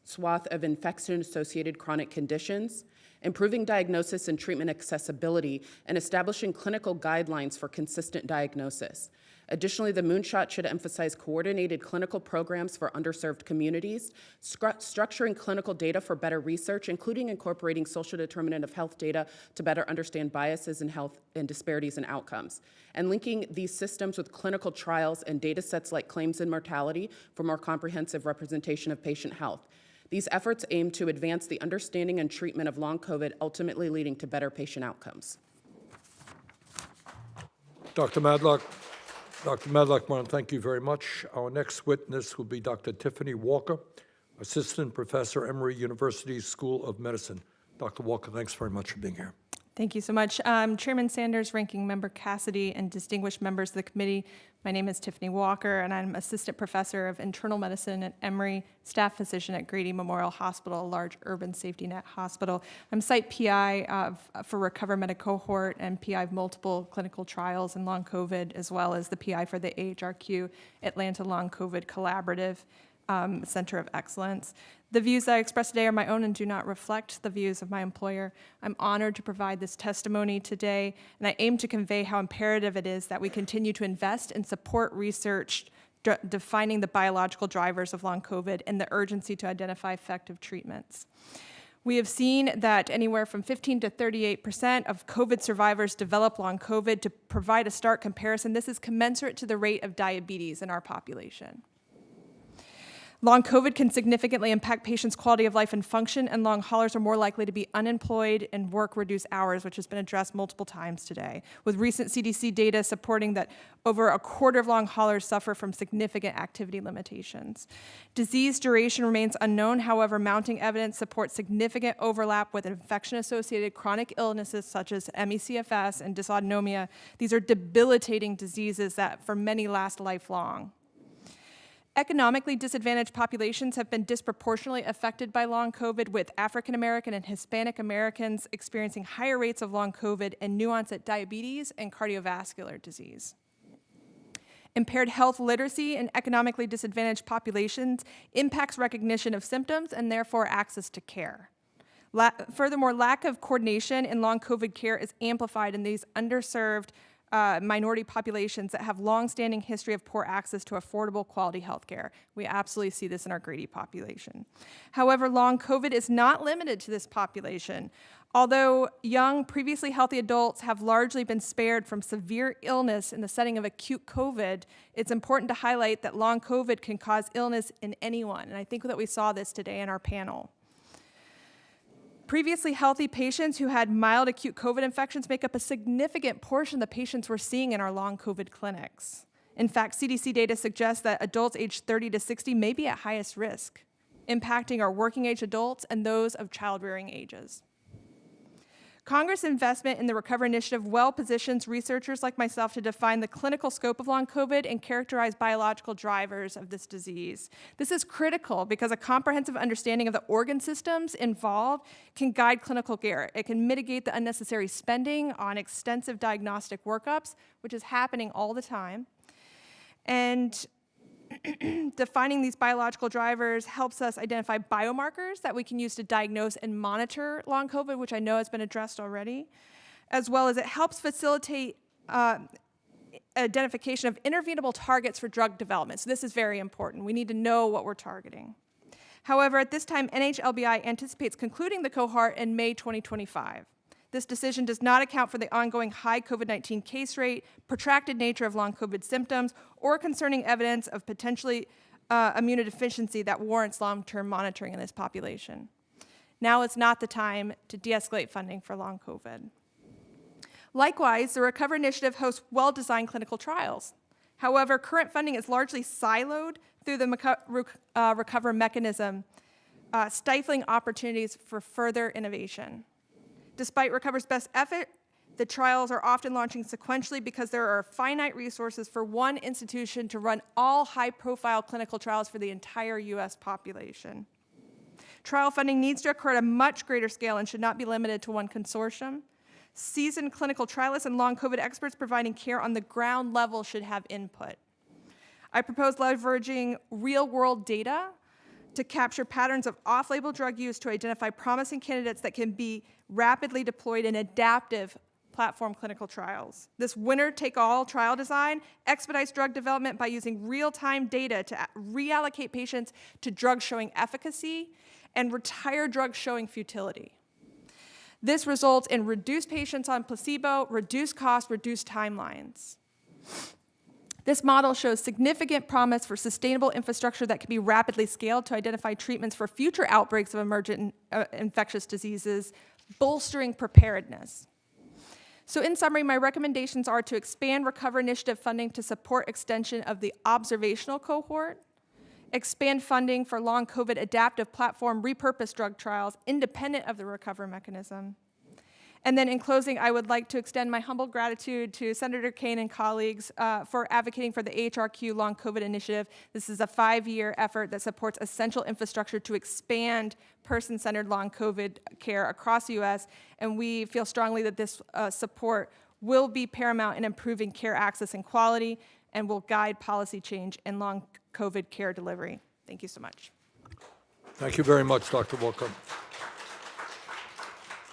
S18: swath of infection-associated chronic conditions, improving diagnosis and treatment accessibility, and establishing clinical guidelines for consistent diagnosis. Additionally, the Moonshot should emphasize coordinated clinical programs for underserved communities, structuring clinical data for better research, including incorporating social determinant of health data to better understand biases in health and disparities in outcomes, and linking these systems with clinical trials and data sets like claims and mortality for more comprehensive representation of patient health. These efforts aim to advance the understanding and treatment of long COVID, ultimately leading to better patient outcomes.
S1: Dr. Madlock, I want to thank you very much. Our next witness will be Dr. Tiffany Walker, Assistant Professor, Emory University School of Medicine. Dr. Walker, thanks very much for being here.
S19: Thank you so much. Chairman Sanders, Ranking Member Cassidy, and distinguished members of the committee, my name is Tiffany Walker, and I'm Assistant Professor of Internal Medicine at Emory, Staff Physician at Grady Memorial Hospital, a large urban safety net hospital. I'm Site PI for Recover Meta Cohort and PI of multiple clinical trials in long COVID, as well as the PI for the AHRQ Atlanta Long COVID Collaborative Center of Excellence. The views that I express today are my own and do not reflect the views of my employer. I'm honored to provide this testimony today, and I aim to convey how imperative it is that we continue to invest and support research defining the biological drivers of long COVID and the urgency to identify effective treatments. We have seen that anywhere from 15 to 38% of COVID survivors develop long COVID. To provide a stark comparison, this is commensurate to the rate of diabetes in our population. Long COVID can significantly impact patients' quality of life and function, and long haulers are more likely to be unemployed and work reduced hours, which has been addressed multiple times today, with recent CDC data supporting that over a quarter of long haulers suffer from significant activity limitations. Disease duration remains unknown. However, mounting evidence supports significant overlap with infection-associated chronic illnesses such as ME/CFS and dysautonomia. These are debilitating diseases that for many last lifelong. Economically disadvantaged populations have been disproportionately affected by long COVID, with African American and Hispanic Americans experiencing higher rates of long COVID and new onset diabetes and cardiovascular disease. Impaired health literacy in economically disadvantaged populations impacts recognition of symptoms and therefore access to care. Furthermore, lack of coordination in long COVID care is amplified in these underserved minority populations that have long-standing history of poor access to affordable quality health care. We absolutely see this in our Grady population. However, long COVID is not limited to this population. Although young, previously healthy adults have largely been spared from severe illness in the setting of acute COVID, it's important to highlight that long COVID can cause illness in anyone, and I think that we saw this today in our panel. Previously healthy patients who had mild acute COVID infections make up a significant portion of the patients we're seeing in our long COVID clinics. In fact, CDC data suggests that adults aged 30 to 60 may be at highest risk, impacting our working age adults and those of child-rearing ages. Congress investment in the Recover Initiative well positions researchers like myself to define the clinical scope of long COVID and characterize biological drivers of this disease. This is critical because a comprehensive understanding of the organ systems involved can guide clinical care. It can mitigate the unnecessary spending on extensive diagnostic workups, which is happening all the time. And defining these biological drivers helps us identify biomarkers that we can use to diagnose and monitor long COVID, which I know has been addressed already, as well as it helps facilitate identification of intervenable targets for drug development. So this is very important. We need to know what we're targeting. However, at this time, NHLBI anticipates concluding the cohort in May 2025. This decision does not account for the ongoing high COVID-19 case rate, protracted nature of long COVID symptoms, or concerning evidence of potentially immunodeficiency that warrants long-term monitoring in this population. Now is not the time to de-escalate funding for long COVID. Likewise, the Recover Initiative hosts well-designed clinical trials. However, current funding is largely siloed through the Recover mechanism, stifling opportunities for further innovation. Despite Recover's best effort, the trials are often launching sequentially because there are finite resources for one institution to run all high-profile clinical trials for the entire U.S. population. Trial funding needs to occur at a much greater scale and should not be limited to one consortium. Seasoned clinical trialists and long COVID experts providing care on the ground level should have input. I propose leveraging real-world data to capture patterns of off-label drug use to identify promising candidates that can be rapidly deployed in adaptive platform clinical trials. This winner-take-all trial design expedites drug development by using real-time data to reallocate patients to drugs showing efficacy and retire drugs showing futility. This results in reduced patients on placebo, reduced costs, reduced timelines. This model shows significant promise for sustainable infrastructure that can be rapidly scaled to identify treatments for future outbreaks of emergent infectious diseases, bolstering preparedness. So in summary, my recommendations are to expand Recover Initiative funding to support extension of the observational cohort, expand funding for long COVID adaptive platform repurposed drug trials independent of the recovery mechanism. And then in closing, I would like to extend my humble gratitude to Senator Kaine and colleagues for advocating for the AHRQ Long COVID Initiative. This is a 5-year effort that supports essential infrastructure to expand person-centered long COVID care across the U.S., and we feel strongly that this support will be paramount in improving care access and quality and will guide policy change in long COVID care delivery. Thank you so much.
S1: Thank you very much, Dr. Walker.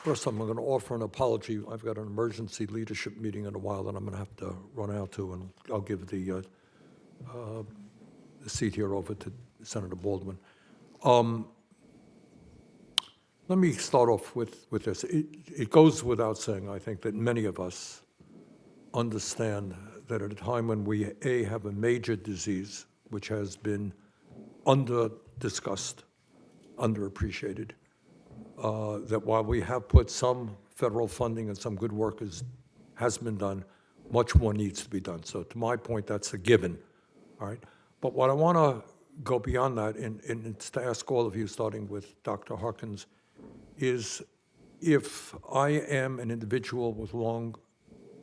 S1: First, I'm going to offer an apology. I've got an emergency leadership meeting in a while that I'm going to have to run out to, and I'll give the seat here over to Senator Baldwin. Let me start off with this. It goes without saying, I think, that many of us understand that at a time when we, A, have a major disease, which has been under-discussed, underappreciated, that while we have put some federal funding and some good work has been done, much more needs to be done. So to my point, that's a given, all right? But what I want to go beyond that and to ask all of you, starting with Dr. Harkins, is if I am an individual with long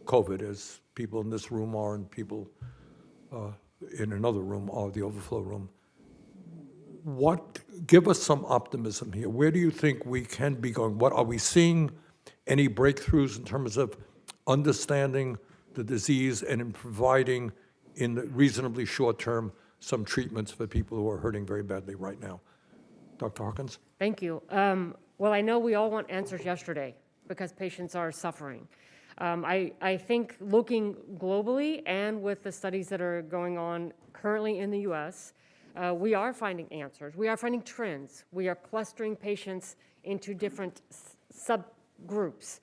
S1: COVID, as people in this room are and people in another room are, the overflow room, give us some optimism here. Where do you think we can be going? What are we seeing? Any breakthroughs in terms of understanding the disease and in providing, in the reasonably short term, some treatments for people who are hurting very badly right now? Dr. Harkins?
S16: Thank you. Well, I know we all want answers yesterday because patients are suffering. I think looking globally and with the studies that are going on currently in the U.S., we are finding answers. We are finding trends. We are clustering patients into different subgroups.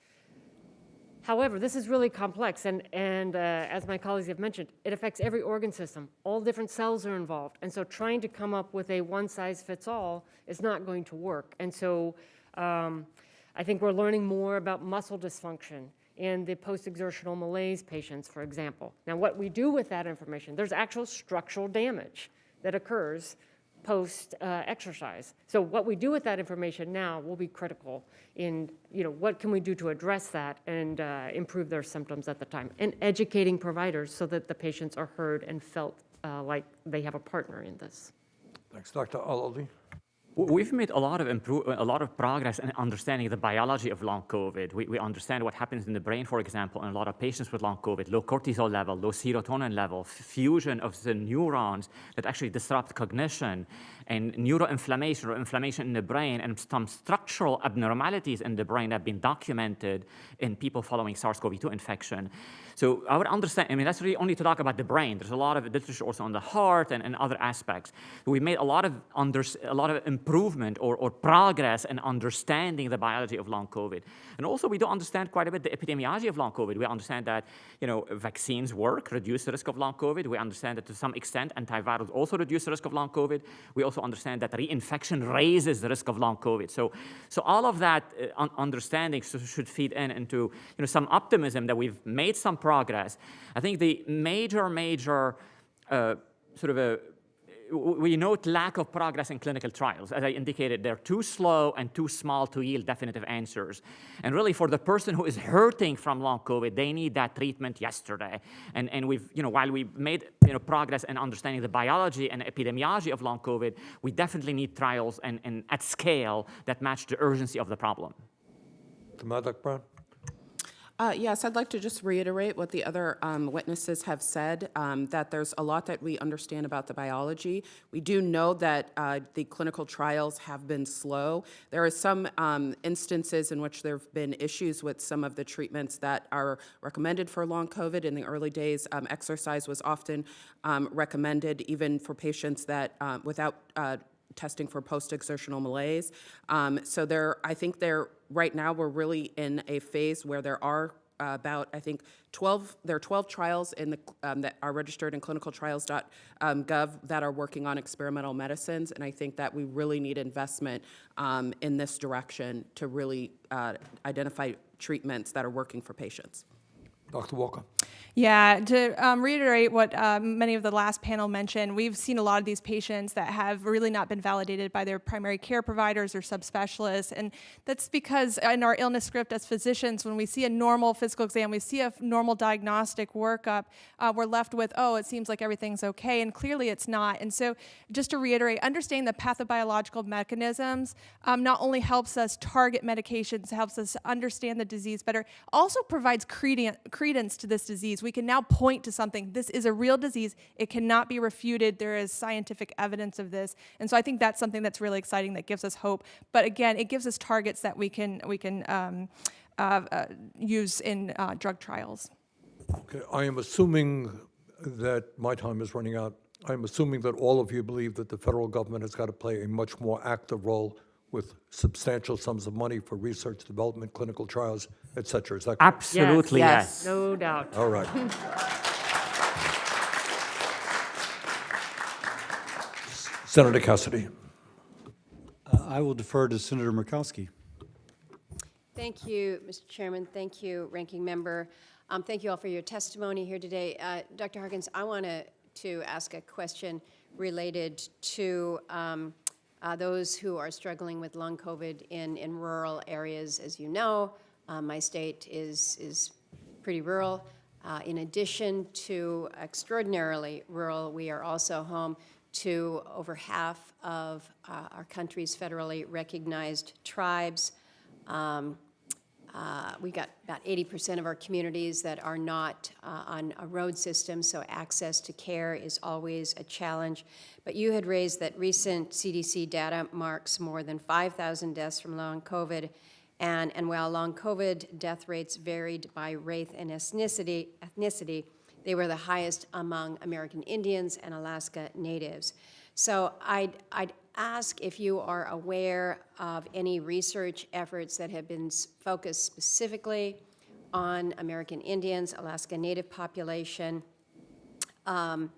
S16: However, this is really complex, and as my colleagues have mentioned, it affects every organ system. All different cells are involved, and so trying to come up with a one-size-fits-all is not going to work. And so I think we're learning more about muscle dysfunction in the post-exertional malaise patients, for example. Now, what we do with that information, there's actual structural damage that occurs post-exercise. So what we do with that information now will be critical in, what can we do to address that and improve their symptoms at the time, and educating providers so that the patients are heard and felt like they have a partner in this.
S1: Thanks. Dr. Al-Ali?
S17: We've made a lot of progress in understanding the biology of long COVID. We understand what happens in the brain, for example, in a lot of patients with long COVID, low cortisol level, low serotonin level, fusion of the neurons that actually disrupt cognition, and neuroinflammation or inflammation in the brain, and some structural abnormalities in the brain have been documented in people following SARS-CoV-2 infection. So I would understand, that's really only to talk about the brain. There's a lot of literature also on the heart and other aspects. We made a lot of improvement or progress in understanding the biology of long COVID. And also we do understand quite a bit the epidemiology of long COVID. We understand that, vaccines work, reduce the risk of long COVID. We understand that to some extent antivirals also reduce the risk of long COVID. We also understand that reinfection raises the risk of long COVID. So all of that understanding should feed into some optimism that we've made some progress. I think the major we note lack of progress in clinical trials. As I indicated, they're too slow and too small to yield definitive answers. And really, for the person who is hurting from long COVID, they need that treatment yesterday. And we've, while we've made progress in understanding the biology and epidemiology of long COVID, we definitely need trials and at scale that match the urgency of the problem.
S1: Maddox Brown?
S18: Yes, I'd like to just reiterate what the other witnesses have said, that there's a lot that we understand about the biology. We do know that the clinical trials have been slow. There are some instances in which there have been issues with some of the treatments that are recommended for long COVID. In the early days, exercise was often recommended even for patients that without testing for post-exertional malaise. So I think right now we're really in a phase where there are about, I think, 12 trials in the, that are registered in clinicaltrials.gov that are working on experimental medicines, and I think that we really need investment in this direction to really identify treatments that are working for patients.
S1: Dr. Walker?
S19: Yeah, to reiterate what many of the last panel mentioned, we've seen a lot of these patients that have really not been validated by their primary care providers or subspecialists. And that's because in our illness script as physicians, when we see a normal physical exam, we see a normal diagnostic workup, we're left with, oh, it seems like everything's okay. And clearly it's not. And so just to reiterate, understanding the pathobiological mechanisms not only helps us target medications, helps us understand the disease better, also provides credence to this disease. We can now point to something. This is a real disease. It cannot be refuted. There is scientific evidence of this. And so I think that's something that's really exciting that gives us hope. But again, it gives us targets that we can use in drug trials.
S1: Okay, I am assuming that my time is running out. I'm assuming that all of you believe that the federal government has got to play a much more active role with substantial sums of money for research, development, clinical trials, et cetera. Is that correct?
S17: Absolutely, yes.
S16: No doubt.
S1: All right. Senator Cassidy.
S2: I will defer to Senator Murkowski.
S12: Thank you, Mr. Chairman. Thank you, Ranking Member. Thank you all for your testimony here today. Dr. Harkins, I want to ask a question related to those who are struggling with long COVID in rural areas. As you know, my state is pretty rural. In addition to extraordinarily rural, we are also home to over half of our country's federally recognized tribes. We got about 80% of our communities that are not on a road system, so access to care is always a challenge. But you had raised that recent CDC data marks more than 5,000 deaths from long COVID, and while long COVID death rates varied by race and ethnicity, they were the highest among American Indians and Alaska Natives. So I'd ask if you are aware of any research efforts that have been focused specifically on American Indians, Alaska Native population. And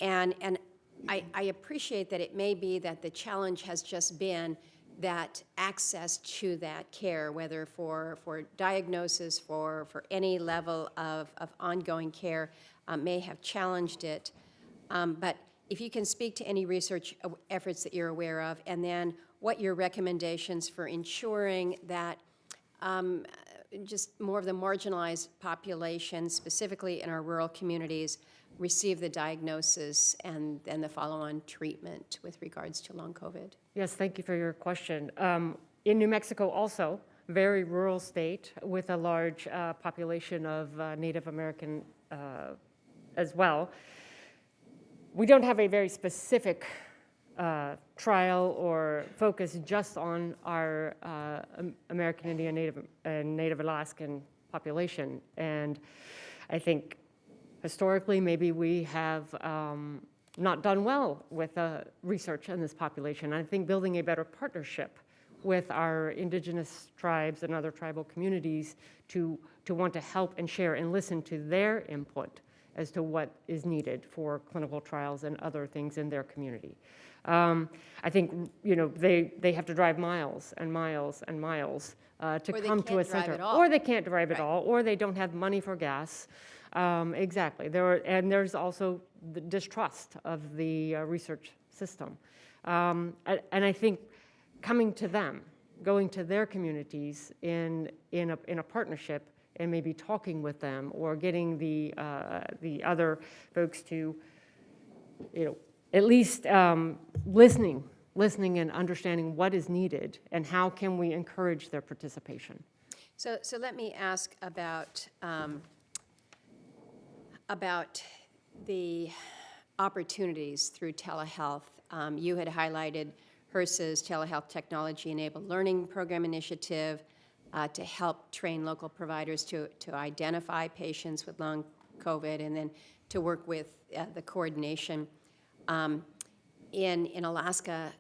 S12: I appreciate that it may be that the challenge has just been that access to that care, whether for diagnosis, for any level of ongoing care, may have challenged it. But if you can speak to any research efforts that you're aware of, and then what your recommendations for ensuring that just more of the marginalized population, specifically in our rural communities, receive the diagnosis and the follow-on treatment with regards to long COVID.
S16: Yes, thank you for your question. In New Mexico also, very rural state with a large population of Native American as well. We don't have a very specific trial or focus just on our American Indian, Native, and Native Alaskan population. And I think historically, maybe we have not done well with research on this population. I think building a better partnership with our indigenous tribes and other tribal communities to want to help and share and listen to their input as to what is needed for clinical trials and other things in their community. I think they have to drive miles and miles and miles to come to a center, or they can't drive at all, or they don't have money for gas. Exactly. There's also the distrust of the research system, and I think coming to them, going to their communities in a partnership, and maybe talking with them or getting the other folks to, at least listening and understanding what is needed and how can we encourage their participation.
S12: So let me ask about the opportunities through telehealth. You had highlighted HRSA's Telehealth Technology-Enabled Learning Program initiative to help train local providers to identify patients with long COVID and then to work with the coordination. In Alaska,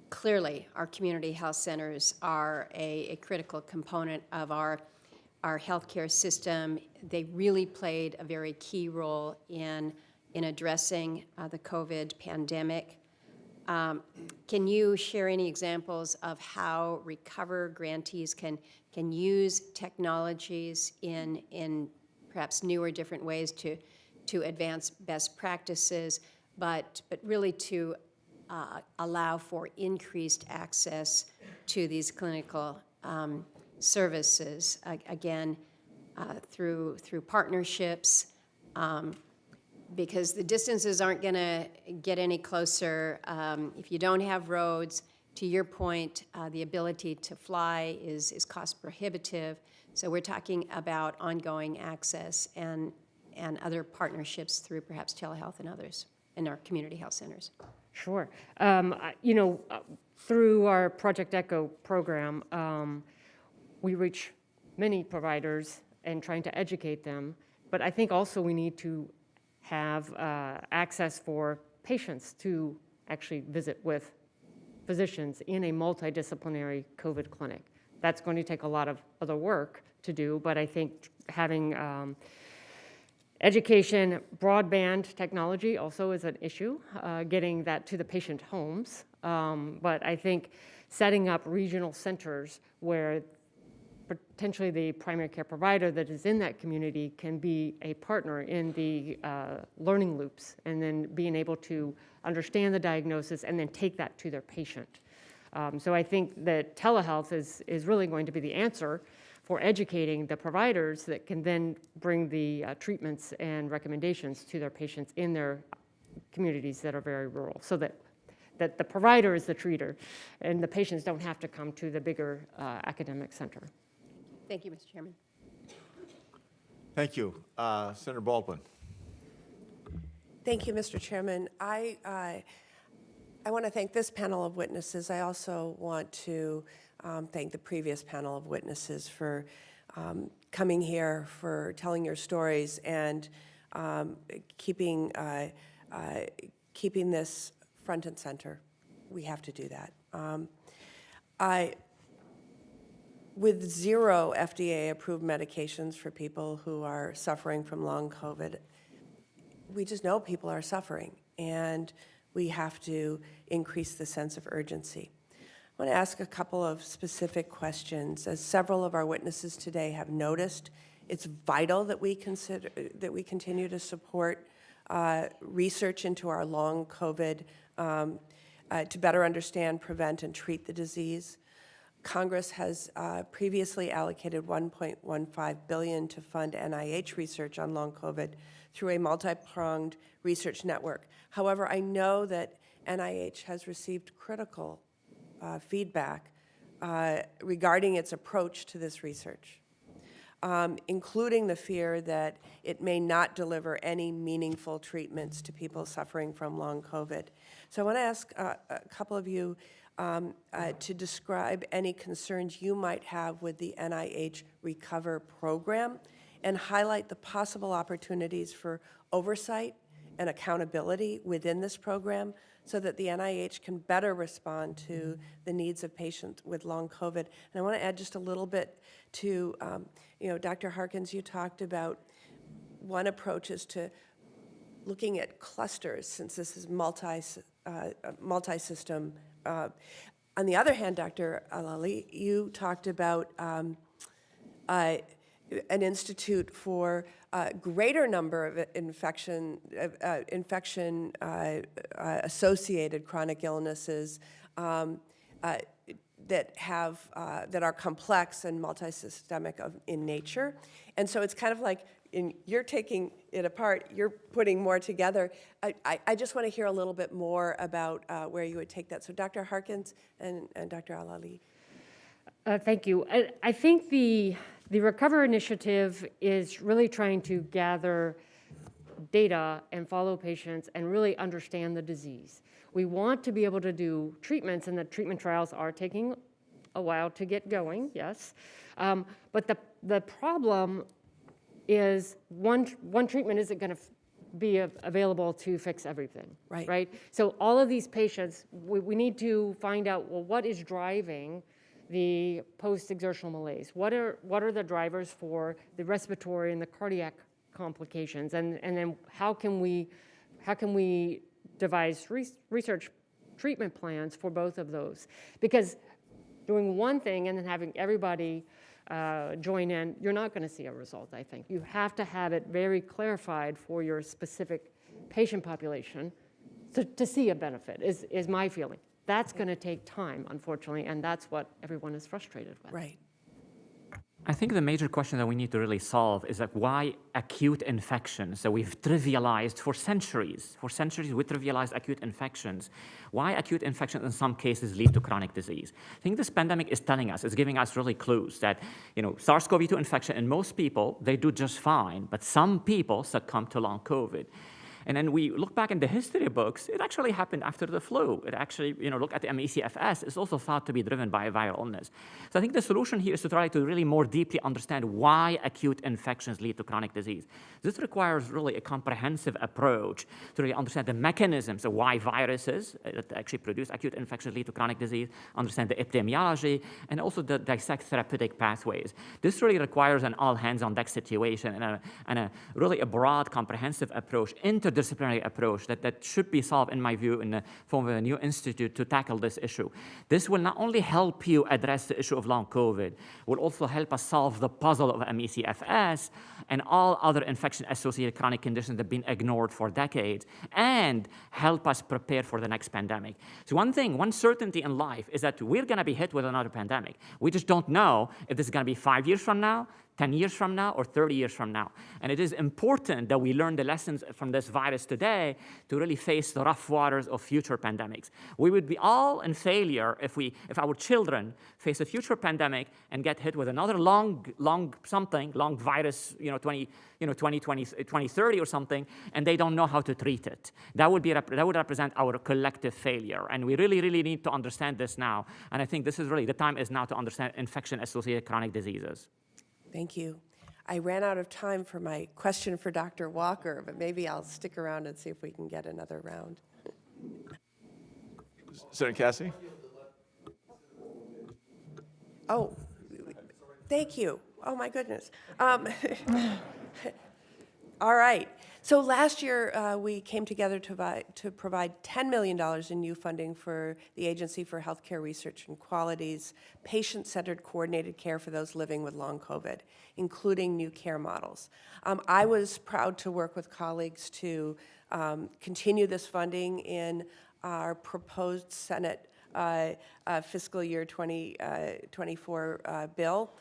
S12: clearly our community health centers are a critical component of our healthcare system. They really played a very key role in addressing the COVID pandemic. Can you share any examples of how Recover grantees can use technologies in perhaps newer, different ways to advance best practices, but really to allow for increased access to these clinical services, again, through partnerships, because the distances aren't going to get any closer. If you don't have roads, to your point, the ability to fly is cost prohibitive. So we're talking about ongoing access and other partnerships through perhaps telehealth and others in our community health centers.
S16: Sure. Through our Project ECHO program, we reach many providers and trying to educate them, but I think also we need to have access for patients to actually visit with physicians in a multidisciplinary COVID clinic. That's going to take a lot of other work to do, but I think having education, broadband technology also is an issue, getting that to the patient homes. But I think setting up regional centers where potentially the primary care provider that is in that community can be a partner in the learning loops, and then being able to understand the diagnosis and then take that to their patient. So I think that telehealth is really going to be the answer for educating the providers that can then bring the treatments and recommendations to their patients in their communities that are very rural, so that the provider is the treater and the patients don't have to come to the bigger academic center.
S12: Thank you, Mr. Chairman.
S13: Thank you. Senator Baldwin.
S20: Thank you, Mr. Chairman. I want to thank this panel of witnesses. I also want to thank the previous panel of witnesses for coming here, for telling your stories, and keeping this front and center. We have to do that. With 0 FDA-approved medications for people who are suffering from long COVID, we just know people are suffering, and we have to increase the sense of urgency. I want to ask a couple of specific questions. As several of our witnesses today have noticed, it's vital that we continue to support research into our long COVID to better understand, prevent, and treat the disease. Congress has previously allocated $1.15 billion to fund NIH research on long COVID through a multi-pronged research network. However, I know that NIH has received critical feedback regarding its approach to this research, including the fear that it may not deliver any meaningful treatments to people suffering from long COVID. So I want to ask a couple of you to describe any concerns you might have with the NIH Recover program and highlight the possible opportunities for oversight and accountability within this program so that the NIH can better respond to the needs of patients with long COVID. And I want to add just a little bit to, Dr. Harkins, you talked about one approach is to looking at clusters, since this is multi-system. On the other hand, Dr. Alali, you talked about an institute for a greater number of infection-associated chronic illnesses that are complex and multisystemic in nature. And so it's kind of like you're taking it apart, you're putting more together. I just want to hear a little bit more about where you would take that. So Dr. Harkins and Dr. Alali.
S16: Thank you. I think the Recover initiative is really trying to gather data and follow patients and really understand the disease. We want to be able to do treatments, and the treatment trials are taking a while to get going, yes. But the problem is one treatment isn't going to be available to fix everything, right? So all of these patients, we need to find out, well, what is driving the post-exertional malaise? What are the drivers for the respiratory and the cardiac complications? And then how can we devise research treatment plans for both of those? Because doing one thing and then having everybody join in, you're not going to see a result, I think. You have to have it very clarified for your specific patient population to see a benefit, is my feeling. That's going to take time, unfortunately, and that's what everyone is frustrated with.
S20: Right.
S17: I think the major question that we need to really solve is like why acute infections that we've trivialized for centuries. For centuries, we trivialized acute infections. Why acute infections in some cases lead to chronic disease? I think this pandemic is telling us, it's giving us really clues that, SARS-CoV-2 infection in most people, they do just fine, but some people succumb to long COVID. And then we look back in the history books, it actually happened after the flu. It actually, look at the MECFS, it's also thought to be driven by a viral illness. So I think the solution here is to try to really more deeply understand why acute infections lead to chronic disease. This requires really a comprehensive approach to really understand the mechanisms of why viruses that actually produce acute infections lead to chronic disease, understand the epidemiology, and also dissect therapeutic pathways. This really requires an all-hands-on-deck situation and a really a broad, comprehensive approach, interdisciplinary approach that should be solved, in my view, in the form of a new institute to tackle this issue. This will not only help you address the issue of long COVID, will also help us solve the puzzle of MECFS and all other infection-associated chronic conditions that have been ignored for decades, and help us prepare for the next pandemic. So one certainty in life is that we're going to be hit with another pandemic. We just don't know if this is going to be 5 years from now, 10 years from now, or 30 years from now. And it is important that we learn the lessons from this virus today to really face the rough waters of future pandemics. We would be all in failure if our children face a future pandemic and get hit with another long virus, 2030 or something, and they don't know how to treat it. That would represent our collective failure. And we really, really need to understand this now. And I think this is really, the time is now to understand infection-associated chronic diseases.
S20: Thank you. I ran out of time for my question for Dr. Walker, but maybe I'll stick around and see if we can get another round.
S13: Senator Cassidy?
S20: Oh, thank you. Oh, my goodness. All right. So last year, we came together to provide $10 million in new funding for the Agency for Healthcare Research and Quality's patient-centered coordinated care for those living with long COVID, including new care models. I was proud to work with colleagues to continue this funding in our proposed Senate fiscal year 2024 bill.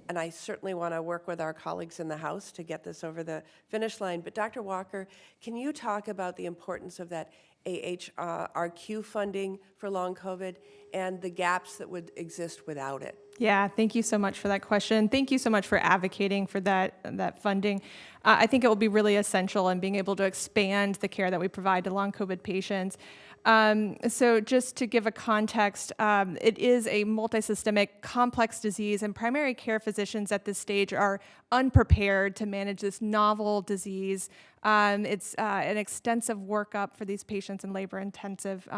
S20: And I certainly want to work with our colleagues in the House to get this over the finish line. But Dr. Walker, can you talk about the importance of that AHRQ funding for long COVID and the gaps that would exist without it?
S19: Yeah, thank you so much for that question. Thank you so much for advocating for that funding. I think it will be really essential in being able to expand the care that we provide to long COVID patients. So just to give a context, it is a multisystemic, complex disease, and primary care physicians at this stage are unprepared to manage this novel disease. It's an extensive workup for these patients and labor intensive.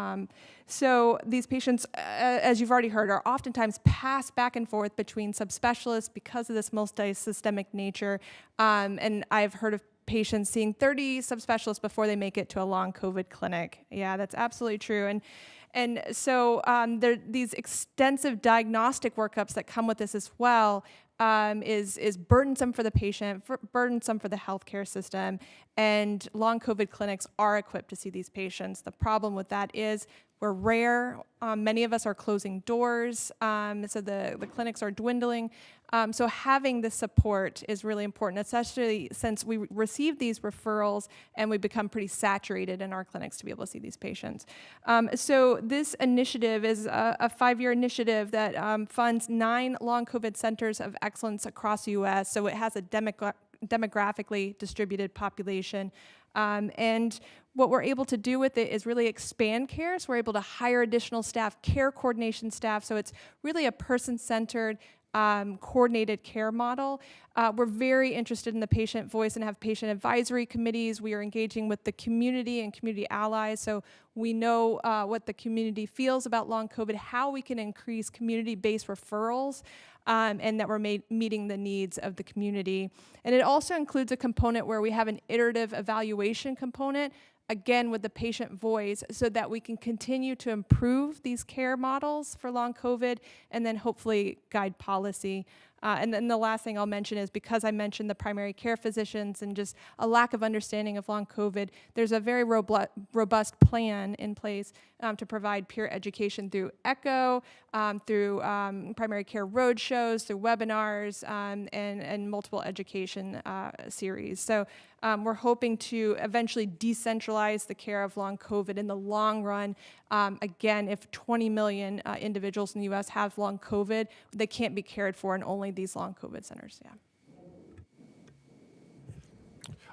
S19: So these patients, as you've already heard, are oftentimes passed back and forth between subspecialists because of this multisystemic nature. And I've heard of patients seeing 30 subspecialists before they make it to a long COVID clinic. Yeah, that's absolutely true. And so there these extensive diagnostic workups that come with this as well is burdensome for the patient, burdensome for the healthcare system, and long COVID clinics are equipped to see these patients. The problem with that is we're rare. Many of us are closing doors, so the clinics are dwindling. So having this support is really important, especially since we receive these referrals and we become pretty saturated in our clinics to be able to see these patients. So this initiative is a 5-year initiative that funds 9 long COVID centers of excellence across the U.S. So it has a demographically distributed population. And what we're able to do with it is really expand care. So we're able to hire additional staff, care coordination staff. So it's really a person-centered, coordinated care model. We're very interested in the patient voice and have patient advisory committees. We are engaging with the community and community allies. So we know what the community feels about long COVID, how we can increase community-based referrals, and that we're meeting the needs of the community. And it also includes a component where we have an iterative evaluation component again, with the patient voice, so that we can continue to improve these care models for long COVID and then hopefully guide policy. And then the last thing I'll mention is, because I mentioned the primary care physicians and just a lack of understanding of long COVID, there's a very robust plan in place to provide peer education through ECHO, through primary care roadshows, through webinars, and multiple education series. So we're hoping to eventually decentralize the care of long COVID in the long run. Again, if 20 million individuals in the U.S. have long COVID, they can't be cared for in only these long COVID centers. Yeah.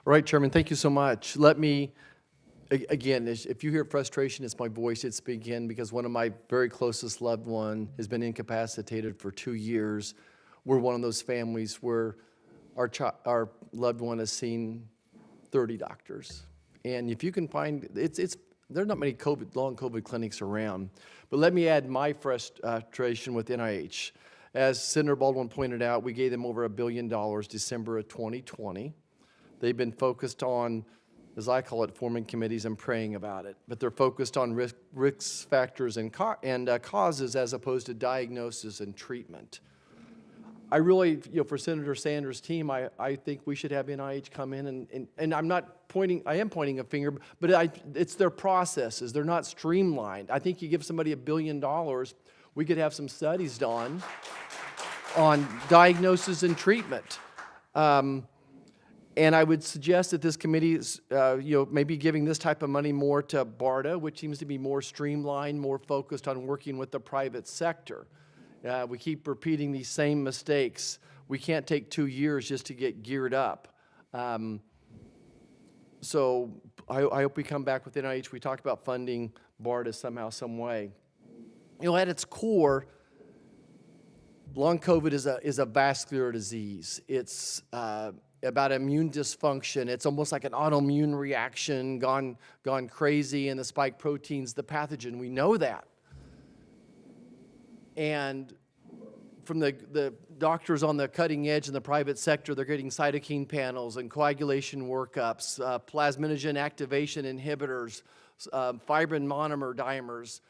S8: All right, Chairman, thank you so much. Let me, again, if you hear frustration, it's my voice. It's again because one of my very closest loved one has been incapacitated for 2 years. We're one of those families where our loved one has seen 30 doctors. And if you can find, there are not many long COVID clinics around. But let me add my frustration with NIH. As Senator Baldwin pointed out, we gave them over $1 billion December of 2020. They've been focused on, as I call it, forming committees and praying about it. But they're focused on risk factors and causes as opposed to diagnosis and treatment. I really, for Senator Sanders' team, I think we should have NIH come in and I'm not pointing, I am pointing a finger, but it's their processes. They're not streamlined. I think you give somebody $1 billion, we could have some studies done on diagnosis and treatment. And I would suggest that this committee is, maybe giving this type of money more to BARDA, which seems to be more streamlined, more focused on working with the private sector. We keep repeating these same mistakes. We can't take 2 years just to get geared up. So I hope we come back with NIH. We talked about funding BARDA somehow, some way. At its core, long COVID is a vascular disease. It's about immune dysfunction. It's almost like an autoimmune reaction gone crazy, and the spike protein's the pathogen. We know that. And from the doctors on the cutting edge in the private sector, they're getting cytokine panels and coagulation workups, plasminogen activation inhibitors, fibrin monomer dimers.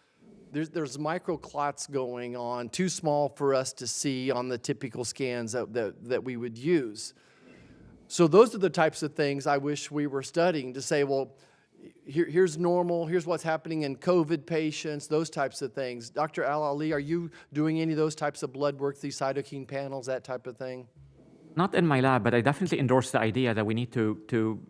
S8: There's microclots going on, too small for us to see on the typical scans that we would use. So those are the types of things I wish we were studying to say, well, here's normal, here's what's happening in COVID patients, those types of things. Dr. Al-Ali, are you doing any of those types of blood work, these cytokine panels, that type of thing?
S17: Not in my lab, but I definitely endorse the idea that we need to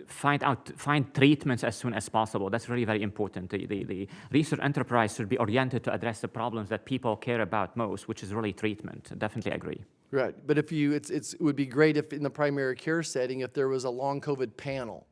S17: find treatments as soon as possible. That's really very important. The research enterprise should be oriented to address the problems that people care about most, which is really treatment. Definitely agree.
S8: Right, but if it would be great if in the primary care setting, if there was a long COVID panel.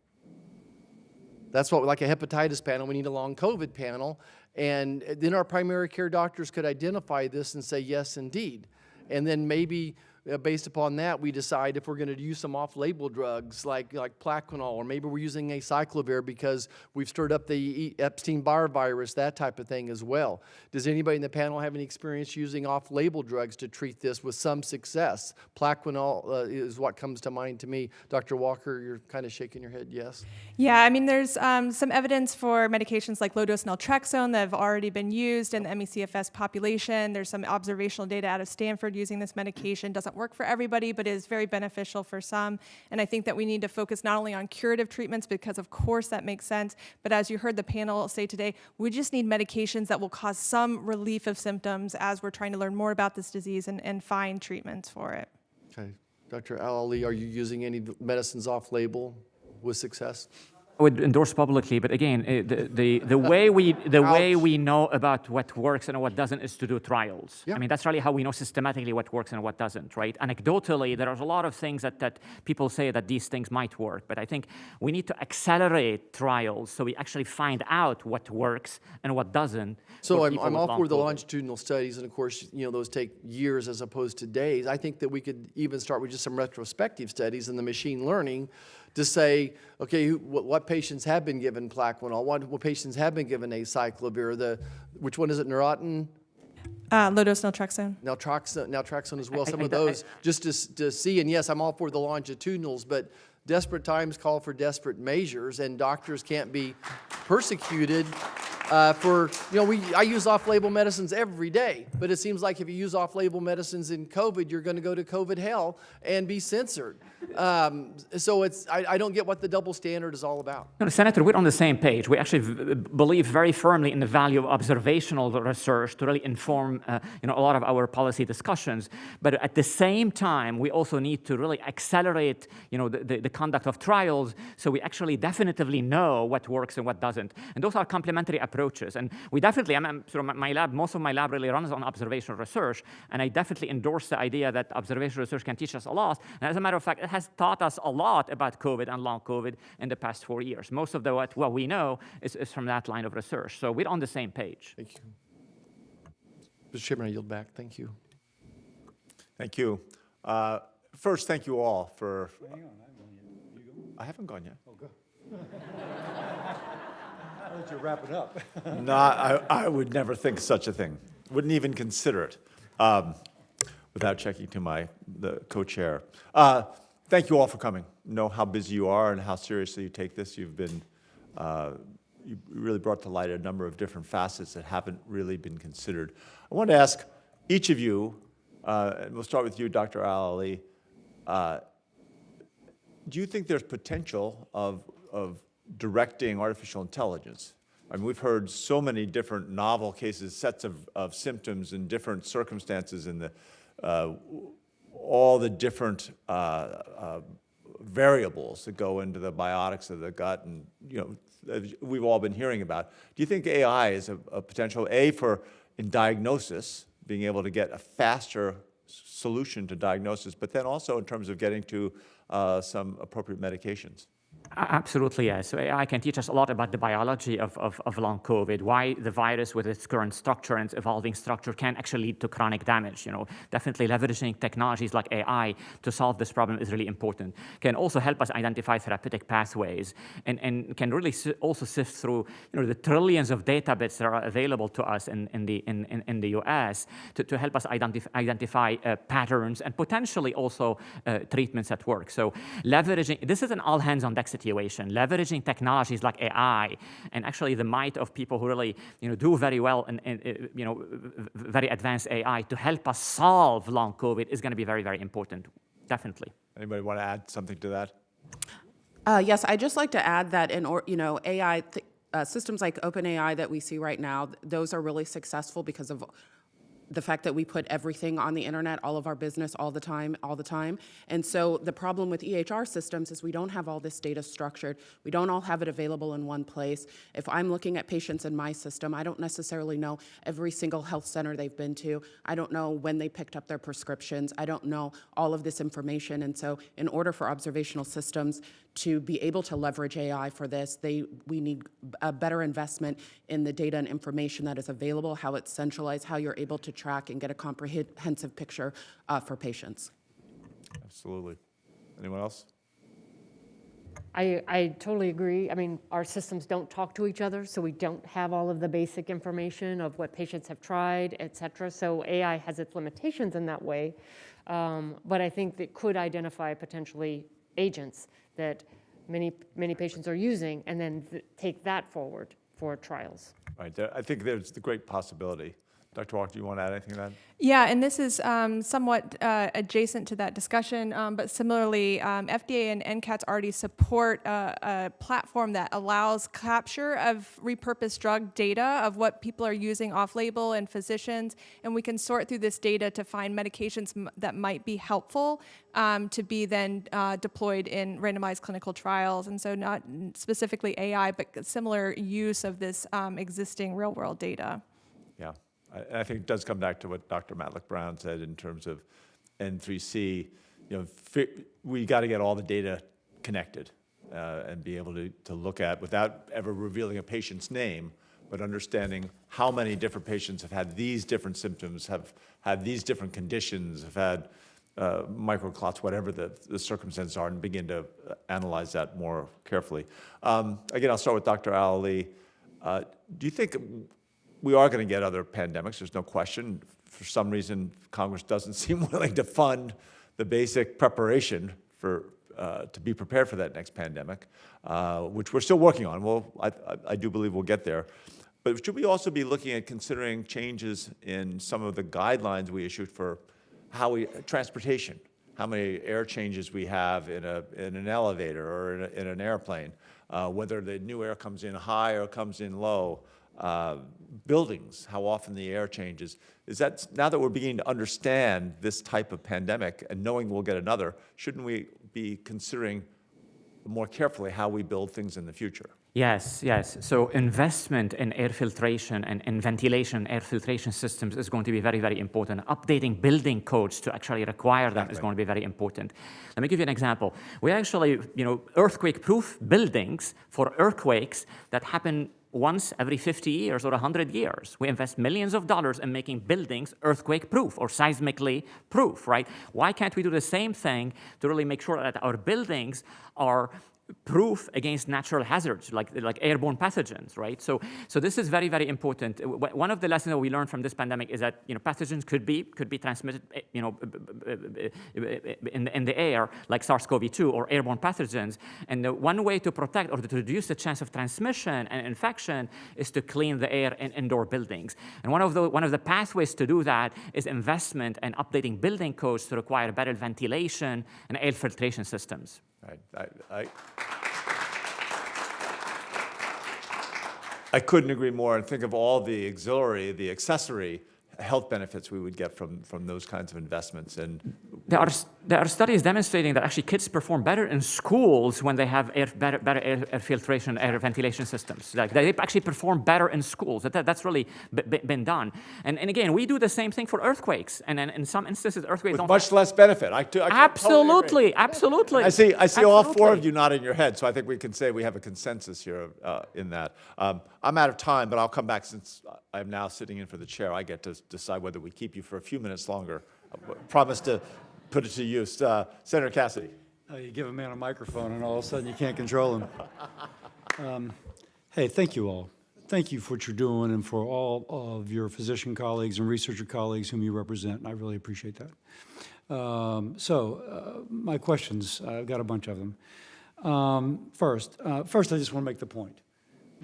S8: That's what, like a hepatitis panel, we need a long COVID panel. And then our primary care doctors could identify this and say, yes, indeed. And then maybe based upon that, we decide if we're going to use some off-label drugs like Plaquenil, or maybe we're using acyclovir because we've stirred up the Epstein-Barr virus, that type of thing as well. Does anybody in the panel have any experience using off-label drugs to treat this with some success? Plaquenil is what comes to mind to me. Dr. Walker, you're kind of shaking your head, yes?
S19: Yeah, I mean, there's some evidence for medications like low-dose naltrexone that have already been used in the ME/CFS population. There's some observational data out of Stanford using this medication. Doesn't work for everybody, but is very beneficial for some. And I think that we need to focus not only on curative treatments, because of course that makes sense, but as you heard the panel say today, we just need medications that will cause some relief of symptoms as we're trying to learn more about this disease and find treatments for it.
S8: Okay. Dr. Al-Ali, are you using any medicines off-label with success?
S17: I would endorse publicly, but again, the way we know about what works and what doesn't is to do trials.
S8: Yeah.
S17: I mean, that's really how we know systematically what works and what doesn't, right? Anecdotally, there are a lot of things that people say that these things might work, but I think we need to accelerate trials so we actually find out what works and what doesn't.
S8: So I'm all for the longitudinal studies, and of course, those take years as opposed to days. I think that we could even start with just some retrospective studies in the machine learning to say, okay, what patients have been given Plaquenil, what patients have been given acyclovir, which one is it, Neurontin?
S19: Low-dose naltrexone.
S8: Naltrexone as well, some of those, just to see. And yes, I'm all for the longitudinals, but desperate times call for desperate measures, and doctors can't be persecuted I use off-label medicines every day, but it seems like if you use off-label medicines in COVID, you're going to go to COVID hell and be censored. So I don't get what the double standard is all about.
S17: No, Senator, we're on the same page. We actually believe very firmly in the value of observational research to really inform a lot of our policy discussions. But at the same time, we also need to really accelerate the conduct of trials so we actually definitively know what works and what doesn't. And those are complementary approaches. And we definitely, most of my lab really runs on observational research, and I definitely endorse the idea that observational research can teach us a lot. And as a matter of fact, it has taught us a lot about COVID and long COVID in the past 4 years. Most of what we know is from that line of research. So we're on the same page.
S8: Thank you. Mr. Chairman, I yield back. Thank you.
S13: Thank you. First, thank you all for... Hang on, I haven't gone yet.
S2: Oh, good. I'll let you wrap it up.
S13: No, I would never think such a thing. Wouldn't even consider it without checking to the co-chair. Thank you all for coming. Know how busy you are and how seriously you take this. You've been, you really brought to light a number of different facets that haven't really been considered. I want to ask each of you, and we'll start with you, Dr. Al-Ali, do you think there's potential of directing artificial intelligence? I mean, we've heard so many different novel cases, sets of symptoms in different circumstances in all the different variables that go into the biotics of the gut, and we've all been hearing about. Do you think AI is a potential in diagnosis, being able to get a faster solution to diagnosis, but then also in terms of getting to some appropriate medications?
S17: Absolutely, yes. So AI can teach us a lot about the biology of long COVID, why the virus with its current structure and its evolving structure can actually lead to chronic damage. Definitely leveraging technologies like AI to solve this problem is really important. Can also help us identify therapeutic pathways and can really also sift through the trillions of data bits that are available to us in the US to help us identify patterns and potentially also treatments that work. So leveraging, this is an all hands on deck situation, leveraging technologies like AI and actually the might of people who really do very well in very advanced AI to help us solve long COVID is going to be very, very important, definitely.
S13: Anybody want to add something to that?
S18: Yes, I'd just like to add that AI systems like OpenAI that we see right now, those are really successful because of the fact that we put everything on the internet, all of our business, all the time. And so the problem with EHR systems is we don't have all this data structured. We don't all have it available in one place. If I'm looking at patients in my system, I don't necessarily know every single health center they've been to. I don't know when they picked up their prescriptions. I don't know all of this information. And so in order for observational systems to be able to leverage AI for this, we need a better investment in the data and information that is available, how it's centralized, how you're able to track and get a comprehensive picture for patients.
S13: Absolutely. Anyone else?
S16: I totally agree. I mean, our systems don't talk to each other, so we don't have all of the basic information of what patients have tried, et cetera. So AI has its limitations in that way, but I think that could identify potentially agents that many patients are using and then take that forward for trials.
S13: Right. I think there's the great possibility. Dr. Walker, do you want to add anything to that?
S19: Yeah, and this is somewhat adjacent to that discussion, but similarly, FDA and NCATS already support a platform that allows capture of repurposed drug data of what people are using off-label and physicians, and we can sort through this data to find medications that might be helpful to be then deployed in randomized clinical trials, and so not specifically AI, but similar use of this existing real-world data.
S13: Yeah. I think it does come back to what Dr. Matlock Brown said in terms of N3C. We got to get all the data connected and be able to look at, without ever revealing a patient's name, but understanding how many different patients have had these different symptoms, have had these different conditions, have had microclots, whatever the circumstances are, and begin to analyze that more carefully. Again, I'll start with Dr. Al-Ali. Do you think we are going to get other pandemics? There's no question. For some reason, Congress doesn't seem willing to fund the basic preparation to be prepared for that next pandemic, which we're still working on. Well, I do believe we'll get there. But should we also be looking at considering changes in some of the guidelines we issued for transportation, how many air changes we have in an elevator or in an airplane, whether the new air comes in high or comes in low, buildings, how often the air changes. Is that, now that we're beginning to understand this type of pandemic and knowing we'll get another, shouldn't we be considering more carefully how we build things in the future?
S17: Yes, yes. So investment in air filtration and in ventilation, air filtration systems is going to be very, very important. Updating building codes to actually require them is going to be very important. Let me give you an example. We actually, earthquake-proof buildings for earthquakes that happen once every 50 years or 100 years. We invest millions of dollars in making buildings earthquake-proof or seismically proof, right? Why can't we do the same thing to really make sure that our buildings are proof against natural hazards like airborne pathogens, right? So this is very, very important. One of the lessons that we learned from this pandemic is that pathogens could be transmitted in the air like SARS-CoV-2 or airborne pathogens. And the one way to protect or to reduce the chance of transmission and infection is to clean the air in indoor buildings. And one of the pathways to do that is investment and updating building codes to require better ventilation and air filtration systems.
S13: I couldn't agree more, and think of all the auxiliary, the accessory health benefits we would get from those kinds of investments. And
S17: there are studies demonstrating that actually kids perform better in schools when they have better air filtration, air ventilation systems. Like they actually perform better in schools. That's really been done. And again, we do the same thing for earthquakes. And then in some instances, earthquakes don't
S13: much less benefit. I
S17: absolutely, absolutely.
S13: I see all four of you nodding your head, so I think we can say we have a consensus here in that. I'm out of time, but I'll come back since I'm now sitting in for the chair. I get to decide whether we keep you for a few minutes longer. I promise to put it to use. Senator Cassidy.
S2: You give a man a microphone and all of a sudden you can't control him. Hey, thank you all. Thank you for what you're doing and for all of your physician colleagues and researcher colleagues whom you represent, and I really appreciate that. My questions, I've got a bunch of them. First, I just want to make the point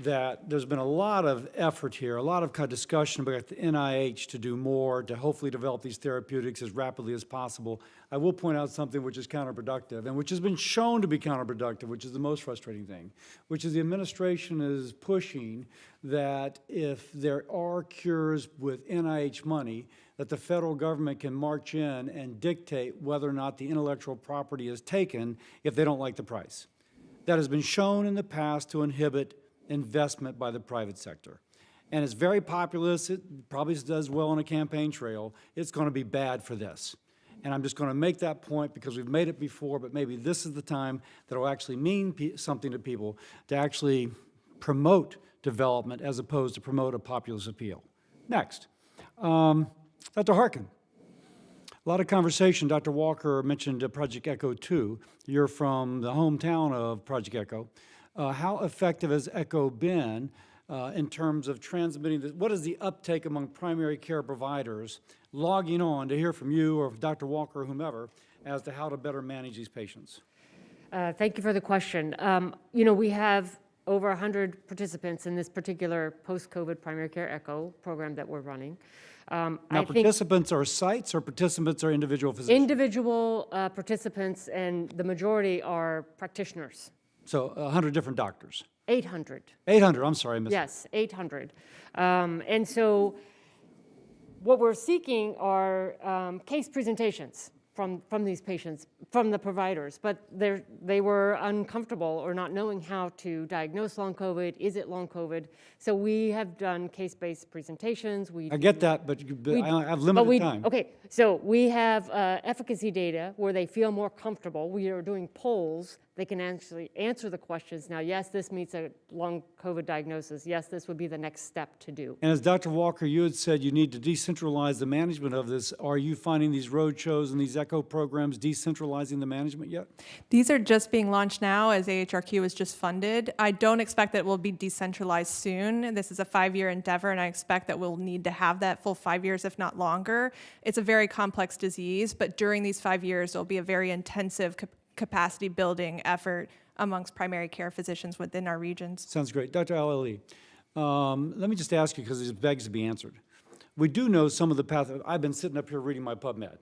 S2: that there's been a lot of effort here, a lot of discussion about the NIH to do more, to hopefully develop these therapeutics as rapidly as possible. I will point out something which is counterproductive, and which has been shown to be counterproductive, which is the most frustrating thing, which is the administration is pushing that if there are cures with NIH money, that the federal government can march in and dictate whether or not the intellectual property is taken if they don't like the price. That has been shown in the past to inhibit investment by the private sector. And it's very populist. It probably does well on a campaign trail. It's going to be bad for this. And I'm just going to make that point because we've made it before, but maybe this is the time that will actually mean something to people, to actually promote development as opposed to promote a populist appeal. Next, Dr. Harkin. A lot of conversation. Dr. Walker mentioned Project ECHO 2. You're from the hometown of Project ECHO. How effective has ECHO been in terms of transmitting this? What is the uptake among primary care providers logging on to hear from you or Dr. Walker or whomever as to how to better manage these patients?
S16: Thank you for the question. We have over 100 participants in this particular post-COVID primary care ECHO program that we're running.
S2: Now, participants are sites or participants are individual physicians?
S16: Individual participants, and the majority are practitioners.
S2: So 100 different doctors?
S16: 800.
S2: 800, I'm sorry, I missed.
S16: Yes, 800. And so what we're seeking are case presentations from these patients, from the providers, but they were uncomfortable or not knowing how to diagnose long COVID. Is it long COVID? So we have done case-based presentations.
S2: I get that, but I have limited time.
S16: Okay, so we have efficacy data where they feel more comfortable. We are doing polls. They can actually answer the questions. Now, yes, this meets a long COVID diagnosis. Yes, this would be the next step to do.
S2: And as Dr. Walker, you had said you need to decentralize the management of this. Are you finding these road shows and these ECHO programs decentralizing the management yet?
S19: These are just being launched now as AHRQ is just funded. I don't expect that it will be decentralized soon. This is a 5-year endeavor, and I expect that we'll need to have that full 5 years, if not longer. It's a very complex disease, but during these 5 years, there'll be a very intensive capacity building effort amongst primary care physicians within our regions.
S2: Sounds great. Dr. Ali, let me just ask you, because it begs to be answered. We do know some of the I've been sitting up here reading my PubMed.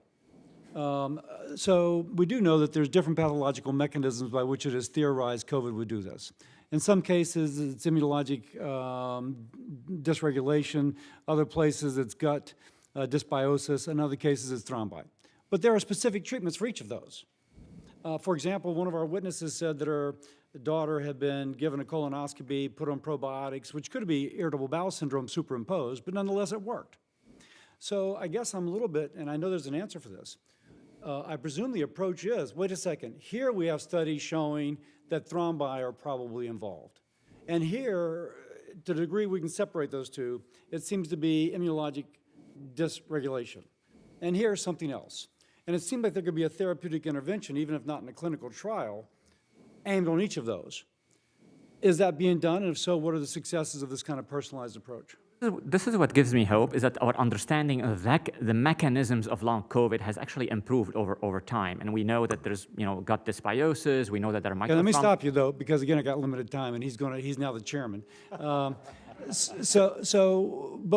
S2: So we do know that there's different pathological mechanisms by which it is theorized COVID would do this. In some cases, it's immunologic dysregulation. Other places, it's gut dysbiosis. In other cases, it's thrombi. But there are specific treatments for each of those. For example, one of our witnesses said that her daughter had been given a colonoscopy, put on probiotics, which could be irritable bowel syndrome superimposed, but nonetheless it worked. So I guess I'm a little bit, and I know there's an answer for this. I presume the approach is, wait a second, here we have studies showing that thrombi are probably involved. And here, to the degree we can separate those two, it seems to be immunologic dysregulation. And here's something else. And it seemed like there could be a therapeutic intervention, even if not in a clinical trial, aimed on each of those. Is that being done? And if so, what are the successes of this kind of personalized approach?
S17: This is what gives me hope, is that our understanding of the mechanisms of long COVID has actually improved over time. And we know that there's, gut dysbiosis, we know that there are
S2: Okay, let me
S17: micro-
S2: stop you, though, because again, I got limited time, and he's now the chairman. But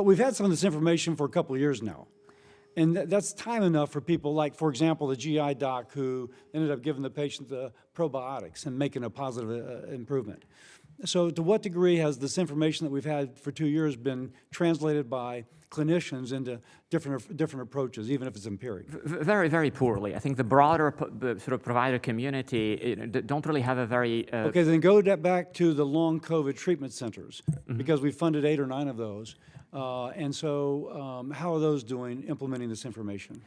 S2: we've had some of this information for a couple of years now. And that's time enough for people like, for example, the GI doc who ended up giving the patient the probiotics and making a positive improvement. So to what degree has this information that we've had for 2 years been translated by clinicians into different approaches, even if it's empiric?
S17: Very, very poorly. I think the broader sort of provider community don't really have a very...
S2: Okay, then go back to the long COVID treatment centers, because we funded 8 or 9 of those. How are those doing implementing this information?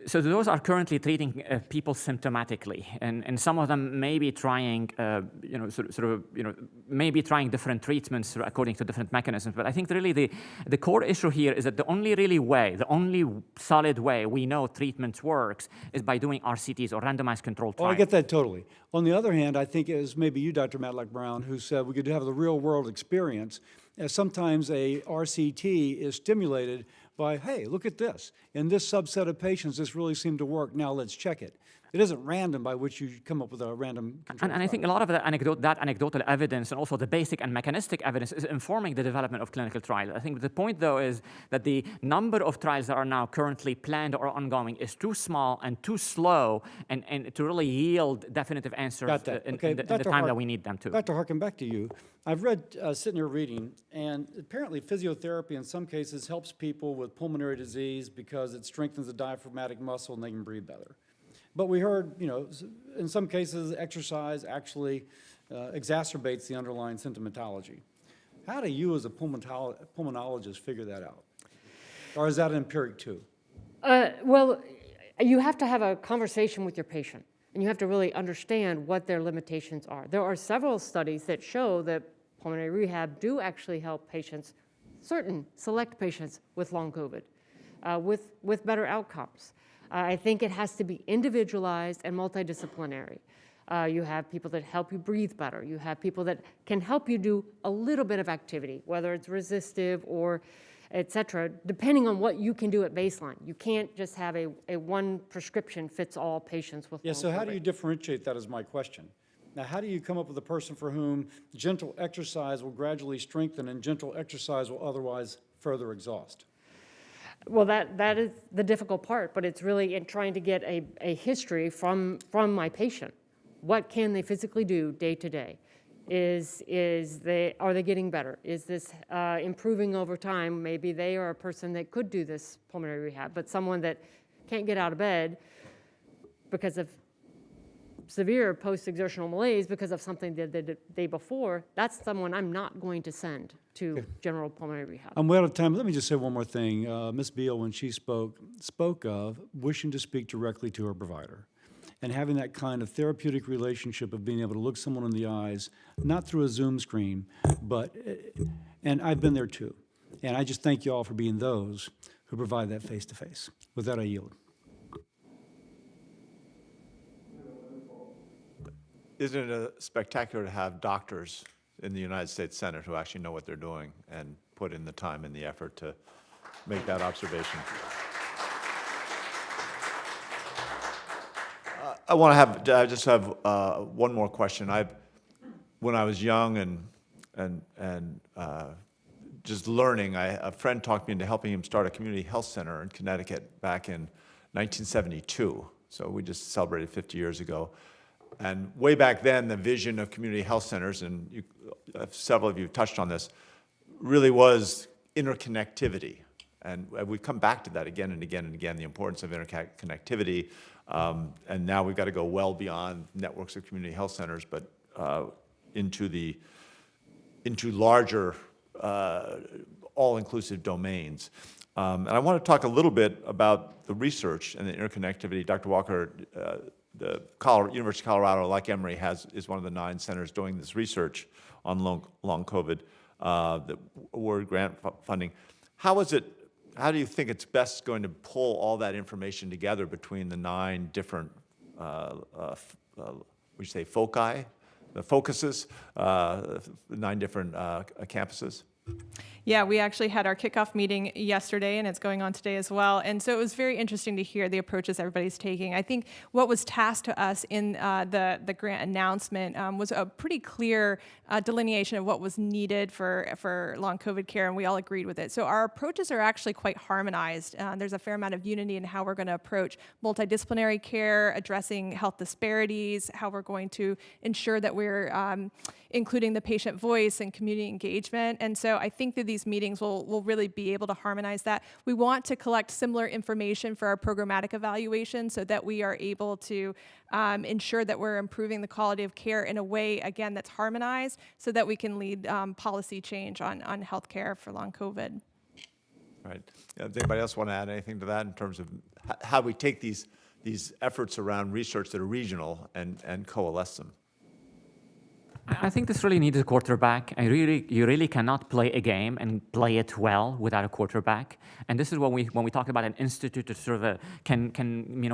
S17: So those are currently treating people symptomatically, and some of them may be trying, maybe trying different treatments according to different mechanisms. But I think really the core issue here is that the only solid way we know treatment works is by doing RCTs or randomized controlled trials.
S2: Oh, I get that totally. On the other hand, I think it was maybe you, Dr. Matlack-Brown, who said we could have the real world experience. Sometimes a RCT is stimulated by, hey, look at this. In this subset of patients, this really seemed to work. Now let's check it. It isn't random by which you come up with a random control
S17: And I think a lot of that anecdotal evidence and also the basic and mechanistic evidence is informing the development of clinical trials. I think the point, though, is that the number of trials that are now currently planned or ongoing is too small and too slow and to really yield definitive answers in the time that we need them to.
S2: Dr. Harkin, back to you. I've read, sitting here reading, and apparently physiotherapy in some cases helps people with pulmonary disease because it strengthens the diaphragmatic muscle and they can breathe better. But we heard, in some cases, exercise actually exacerbates the underlying symptomatology. How do you, as a pulmonologist, figure that out? Or is that empiric too?
S16: Well, you have to have a conversation with your patient, and you have to really understand what their limitations are. There are several studies that show that pulmonary rehab do actually help patients, certain select patients with long COVID, with better outcomes. I think it has to be individualized and multidisciplinary. You have people that help you breathe better. You have people that can help you do a little bit of activity, whether it's resistive or et cetera, depending on what you can do at baseline. You can't just have a one prescription fits all patients with long
S2: so how
S16: COVID.
S2: do you differentiate that is my question. Now, how do you come up with a person for whom gentle exercise will gradually strengthen and gentle exercise will otherwise further exhaust?
S16: Well, that is the difficult part, but it's really in trying to get a history from my patient. What can they physically do day to day? Are they getting better? Is this improving over time? Maybe they are a person that could do this pulmonary rehab, but someone that can't get out of bed because of severe post-exertional malaise because of something they did the day before, that's someone I'm not going to send to general pulmonary rehab.
S2: I'm way out of time. Let me just say one more thing. Ms. Beal, when she spoke of wishing to speak directly to her provider and having that kind of therapeutic relationship of being able to look someone in the eyes, not through a Zoom screen, and I've been there too. And I just thank you all for being those who provide that face-to-face. With that, I yield.
S13: Isn't it spectacular to have doctors in the United States Senate who actually know what they're doing and put in the time and the effort to make that observation? I just have one more question. When I was young and just learning, a friend talked me into helping him start a community health center in Connecticut back in 1972. So we just celebrated 50 years ago. And way back then, the vision of community health centers, and several of you touched on this, really was interconnectivity. And we come back to that again and again and again, the importance of interconnectivity. And now we've got to go well beyond networks of community health centers, but into larger, all-inclusive domains. And I want to talk a little bit about the research and the interconnectivity. Dr. Walker, the University of Colorado, like Emory, is one of the 9 centers doing this research on long COVID, the award grant funding. How do you think it's best going to pull all that information together between the 9 different, we say foci, the focuses, the 9 different campuses?
S19: Yeah, we actually had our kickoff meeting yesterday, and it's going on today as well. And so it was very interesting to hear the approaches everybody's taking. I think what was tasked to us in the grant announcement was a pretty clear delineation of what was needed for long COVID care, and we all agreed with it. So our approaches are actually quite harmonized. There's a fair amount of unity in how we're going to approach multidisciplinary care, addressing health disparities, how we're going to ensure that we're including the patient voice and community engagement. And so I think that these meetings will really be able to harmonize that. We want to collect similar information for our programmatic evaluation so that we are able to ensure that we're improving the quality of care in a way, again, that's harmonized so that we can lead policy change on healthcare for long COVID.
S13: Right. Does anybody else want to add anything to that in terms of how we take these efforts around research that are regional and coalesce them?
S17: I think this really needs a quarterback. You really cannot play a game and play it well without a quarterback. And this is when we talk about an institute that sort of can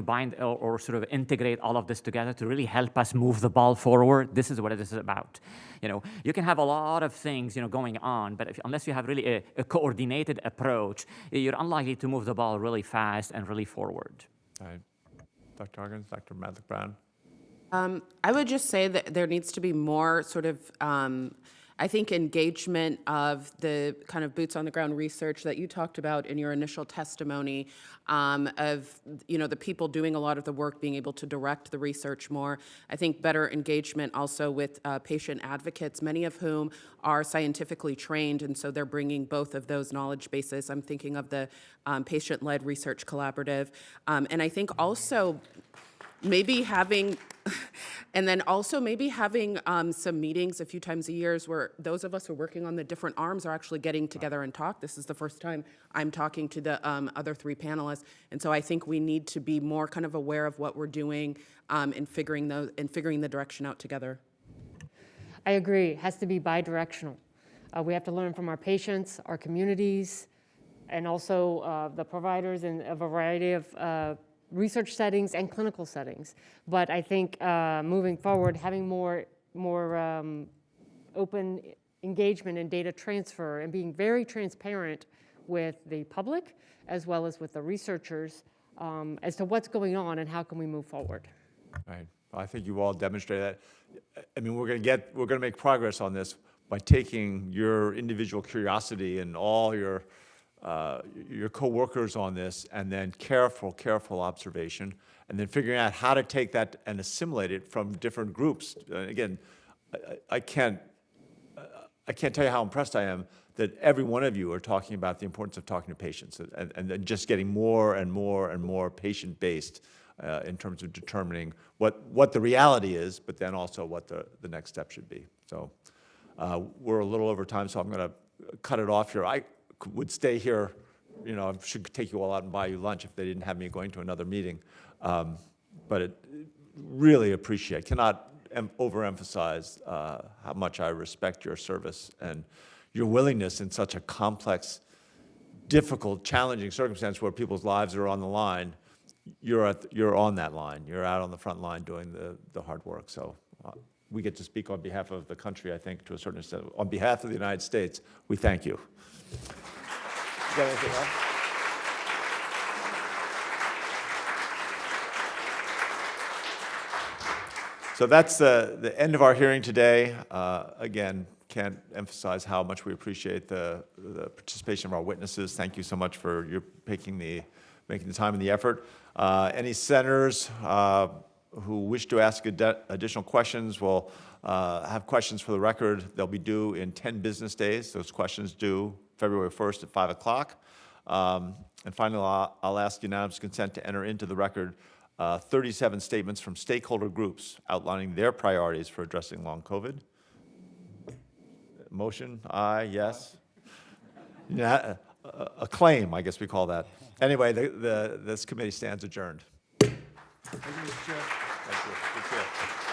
S17: bind or sort of integrate all of this together to really help us move the ball forward. This is what it is about. You can have a lot of things going on, but unless you have really a coordinated approach, you're unlikely to move the ball really fast and really forward.
S13: All right. Dr. Harkins, Dr. Mathick-Brown.
S18: I would just say that there needs to be more sort of, I think, engagement of the kind of boots on the ground research that you talked about in your initial testimony, of the people doing a lot of the work being able to direct the research more. I think better engagement also with patient advocates, many of whom are scientifically trained, and so they're bringing both of those knowledge bases. I'm thinking of the patient-led research collaborative, and I think also maybe having, and then also maybe having some meetings a few times a year where those of us who are working on the different arms are actually getting together and talk. This is the first time I'm talking to the other 3 panelists, and so I think we need to be more kind of aware of what we're doing and figuring the direction out together.
S16: I agree. It has to be bi-directional. We have to learn from our patients, our communities, and also the providers in a variety of research settings and clinical settings. But I think moving forward, having more open engagement and data transfer and being very transparent with the public as well as with the researchers as to what's going on and how can we move forward.
S13: Right. I think you all demonstrated that. I mean, we're going to make progress on this by taking your individual curiosity and all your co-workers on this, and then careful observation, and then figuring out how to take that and assimilate it from different groups. Again, I can't tell you how impressed I am that every one of you are talking about the importance of talking to patients and then just getting more and more patient-based in terms of determining what the reality is, but then also what the next step should be. So we're a little over time, so I'm going to cut it off here. I would stay here, I should take you all out and buy you lunch if they didn't have me going to another meeting. But really appreciate, cannot overemphasize how much I respect your service and your willingness in such a complex, difficult, challenging circumstance where people's lives are on the line. You're on that line. You're out on the front line doing the hard work. So we get to speak on behalf of the country, I think, to a certain extent. On behalf of the United States, we thank you. You got anything else? So that's the end of our hearing today. Again, can't emphasize how much we appreciate the participation of our witnesses. Thank you so much for your making the time and the effort. Any senators who wish to ask additional questions will have questions for the record. They'll be due in 10 business days. Those questions due February 1st at 5 o'clock. And finally, I'll ask unanimous consent to enter into the record 37 statements from stakeholder groups outlining their priorities for addressing long COVID. Motion, aye, yes. Yeah, a claim, I guess we call that. Anyway, this committee stands adjourned. Thank you, Mr. Chair. Thank you. Good chair.